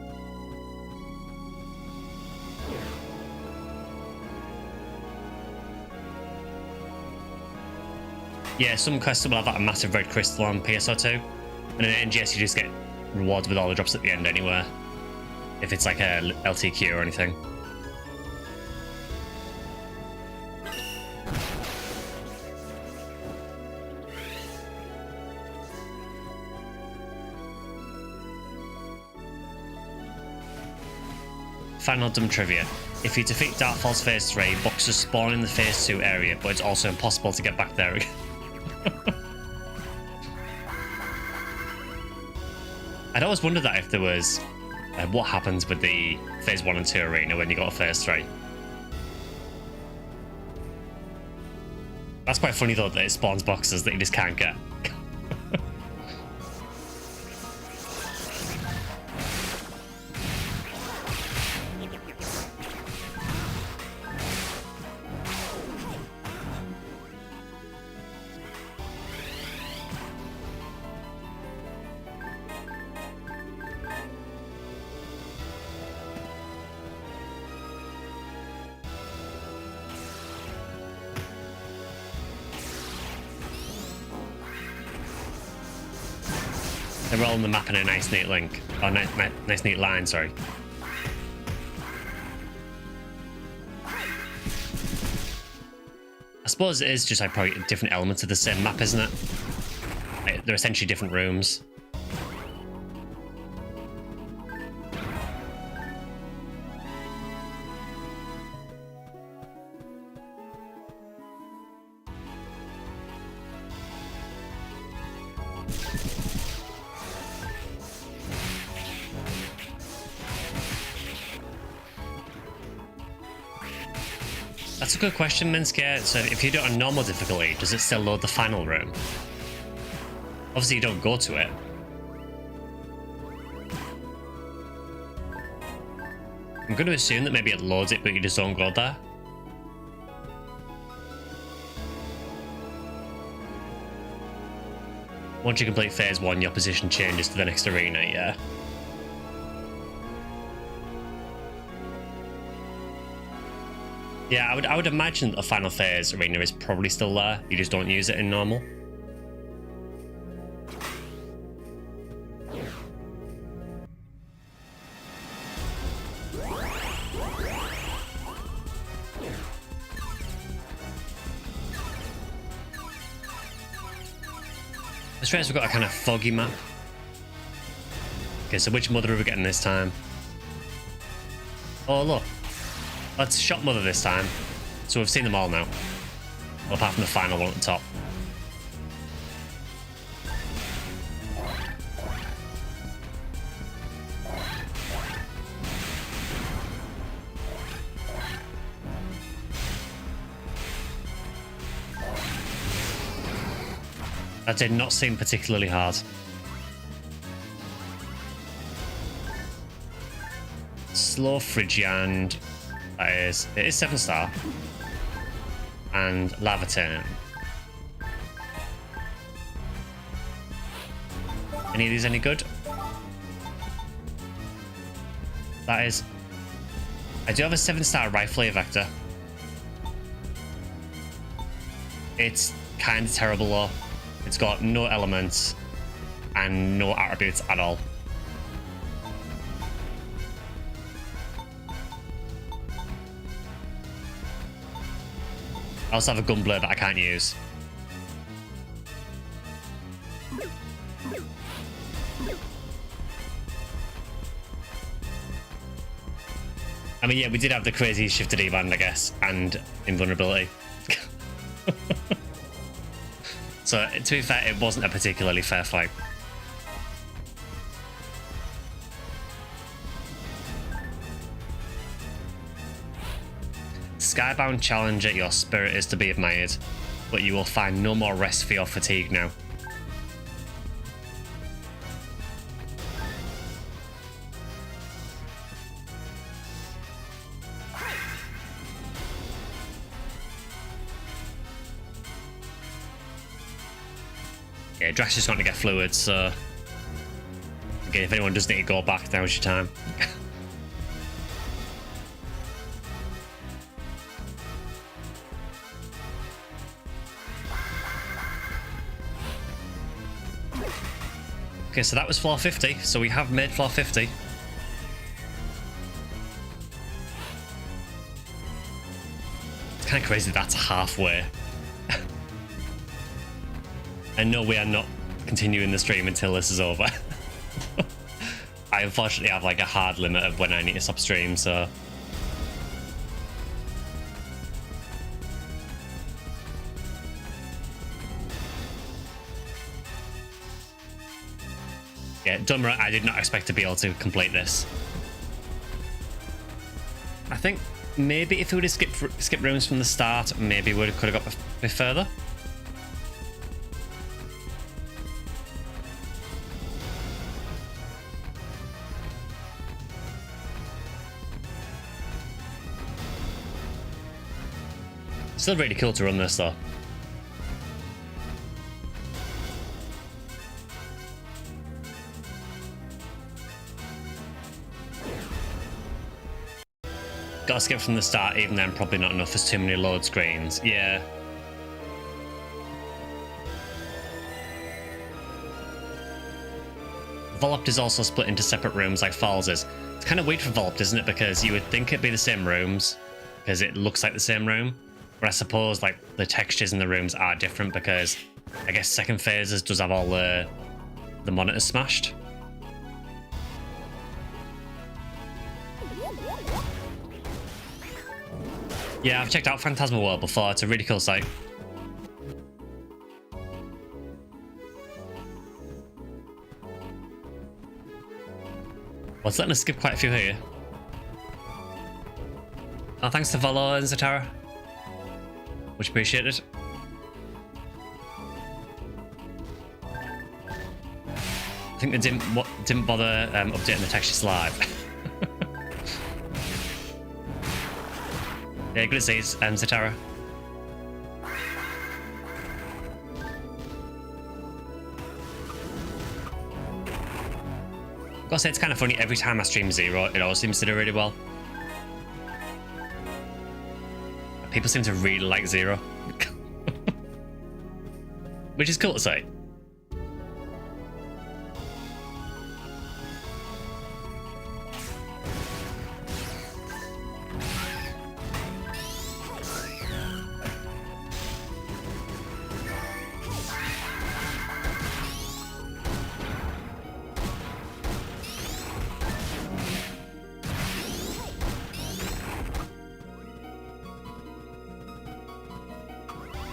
Yeah, some quests will have like a massive red crystal on PSO2, And in NGS, you just get rewards with all the drops at the end anyway. If it's like a LTQ or anything. Final dumb trivia. If you defeat Darkfall's Phase 3, boxes spawn in the Phase 2 area, but it's also impossible to get back there again. I'd always wondered that if there was... what happens with the Phase 1 and 2 arena when you got a Phase 3. That's quite funny though, that it spawns boxes that you just can't get. They're rolling the map in a nice neat link. Oh, nice neat line, sorry. I suppose it is just like probably different elements of the same map, isn't it? Like, they're essentially different rooms. That's a good question, Minsker. So if you do it on normal difficulty, does it still load the final room? Obviously you don't go to it. I'm going to assume that maybe it loads it, but you just don't go there. Once you complete Phase 1, your position changes to the next arena, yeah. Yeah, I would imagine the final phase arena is probably still there. You just don't use it in normal. Let's try. We've got a kind of foggy map. Okay, so which mother are we getting this time? Oh look. Let's shot mother this time. So we've seen them all now. Well, apart from the final one at the top. That did not seem particularly hard. Slow Phrygian. It is 7-star. And Lavaturn. Any of these any good? That is... I do have a 7-star Rifle Vector. It's kind of terrible though. It's got no elements and no attributes at all. I also have a Gunblade that I can't use. I mean, yeah, we did have the crazy shifted E-band, I guess, and invulnerability. So, to be fair, it wasn't a particularly fair fight. Skybound Challenger, your spirit is to be admired, but you will find no more rest for your fatigue now. Yeah, Drax just going to get fluid, so... Again, if anyone does need to go back, now's your time. Okay, so that was floor 50. So we have made floor 50. It's kind of crazy that's halfway. And no, we are not continuing the stream until this is over. I unfortunately have like a hard limit of when I need to stop stream, so... Yeah, dumber, I did not expect to be able to complete this. I think maybe if we would have skipped rooms from the start, maybe we could have got a bit further. Still really cool to run this though. Gotta skip from the start, even then probably not enough. There's too many load screens. Yeah. Voloped is also split into separate rooms like Falls is. It's kind of weird for Voloped, isn't it? Because you would think it'd be the same rooms, because it looks like the same room. But I suppose like the textures in the rooms are different because I guess second phases does have all the monitors smashed. Yeah, I've checked out Phantasma World before. It's a really cool site. Well, it's letting us skip quite a few here. Oh, thanks to Volo and Zatara. Much appreciated. I think they didn't bother updating the textures live. Yeah, good to see you, Zatara. Gotta say, it's kind of funny, every time I stream Zero, it always seems to do really well. People seem to really like Zero. Which is cool to say.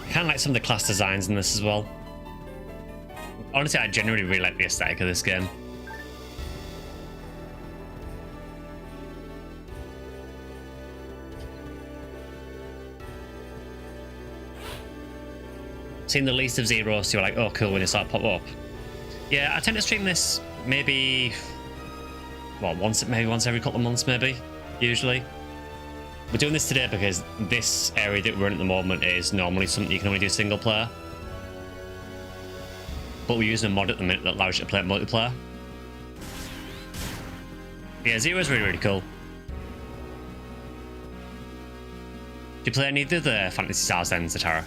I kind of like some of the class designs in this as well. Honestly, I genuinely really like the aesthetic of this game. Seen the least of Zero, so you're like, oh cool, when it start pop up. Yeah, I tend to stream this maybe, well, maybe once every couple of months, maybe, usually. We're doing this today because this area that we're in at the moment is normally something you can only do single player. But we're using a mod at the minute that allows you to play multiplayer. Yeah, Zero is really, really cool. Do you play any of the other Phantasy Stars then, Zatara?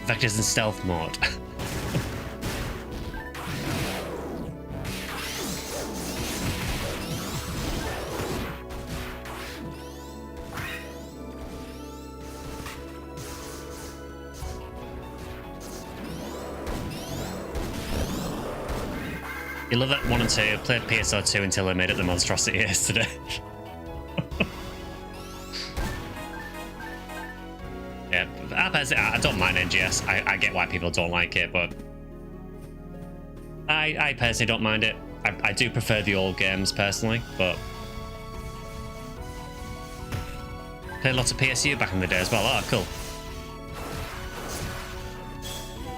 Vectors in stealth mode. You love that 1 and 2. Played PSO 2 until I made it the monstrosity yesterday. Yeah, I don't mind NGS. I get why people don't like it, but I personally don't mind it. I do prefer the old games personally, but played lots of PSU back in the day as well. Oh, cool.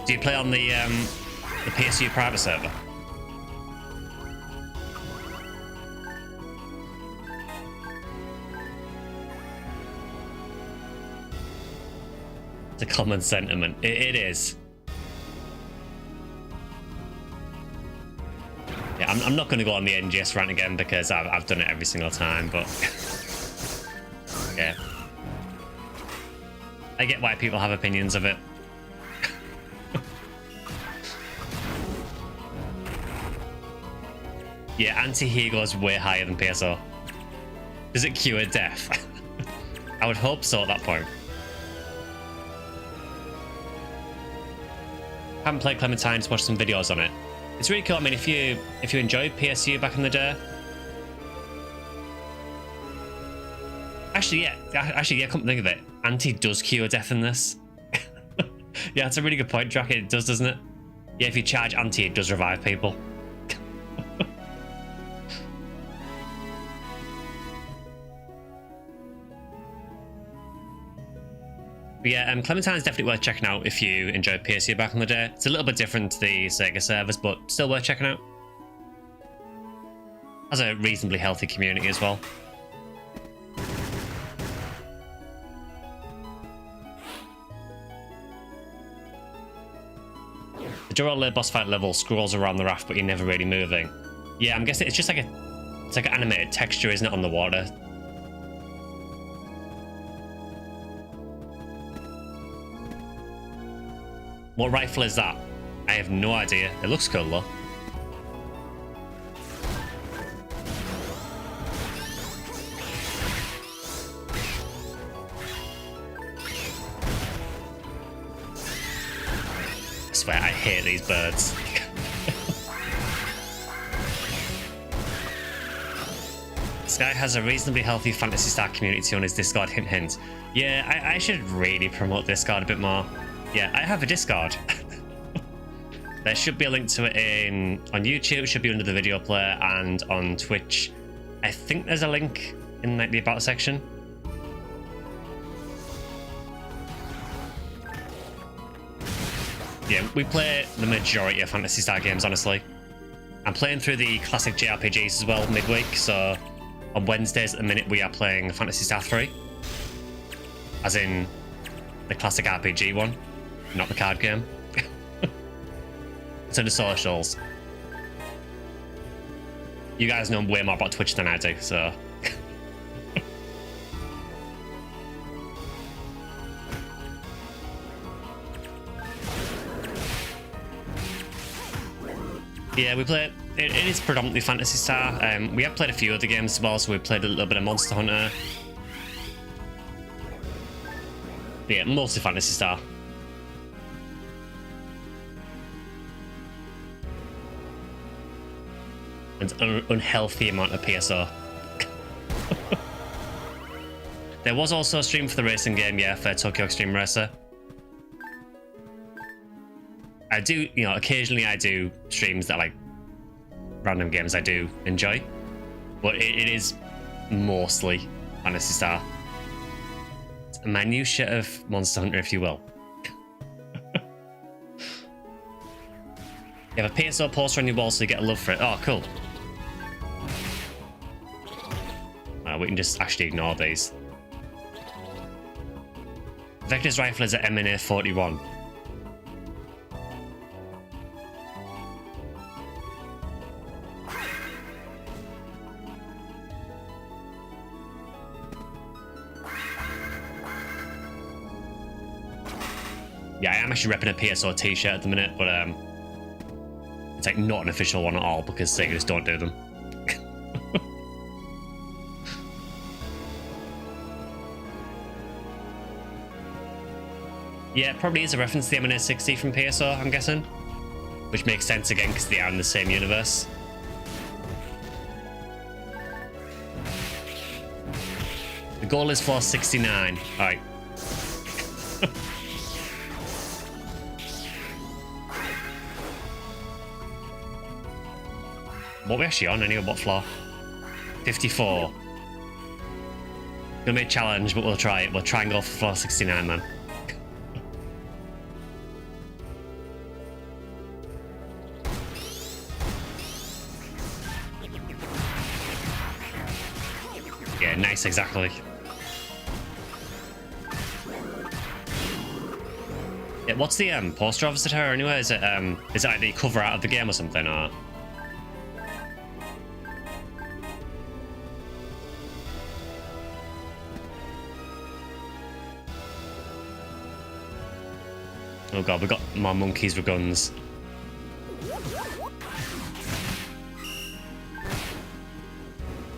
Do you play on the PSU private server? It's a common sentiment. It is. Yeah, I'm not going to go on the NGS rant again because I've done it every single time, but yeah. I get why people have opinions of it. Yeah, anti-hero is way higher than PSO. Does it cure death? I would hope so at that point. Haven't played Clementine, to watch some videos on it. It's really cool. I mean, if you enjoyed PSU back in the day. Actually, yeah, come to think of it, anti does cure death in this. Yeah, that's a really good point, Drac. It does, doesn't it? Yeah, if you charge anti, it does revive people. But yeah, Clementine is definitely worth checking out if you enjoyed PSU back in the day. It's a little bit different to the Sega servers, but still worth checking out. Has a reasonably healthy community as well. The Dural boss fight level scrolls around the raft, but you're never really moving. Yeah, I'm guessing it's just like it's like an animated texture, isn't it, on the water? What rifle is that? I have no idea. It looks cool though. I swear, I hate these birds. This guy has a reasonably healthy Phantasy Star community on his Discord, hint hint. Yeah, I should really promote Discord a bit more. Yeah, I have a Discord. There should be a link to it on YouTube, should be under the video player, and on Twitch. I think there's a link in like the about section. Yeah, we play the majority of Phantasy Star games, honestly. I'm playing through the classic JRPGs as well midweek, so on Wednesdays at the minute we are playing Phantasy Star 3. As in the classic RPG one, not the card game. It's on the socials. You guys know way more about Twitch than I do, so. Yeah, we play. It is predominantly Phantasy Star. We have played a few other games as well, so we played a little bit of Monster Hunter. But yeah, mostly Phantasy Star. And an unhealthy amount of PSO. There was also a stream for the racing game, yeah, for Tokyo Extreme Racer. I do, you know, occasionally I do streams that like random games I do enjoy, but it is mostly Phantasy Star. It's a minutiae of Monster Hunter, if you will. You have a PSO poster on your wall, so you get a love for it. Oh, cool. We can just actually ignore these. Vector's rifle is at MNA 41. Yeah, I am actually repping a PSO t-shirt at the minute, but it's like not an official one at all because Sega just don't do them. Yeah, it probably is a reference to the MNA 60 from PSO, I'm guessing. Which makes sense again because they are in the same universe. The goal is for 69. Alright. What are we actually on anyway? What floor? 54. Gonna be a challenge, but we'll try it. We'll try and go for floor 69, man. Yeah, nice, exactly. Yeah, what's the poster of her anyway? Is it like the cover out of the game or something, or? Oh god, we got more monkeys with guns.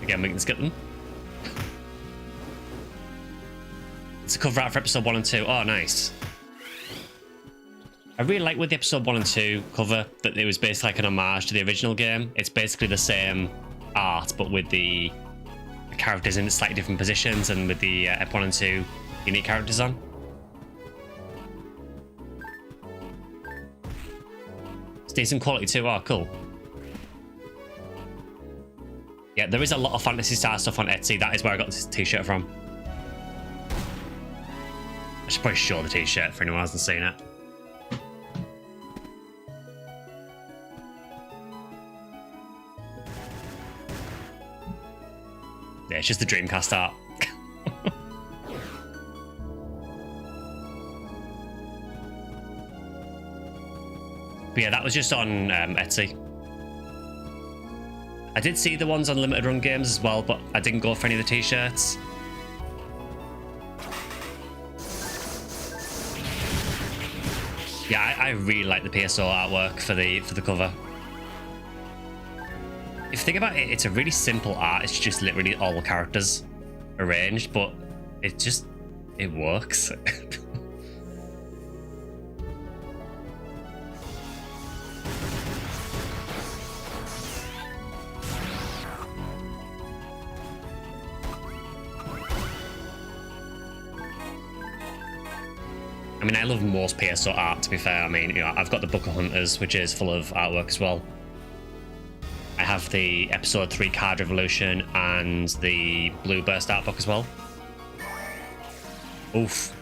Again, we can skip them. It's a cover art for episode 1 and 2. Oh, nice. I really like with the episode 1 and 2 cover that it was basically like an homage to the original game. It's basically the same art, but with the characters in slightly different positions and with the Ep 1 and 2 unique characters on. It's decent quality too. Oh, cool. Yeah, there is a lot of Phantasy Star stuff on Etsy. That is where I got this t-shirt from. I should probably show the t-shirt for anyone who hasn't seen it. Yeah, it's just the Dreamcast art. But yeah, that was just on Etsy. I did see the ones on limited run games as well, but I didn't go for any of the t-shirts. Yeah, I really like the PSO artwork for the cover. If you think about it, it's a really simple art. It's just literally all the characters arranged, but it works. I mean, I love most PSO art, to be fair. I mean, you know, I've got the Book of Hunters, which is full of artwork as well. I have the episode 3 Card Revolution and the Blue Burst art book as well. Oof.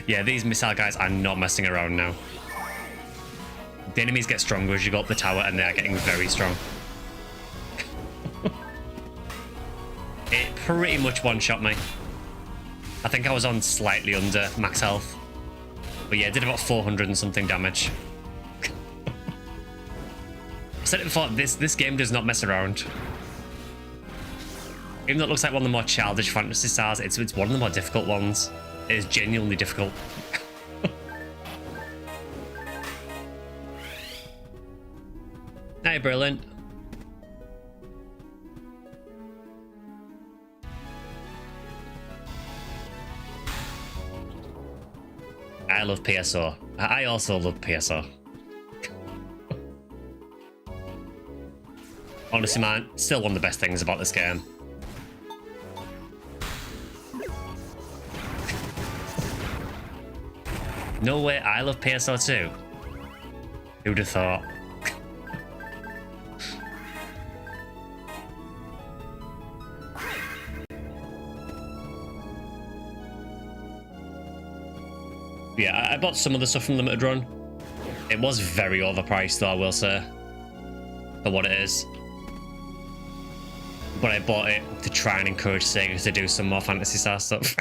Yeah, these missile guys are not messing around now. The enemies get stronger as you go up the tower, and they're getting very strong. It pretty much one-shot me. I think I was on slightly under max health. But yeah, I did about 400 and something damage. I said it before, this game does not mess around. Even though it looks like one of the more childish Phantasy Stars, it's one of the more difficult ones. It is genuinely difficult. Hey, brilliant. I love PSO. I also love PSO. Honestly, man, still one of the best things about this game. No way, I love PSO too. Who'd have thought? Yeah, I bought some of the stuff from Limited Run. It was very overpriced, though, I will say, for what it is. But I bought it to try and encourage Sega to do some more Phantasy Star stuff.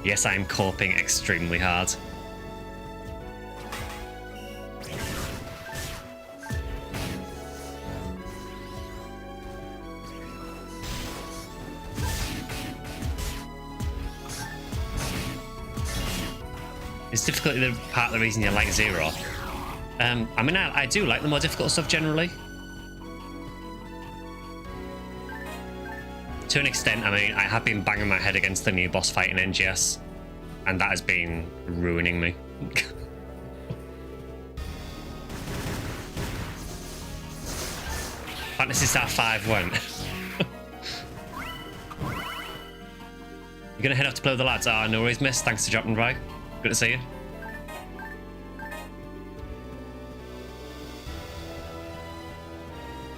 Yes, I am coping extremely hard. It's difficult, the part of the reason you like Zero. I mean, I do like the more difficult stuff generally. To an extent, I mean, I have been banging my head against the new boss fight in NGS, and that has been ruining me. Phantasy Star 5 went. You're gonna head off to play with the lads? Ah, no worries, miss. Thanks for dropping by. Good to see you.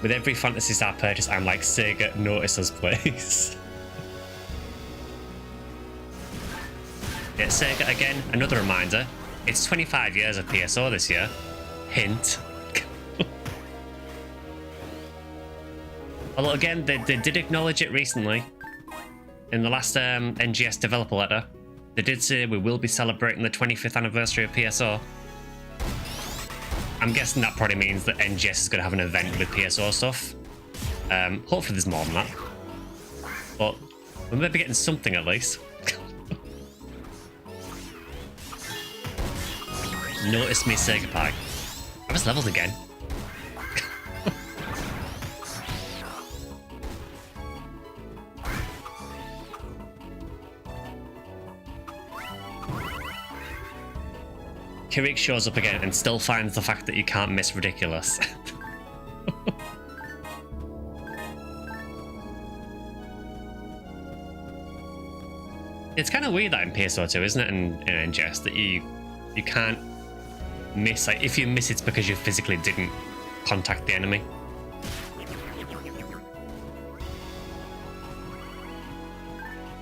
With every Phantasy Star purchase, I'm like, Sega, notice us, please. Yeah, Sega, again, another reminder. It's 25 years of PSO this year. Hint. Although, again, they did acknowledge it recently. In the last NGS developer letter. They did say we will be celebrating the 25th anniversary of PSO. I'm guessing that probably means that NGS is going to have an event with PSO stuff. Hopefully there's more than that. But we may be getting something at least. Notice me say goodbye. I was leveled again. Kirik shows up again and still finds the fact that you can't miss ridiculous. It's kind of weird that in PSO 2, isn't it, in NGS, that you can't miss. Like, if you miss, it's because you physically didn't contact the enemy.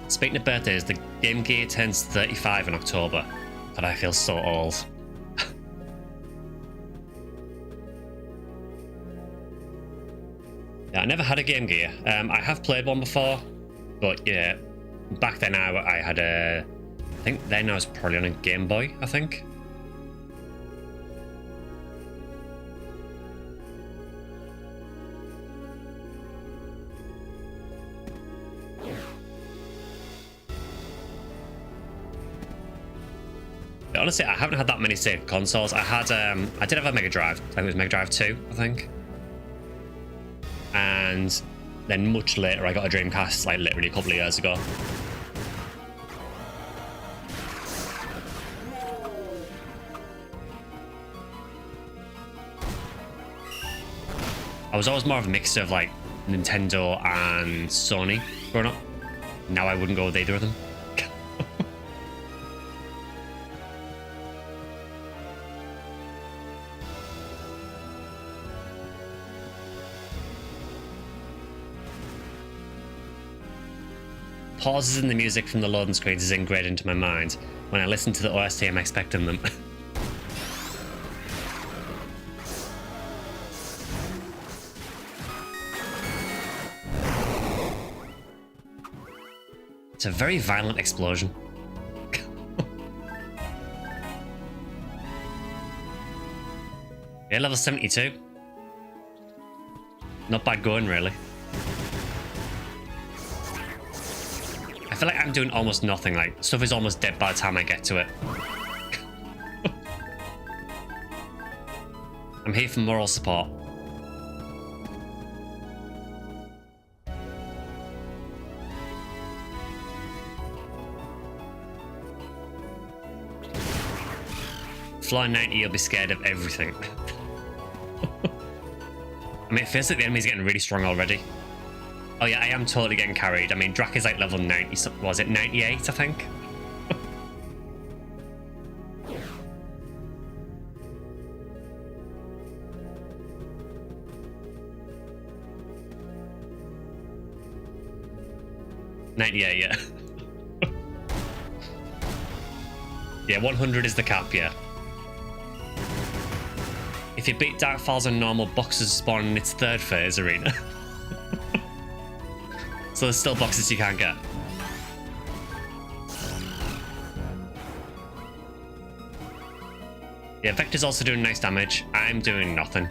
Speaking of birthdays, the Game Gear turns 35 in October. God, I feel so old. Yeah, I never had a Game Gear. I have played one before, but yeah, back then I had a... I think then I was probably on a Game Boy, I think. Honestly, I haven't had that many saved consoles. I did have a Mega Drive. I think it was Mega Drive 2, I think. And then much later, I got a Dreamcast, like literally a couple of years ago. I was always more of a mixture of like Nintendo and Sony growing up. Now I wouldn't go with either of them. Pauses in the music from the loading screens is ingrained into my mind. When I listen to the OST, I'm expecting them. It's a very violent explosion. Yeah, level 72. Not bad going, really. I feel like I'm doing almost nothing, like, stuff is almost dead by the time I get to it. I'm here for moral support. Fly 90, you'll be scared of everything. I mean, it feels like the enemy's getting really strong already. Oh yeah, I am totally getting carried. I mean, Drac is like level 90, was it 98, I think? Yeah. Yeah, 100 is the cap, yeah. If you beat Dark Falls on normal, boxes spawn in its third phase arena. So there's still boxes you can't get. Yeah, Vector's also doing nice damage. I'm doing nothing.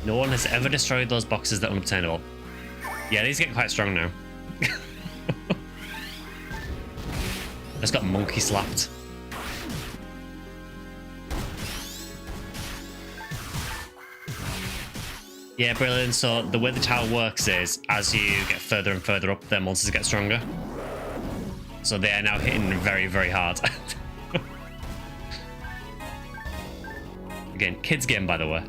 No one has ever destroyed those boxes that are unobtainable. Yeah, these get quite strong now. Just got monkey slapped. Yeah, brilliant. So the way the tower works is, as you get further and further up, their monsters get stronger. So they are now hitting very, very hard. Again, kids game, by the way.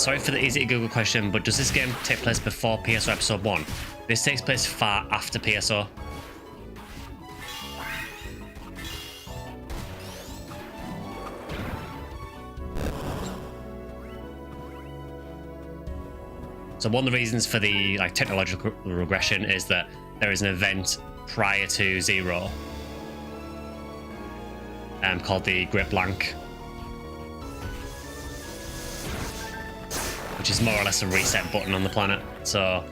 sorry for the easy to Google question, but does this game take place before PSO Episode 1? This takes place far after PSO. So one of the reasons for the technological regression is that there is an event prior to 0 called the Great Blank, which is more or less a reset button on the planet. So,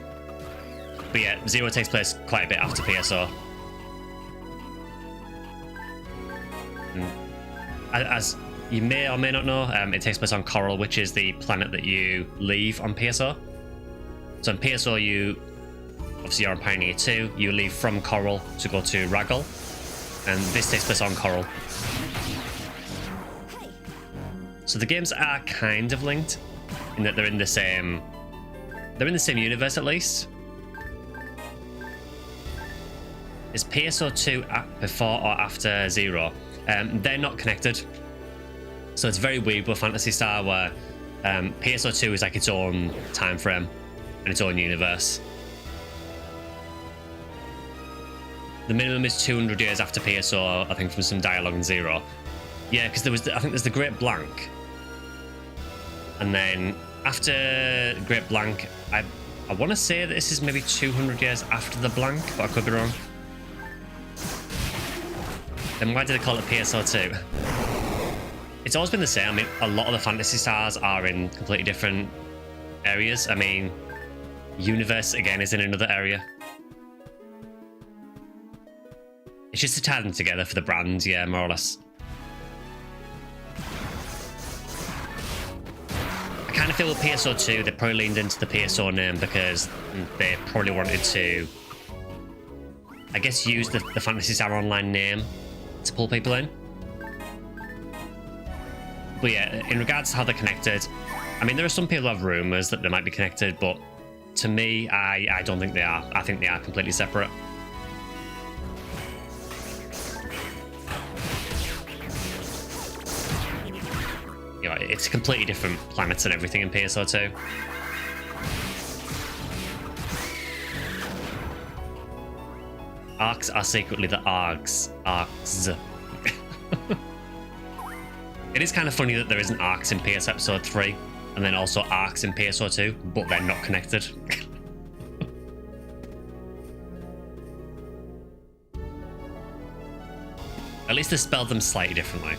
but yeah, 0 takes place quite a bit after PSO. As you may or may not know, it takes place on Coral, which is the planet that you leave on PSO. So in PSO, obviously you're on Pioneer 2, you leave from Coral to go to Raggle, and this takes place on Coral. So the games are kind of linked in that they're in the same universe at least. Is PSO 2 before or after 0? They're not connected. So it's very weird with Phantasy Star where PSO 2 is like its own time frame and its own universe. The minimum is 200 years after PSO, I think, from some dialogue in 0. Yeah, because I think there's the Great Blank. And then after Great Blank, I want to say that this is maybe 200 years after the blank, but I could be wrong. Then why did they call it PSO 2? It's always been the same. I mean, a lot of the Phantasy Stars are in completely different areas. I mean, Universe, again, is in another area. It's just to tie them together for the brand, yeah, more or less. I kind of feel with PSO 2, they probably leaned into the PSO name because they probably wanted to, I guess, use the Phantasy Star Online name to pull people in. But yeah, in regards to how they're connected, I mean, there are some people who have rumours that they might be connected, but to me, I don't think they are. I think they are completely separate. You know, it's completely different planets and everything in PSO 2. Arcs are secretly the Args. Arcs. It is kind of funny that there isn't arcs in PS Episode 3, and then also arcs in PSO 2, but they're not connected. At least they spelled them slightly differently.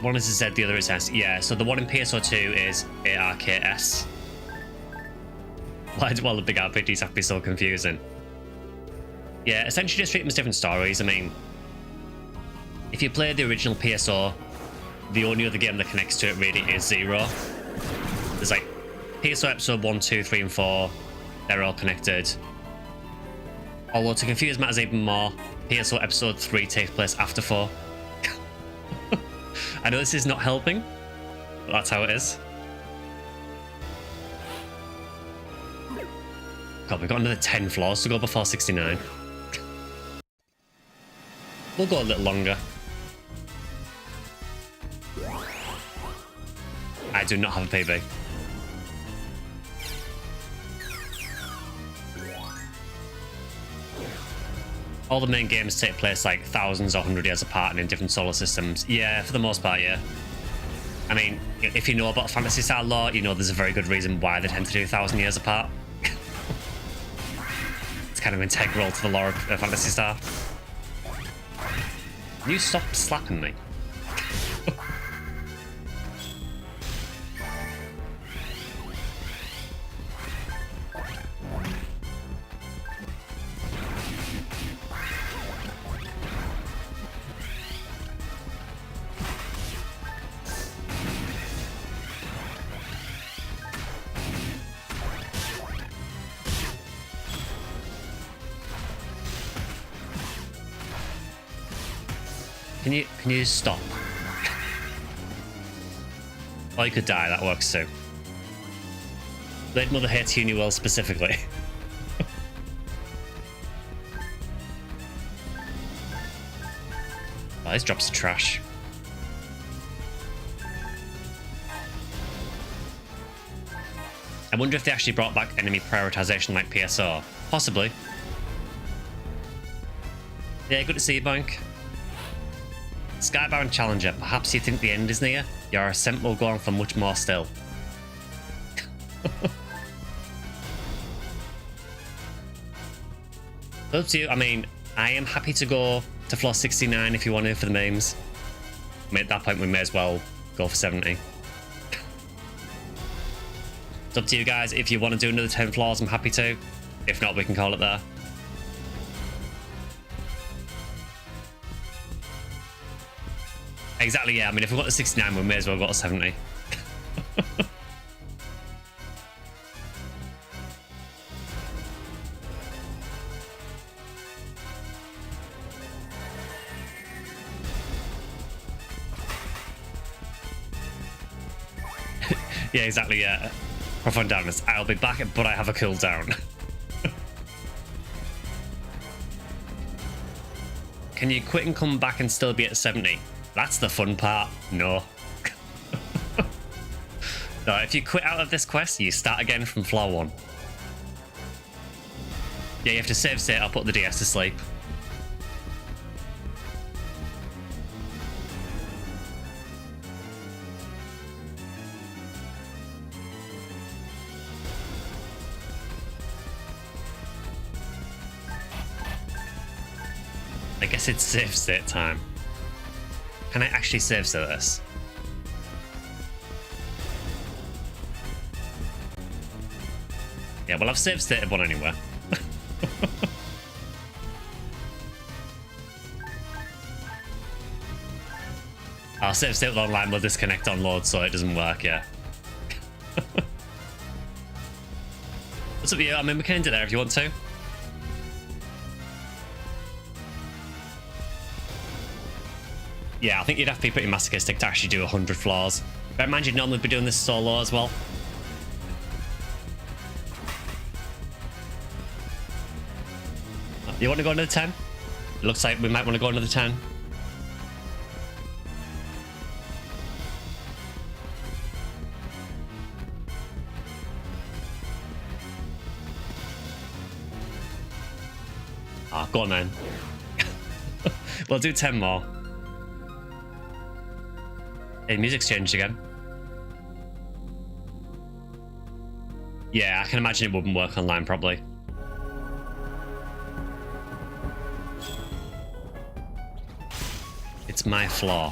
One is Z, the other is S. Yeah, so the one in PSO 2 is ARKS. Why do all the big RPGs have to be so confusing? Yeah, essentially just treat them as different stories. I mean, if you play the original PSO, the only other game that connects to it really is 0. There's like PSO Episode 1, 2, 3, and 4. They're all connected. Although to confuse matters even more, PSO Episode 3 takes place after 4. I know this is not helping, but that's how it is. God, we've got another 10 floors to go before 69. We'll go a little longer. I do not have a PB. All the main games take place like thousands or 100 years apart and in different solar systems. Yeah, for the most part, yeah. I mean, if you know about Phantasy Star lore, you know there's a very good reason why they tend to do 1,000 years apart. It's kind of integral to the lore of Phantasy Star. Can you stop slapping me? Can you stop? Or you could die, that works too. Blade Mother hates Uniwell specifically. Oh, these drops are trash. I wonder if they actually brought back enemy prioritization like PSO. Possibly. Yeah, good to see you, Bank. Skybound Challenger, perhaps you think the end is near? Your ascent will go on for much more still. Up to you. I mean, I am happy to go to floor 69 if you want to for the memes. I mean, at that point, we may as well go for 70. It's up to you guys. If you want to do another 10 floors, I'm happy to. If not, we can call it there. Exactly, yeah. I mean, if we've got to 69, we may as well go to 70. Yeah, exactly, yeah. Profound Darkness. I'll be back, but I have a cooldown. Can you quit and come back and still be at 70? That's the fun part. No. No, if you quit out of this quest, you start again from floor 1. Yeah, you have to save state. I'll put the DS to sleep. I guess it's save state time. Can I actually save state this? Yeah, well, I've save stated one anyway. I'll save state with online, we'll disconnect on load so it doesn't work, yeah. What's up with you? I mean, we can end it there if you want to. Yeah, I think you'd have to be pretty masochistic to actually do 100 floors. Bear in mind you'd normally be doing this solo as well. You want to go another 10? It looks like we might want to go another 10. Ah, go on then. We'll do 10 more. Hey, music's changed again. Yeah, I can imagine it wouldn't work online probably. It's my flaw.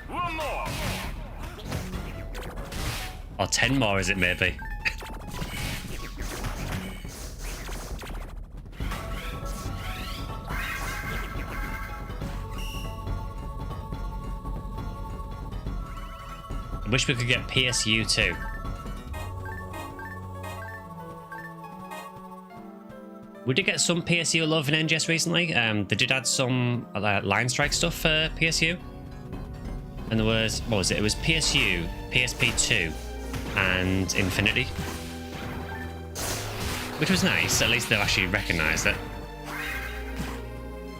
One more. Or 10 more, is it maybe? I wish we could get PSU too. We did get some PSU love in NGS recently. They did add some line strike stuff for PSU. And there was, what was it? It was PSU, PSP2, and Infinity. Which was nice, at least they've actually recognised it.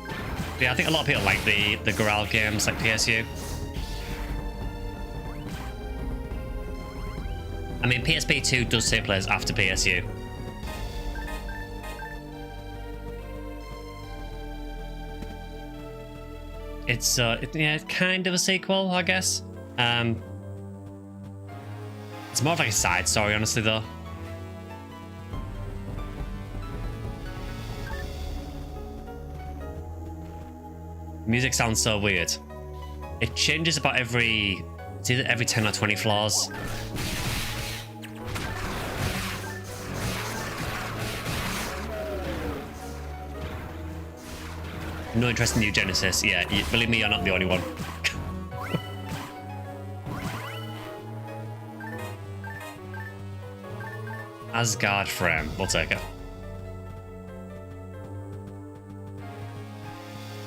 But yeah, I think a lot of people like the Goral games like PSU. I mean, PSP2 does take place after PSU. It's yeah, kind of a sequel, I guess. It's more of like a side story, honestly, though. Music sounds so weird. It changes about it's either every 10 or 20 floors. No interest in New Genesis. Yeah, believe me, you're not the only one. Asgard frame. We'll take it.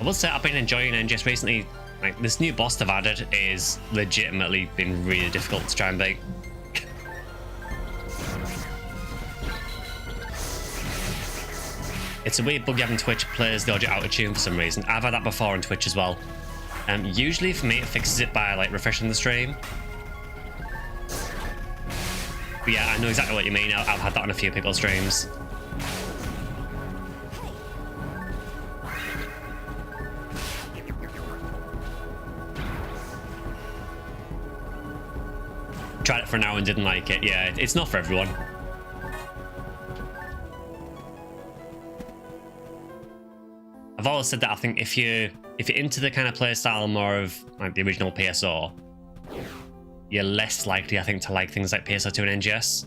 I will say I've been enjoying NGS recently. Like, this new boss they've added is legitimately been really difficult to try and beat. It's a weird bug you have in Twitch. Players dodge it out of tune for some reason. I've had that before on Twitch as well. Usually for me, it fixes it by like refreshing the stream. But yeah, I know exactly what you mean. I've had that on a few people's streams. Tried it for an hour and didn't like it. Yeah, it's not for everyone. I've always said that I think if you're into the kind of playstyle more of like the original PSO, you're less likely, I think, to like things like PSO2 and NGS.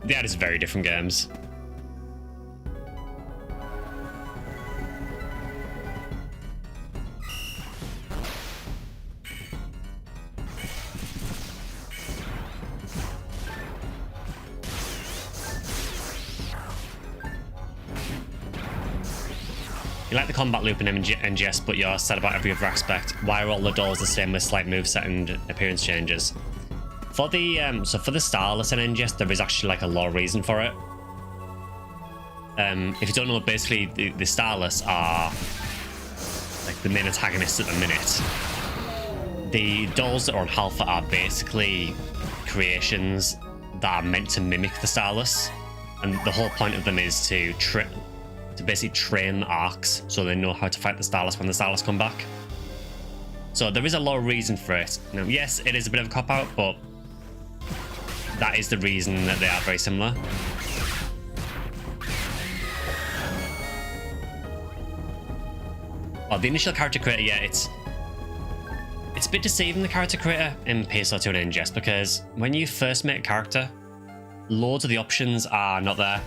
They are just very different games. You like the combat loop in NGS, but you're sad about every other aspect. Why are all the dolls the same with slight moveset and appearance changes? For the for the starless in NGS, there is actually like a lore reason for it. If you don't know, basically the starless are like the main antagonists at the minute. The dolls that are on Alpha are basically creations that are meant to mimic the starless, and the whole point of them is to basically train the arcs so they know how to fight the starless when the starless come back. So there is a lot of reason for it. Now, yes, it is a bit of a cop-out, but that is the reason that they are very similar. Well, the initial character creator, yeah, it's a bit deceiving, the character creator in PSO2 and NGS, because when you first make a character, loads of the options are not there.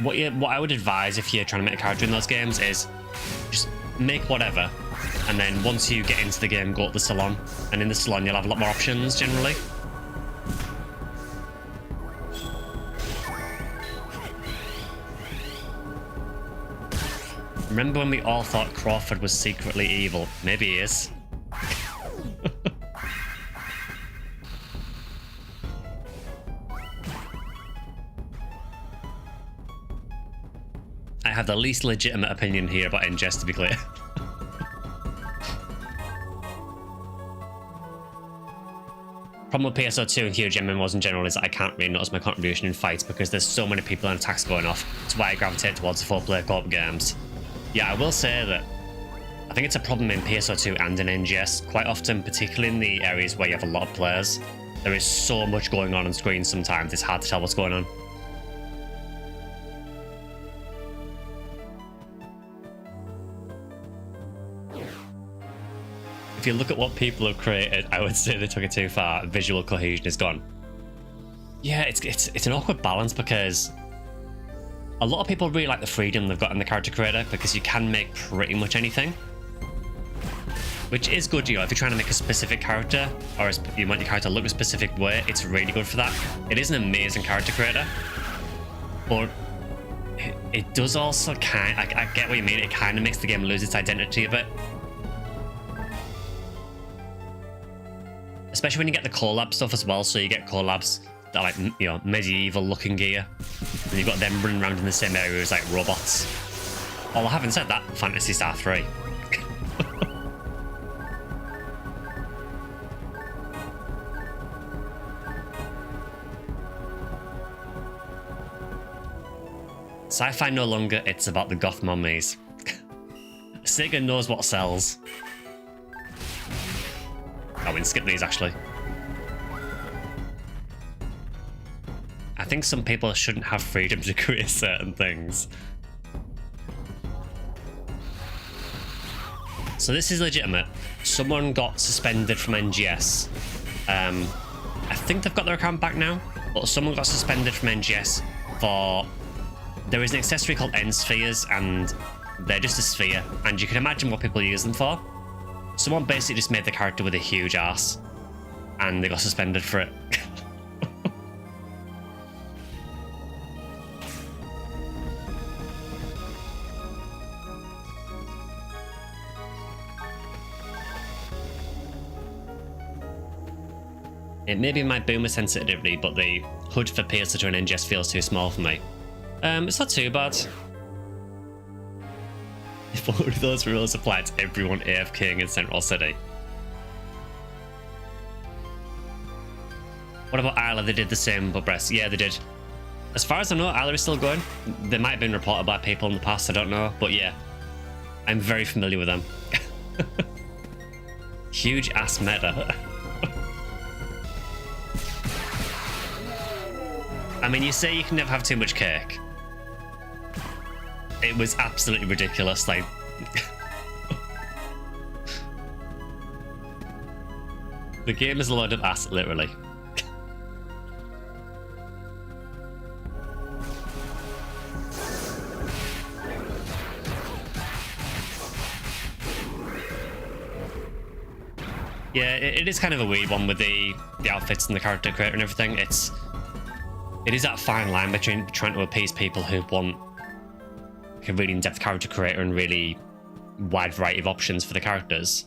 What I would advise if you're trying to make a character in those games is just make whatever, and then once you get into the game, go to the salon, and in the salon you'll have a lot more options generally. Remember when we all thought Crawford was secretly evil? Maybe he is. I have the least legitimate opinion here about NGS, to be clear. Problem with PSO2 and huge MMOs in general is that I can't really notice my contribution in fights because there's so many people and attacks going off. That's why I gravitate towards the 4-player co-op games. Yeah, I will say that I think it's a problem in PSO2 and in NGS quite often, particularly in the areas where you have a lot of players. There is so much going on screen sometimes, it's hard to tell what's going on. If you look at what people have created, I would say they took it too far. Visual cohesion is gone. Yeah, it's an awkward balance because a lot of people really like the freedom they've got in the character creator because you can make pretty much anything, which is good. You know, if you're trying to make a specific character or you want your character to look a specific way, it's really good for that. It is an amazing character creator, but it does also I get what you mean. It kind of makes the game lose its identity a bit. Especially when you get the collab stuff as well, so you get collabs that are like, you know, medieval looking gear, and you've got them running around in the same area as like robots. Well, I haven't said that, Phantasy Star 3. Sci-fi no longer, it's about the goth mummies. Sega knows what sells. Oh, we can skip these actually. I think some people shouldn't have freedom to create certain things. So this is legitimate. Someone got suspended from NGS. I think they've got their account back now, but someone got suspended from NGS for... There is an accessory called end spheres, and they're just a sphere, and you can imagine what people use them for. Someone basically just made the character with a huge ass, and they got suspended for it. It may be my boomer sensitivity, but the HUD for PS2 and NGS feels too small for me. It's not too bad. If all of those rules apply to everyone AFKing in Central City. What about Isla? They did the same but Brest. Yeah, they did. As far as I know, Isla is still going. They might have been reported by people in the past, I don't know. But yeah, I'm very familiar with them. Huge ass meta. I mean, you say you can never have too much cake. It was absolutely ridiculous, like... The game is a load of ass, literally. Yeah, it is kind of a weird one with the outfits and the character creator and everything. It is that fine line between trying to appease people who want a really in-depth character creator and really wide variety of options for the characters,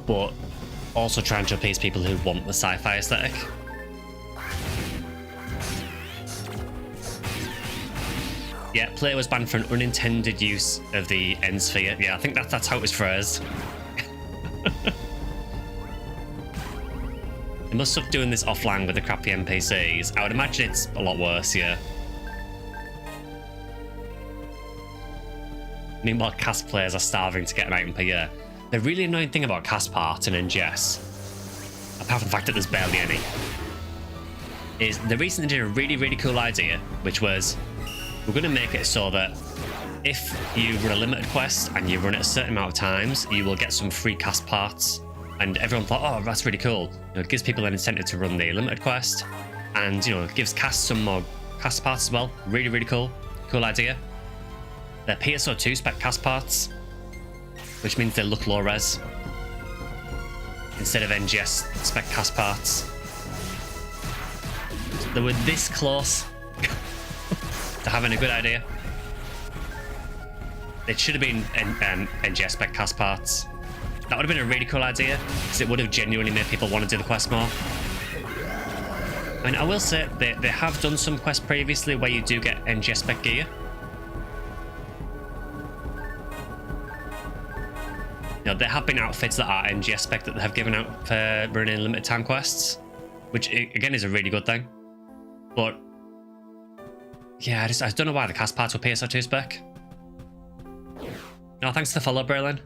but also trying to appease people who want the sci-fi aesthetic. Yeah, player was banned for an unintended use of the end sphere. Yeah, I think that's how it was phrased. They must stop doing this offline with the crappy NPCs. I would imagine it's a lot worse, yeah. Meanwhile, cast players are starving to get an item per year. The really annoying thing about cast parts and NGS, apart from the fact that there's barely any, is they recently did a really cool idea, which was, we're going to make it so that if you run a limited quest and you run it a certain amount of times, you will get some free cast parts. And everyone thought, oh, that's really cool. You know, it gives people an incentive to run the limited quest, and you know, it gives cast some more cast parts as well. Really cool. Cool idea. They're PSO2 spec cast parts, which means they look low res instead of NGS spec cast parts. They were this close to having a good idea. It should have been NGS spec cast parts. That would have been a really cool idea, because it would have genuinely made people want to do the quest more. I mean, I will say they have done some quests previously where you do get NGS spec gear. You know, there have been outfits that are NGS spec that they have given out for running limited time quests, which again is a really good thing. But yeah, I don't know why the cast parts were PSO2 spec. No, thanks for the follow, Berlin.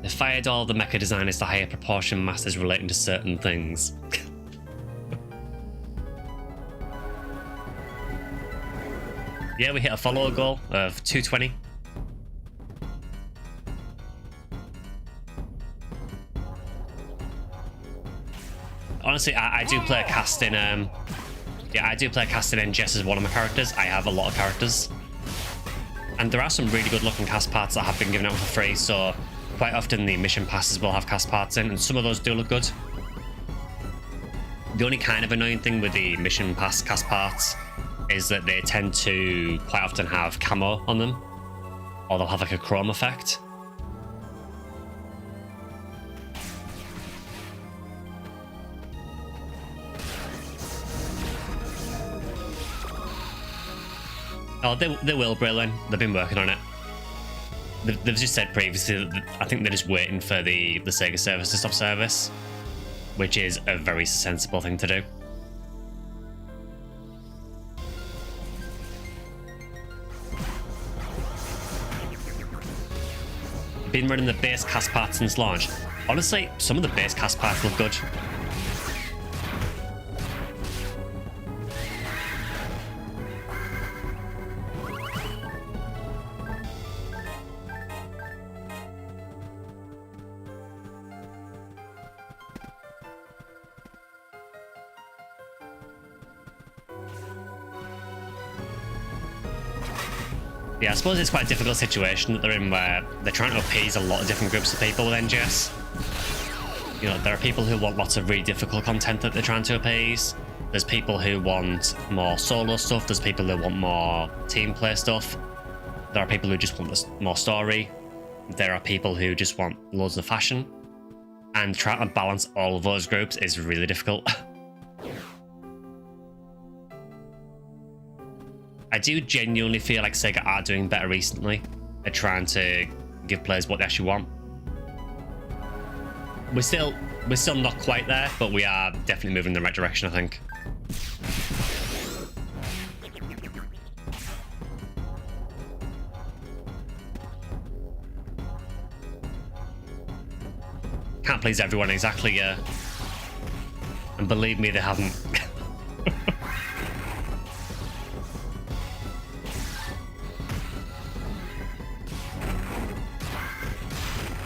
They fired all the mecha designers to hire proportion masters relating to certain things. Yeah, we hit a follower goal of 220. Honestly, I do play a cast in yeah, I do play a cast in NGS as one of my characters. I have a lot of characters, and there are some really good looking cast parts that have been given out for free, so quite often the mission passes will have cast parts in, and some of those do look good. The only kind of annoying thing with the mission pass cast parts is that they tend to quite often have camo on them, or they'll have like a chrome effect. Oh, they will, Braylon. They've been working on it. They've just said previously that I think they're just waiting for the Sega service to stop service, which is a very sensible thing to do. Been running the base cast parts since launch. Honestly, some of the base cast parts look good. Yeah, I suppose it's quite a difficult situation that they're in, where they're trying to appease a lot of different groups of people with NGS. You know, there are people who want lots of really difficult content that they're trying to appease. There's people who want more solo stuff. There's people who want more team play stuff. There are people who just want more story. There are people who just want loads of fashion. And trying to balance all of those groups is really difficult. I do genuinely feel like Sega are doing better recently at trying to give players what they actually want. We're still not quite there, but we are definitely moving in the right direction, I think. Can't please everyone exactly, yeah. And believe me, they haven't.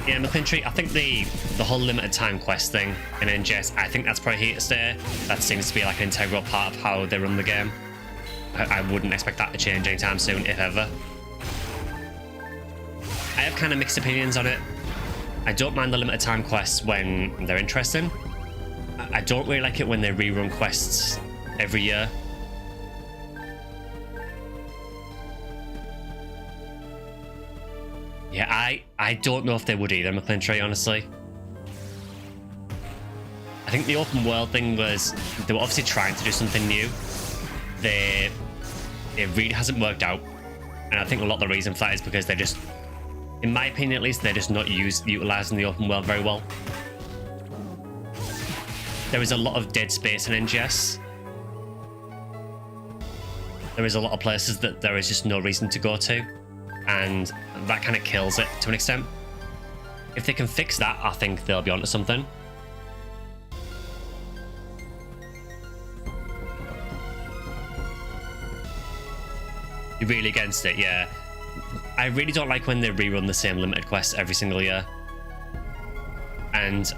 Yeah, McClintry, I think the whole limited time quest thing in NGS, I think that's probably here to stay. That seems to be like an integral part of how they run the game. I wouldn't expect that to change anytime soon, if ever. I have kind of mixed opinions on it. I don't mind the limited time quests when they're interesting. I don't really like it when they rerun quests every year. Yeah, I don't know if they would either, McClintry, honestly. I think the open world thing was, they were obviously trying to do something new. It really hasn't worked out. And I think a lot of the reason for that is because they're just, in my opinion at least, they're just not utilising the open world very well. There is a lot of dead space in NGS. There is a lot of places that there is just no reason to go to. And that kind of kills it to an extent. If they can fix that, I think they'll be onto something. You're really against it, yeah. I really don't like when they rerun the same limited quests every single year. And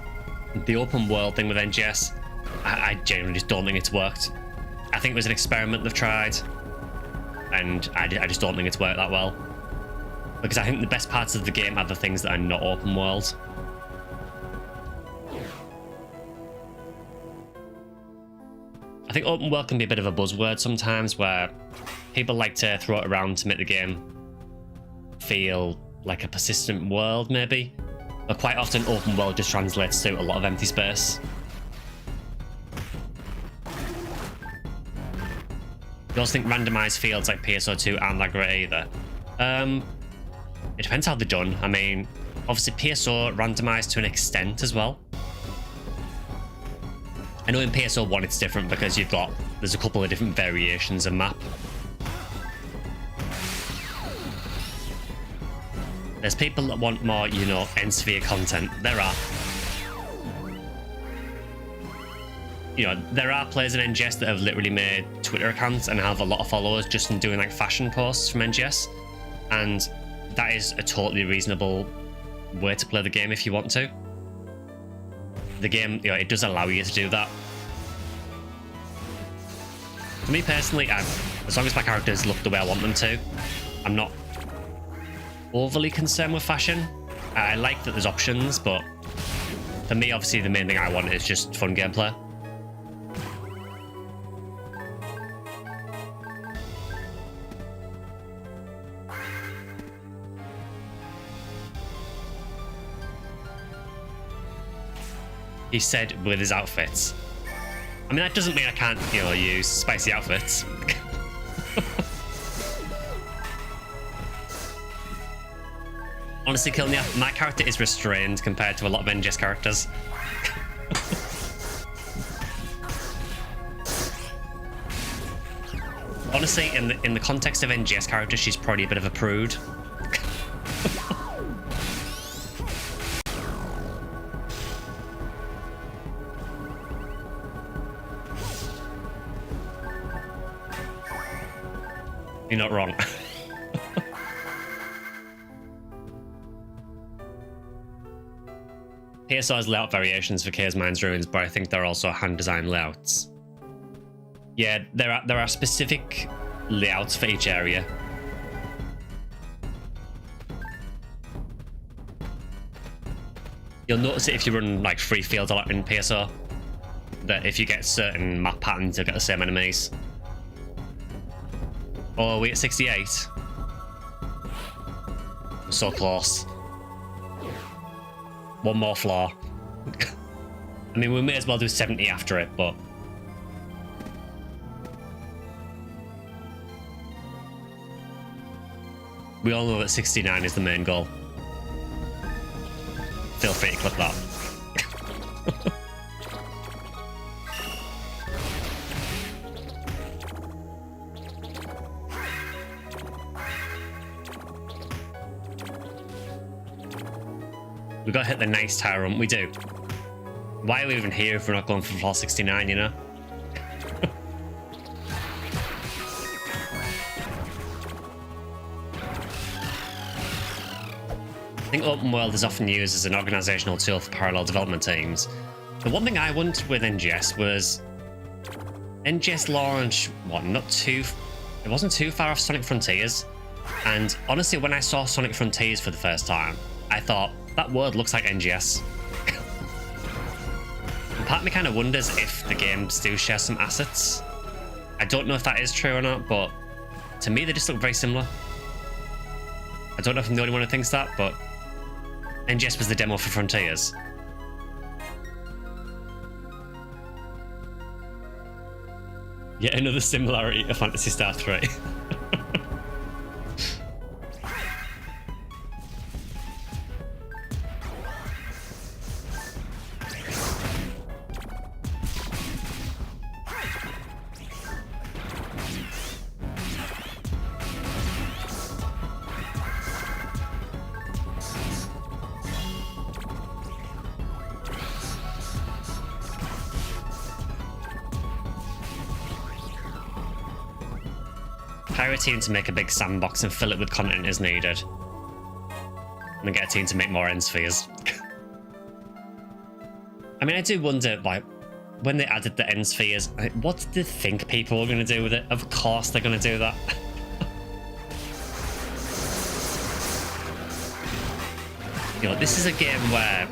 the open world thing with NGS, I genuinely just don't think it's worked. I think it was an experiment they've tried, and I just don't think it's worked that well. Because I think the best parts of the game are the things that are not open world. I think open world can be a bit of a buzzword sometimes, where people like to throw it around to make the game feel like a persistent world, maybe. But quite often open world just translates to a lot of empty space. You also think randomized fields like PSO2 aren't that great either. It depends how they're done. I mean, obviously PSO randomized to an extent as well. I know in PSO 1 it's different because there's a couple of different variations of map. There's people that want more, you know, N-sphere content. There are. You know, there are players in NGS that have literally made Twitter accounts and have a lot of followers just from doing like fashion posts from NGS. And that is a totally reasonable way to play the game if you want to. The game, you know, it does allow you to do that. For me personally, as long as my characters look the way I want them to, I'm not overly concerned with fashion. I like that there's options, but for me, obviously, the main thing I want is just fun gameplay. He said with his outfits. I mean, that doesn't mean I can't, you know, use spicy outfits. Honestly, Kilnia, my character is restrained compared to a lot of NGS characters. Honestly, in the context of NGS characters, she's probably a bit of a prude. You're not wrong. PSO has layout variations for K's Mines Ruins, but I think they're also hand-designed layouts. Yeah, there are specific layouts for each area. You'll notice it if you run like free fields a lot in PSO, that if you get certain map patterns, you'll get the same enemies. Oh, are we at 68? So close. One more floor. I mean, we may as well do 70 after it, but... we all know that 69 is the main goal. Feel free to clip that. We gotta hit the nice tire run. We do. Why are we even here if we're not going for floor 69, you know? I think open world is often used as an organizational tool for parallel development teams. The one thing I wondered with NGS was NGS launched, what, it wasn't too far off Sonic Frontiers. And honestly, when I saw Sonic Frontiers for the first time, I thought, that world looks like NGS. And part of me kind of wonders if the games do share some assets. I don't know if that is true or not, but to me, they just look very similar. I don't know if I'm the only one who thinks that, but NGS was the demo for Frontiers. Yet another similarity to Phantasy Star 3. Hire a team to make a big sandbox and fill it with content as needed. And then get a team to make more end spheres. I mean, I do wonder, like, when they added the end spheres, what did they think people were going to do with it? Of course they're going to do that. You know, this is a game where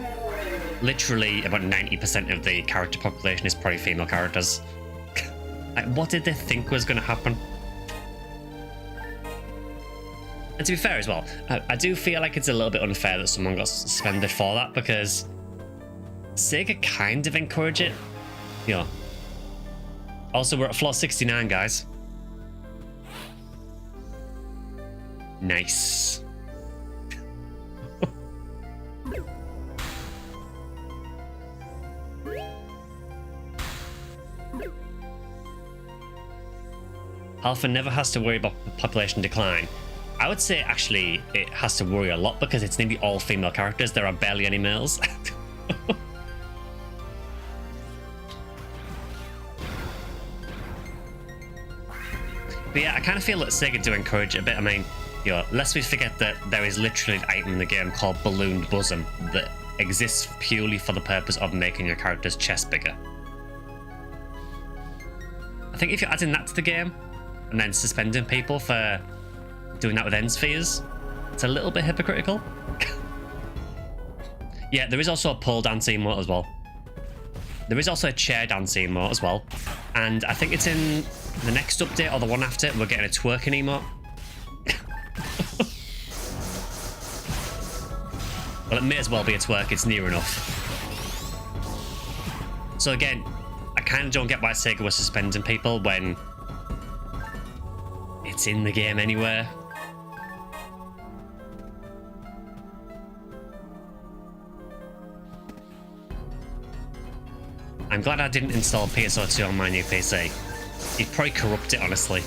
literally about 90% of the character population is probably female characters. Like, what did they think was going to happen? And to be fair as well, I do feel like it's a little bit unfair that someone got suspended for that, because Sega kind of encourage it. You know. Also, we're at floor 69, guys. Nice. Alpha never has to worry about population decline. I would say actually it has to worry a lot because it's nearly all female characters. There are barely any males. But yeah, I kind of feel that Sega do encourage it a bit. I mean, you know, lest we forget that there is literally an item in the game called Ballooned Bosom that exists purely for the purpose of making your character's chest bigger. I think if you're adding that to the game and then suspending people for doing that with end spheres, it's a little bit hypocritical. Yeah, there is also a pole dancing emote as well. There is also a chair dancing emote as well. And I think it's in the next update or the one after, we're getting a twerking emote. Well, it may as well be a twerk, it's near enough. So again, I kind of don't get why Sega was suspending people when it's in the game anywhere. I'm glad I didn't install PSO2 on my new PC. You'd probably corrupt it, honestly.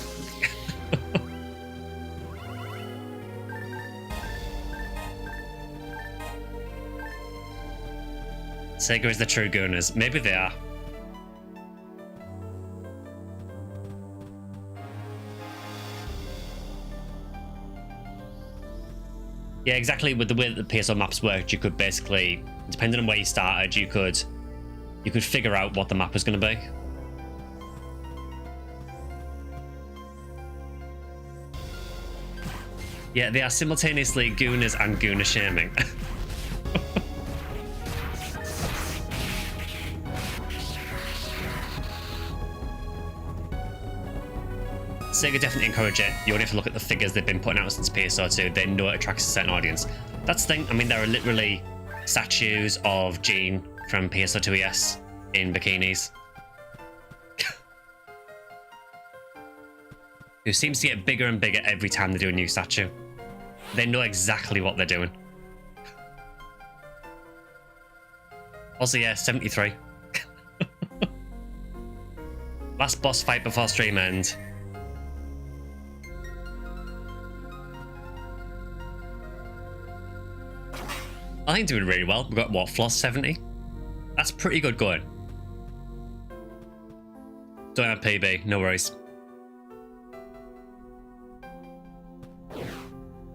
Sega is the true gooners. Maybe they are. Yeah, exactly. With the way that the PSO maps worked, you could basically, depending on where you started, you could figure out what the map was going to be. Yeah, they are simultaneously gooners and gooner shaming. Sega definitely encourage it. You only have to look at the figures they've been putting out since PSO2. They know it attracts a certain audience. That's the thing. I mean, there are literally statues of Jean from PSO2 ES in bikinis. Who seems to get bigger and bigger every time they do a new statue. They know exactly what they're doing. Also, yeah, 73. Last boss fight before stream end. I think doing really well. We've got, what, floss 70? That's pretty good going. Don't have PB, no worries.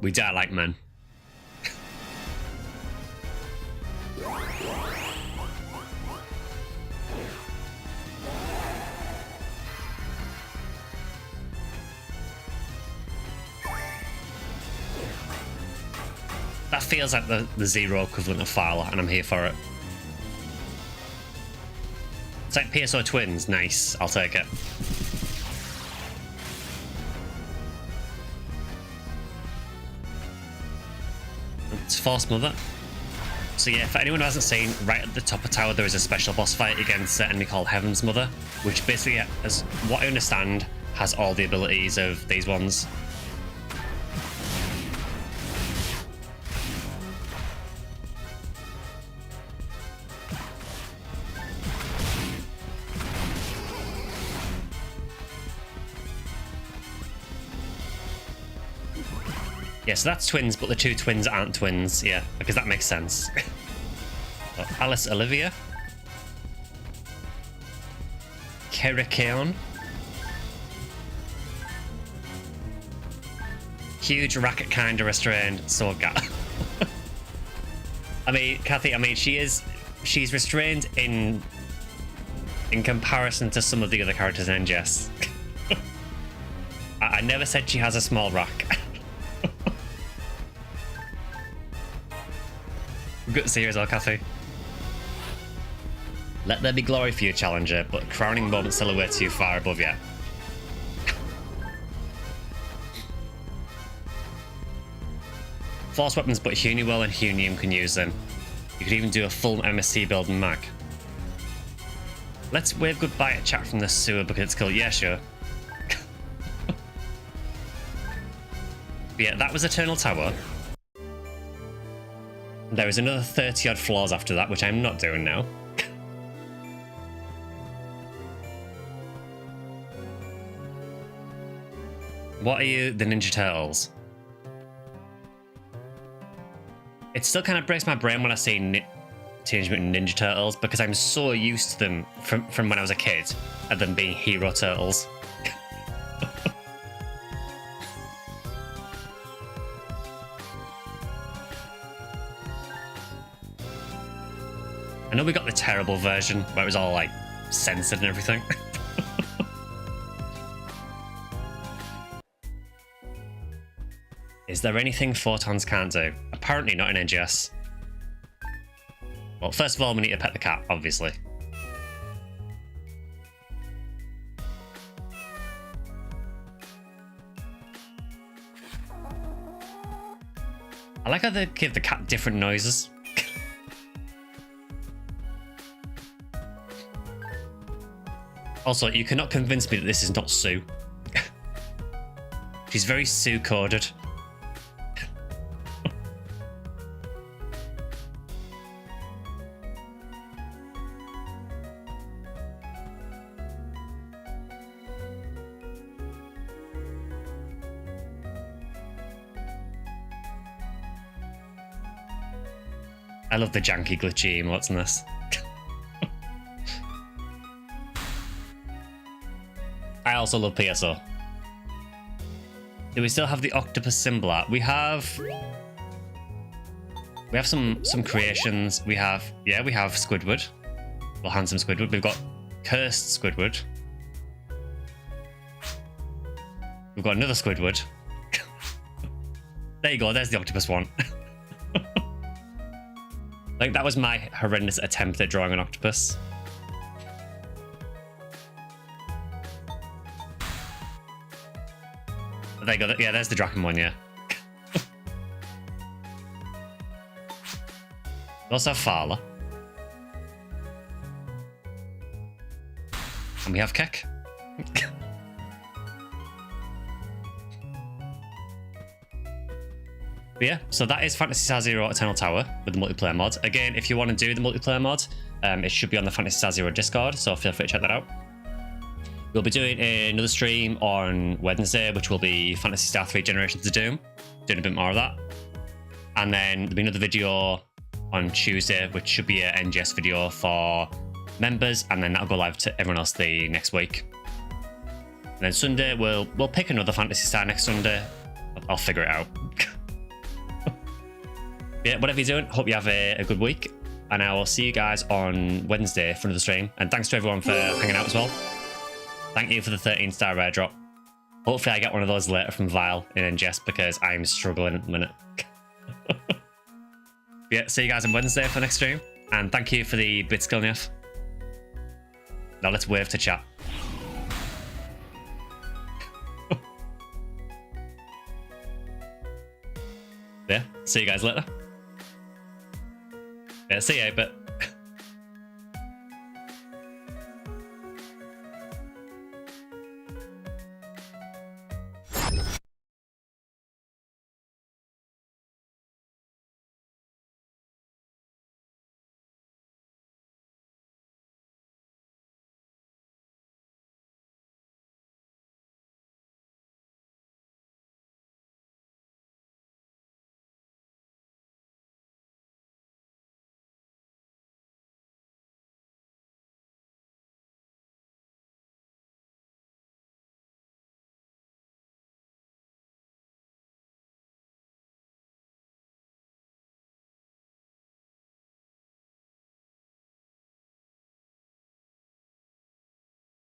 We die like men. That feels like the zero equivalent of Fowler, and I'm here for it. It's like PSO twins. Nice. I'll take it. It's Force Mother. So yeah, for anyone who hasn't seen, right at the top of tower there is a special boss fight against an enemy called Heaven's Mother, which basically, as what I understand, has all the abilities of these ones. Yeah, so that's twins, but the two twins aren't twins. Yeah, because that makes sense. Alice Olivia. Kerikeon. Huge racket kinda restrained Sorgat. I mean, Kathy, she's restrained in comparison to some of the other characters in NGS. I never said she has a small rack. Good to see you as well, Kathy. Let there be glory for you, challenger, but crowning moment still a way too far above you. Force weapons, but Huniwell and Hunium can use them. You could even do a full MSC build and mag. Let's wave goodbye to chat from the sewer because it's cool. Yeah, sure. Yeah, that was Eternal Tower. There is another 30 odd floors after that, which I'm not doing now. What are you, the Ninja Turtles? It still kind of breaks my brain when I see Teenage Mutant Ninja Turtles because I'm so used to them from when I was a kid and them being hero turtles. I know we got the terrible version where it was all like censored and everything. Is there anything photons can't do? Apparently not in NGS. Well, first of all, we need to pet the cat, obviously. I like how they give the cat different noises. Also, you cannot convince me that this is not Sue. She's very Sue-coded. I love the janky, glitchy emotes in this. I also love PSO. Do we still have the octopus symbol art? We have some creations. We have Squidward. Well, handsome Squidward. We've got cursed Squidward. We've got another Squidward. There you go, there's the octopus one. Like, that was my horrendous attempt at drawing an octopus. There you go. Yeah, there's the Draken one, yeah. We also have Farla. And we have Keck. But yeah, so that is Phantasy Star Zero Eternal Tower with the multiplayer mod. Again, if you want to do the multiplayer mod, it should be on the Phantasy Star Zero Discord, so feel free to check that out. We'll be doing another stream on Wednesday, which will be Phantasy Star 3 Generations of Doom, doing a bit more of that. And then there'll be another video on Tuesday, which should be an NGS video for members, and then that'll go live to everyone else the next week. And then Sunday, we'll pick another Phantasy Star next Sunday. I'll figure it out. Yeah, whatever you're doing, hope you have a good week, and I will see you guys on Wednesday for another stream. And thanks to everyone for hanging out as well. Thank you for the 13-star rare drop. Hopefully I get one of those later from Vile in NGS, because I'm struggling at the minute. Yeah, see you guys on Wednesday for the next stream, and thank you for the Blitzkilnief. Now let's wave to chat. Yeah, see you guys later. Yeah, see you, but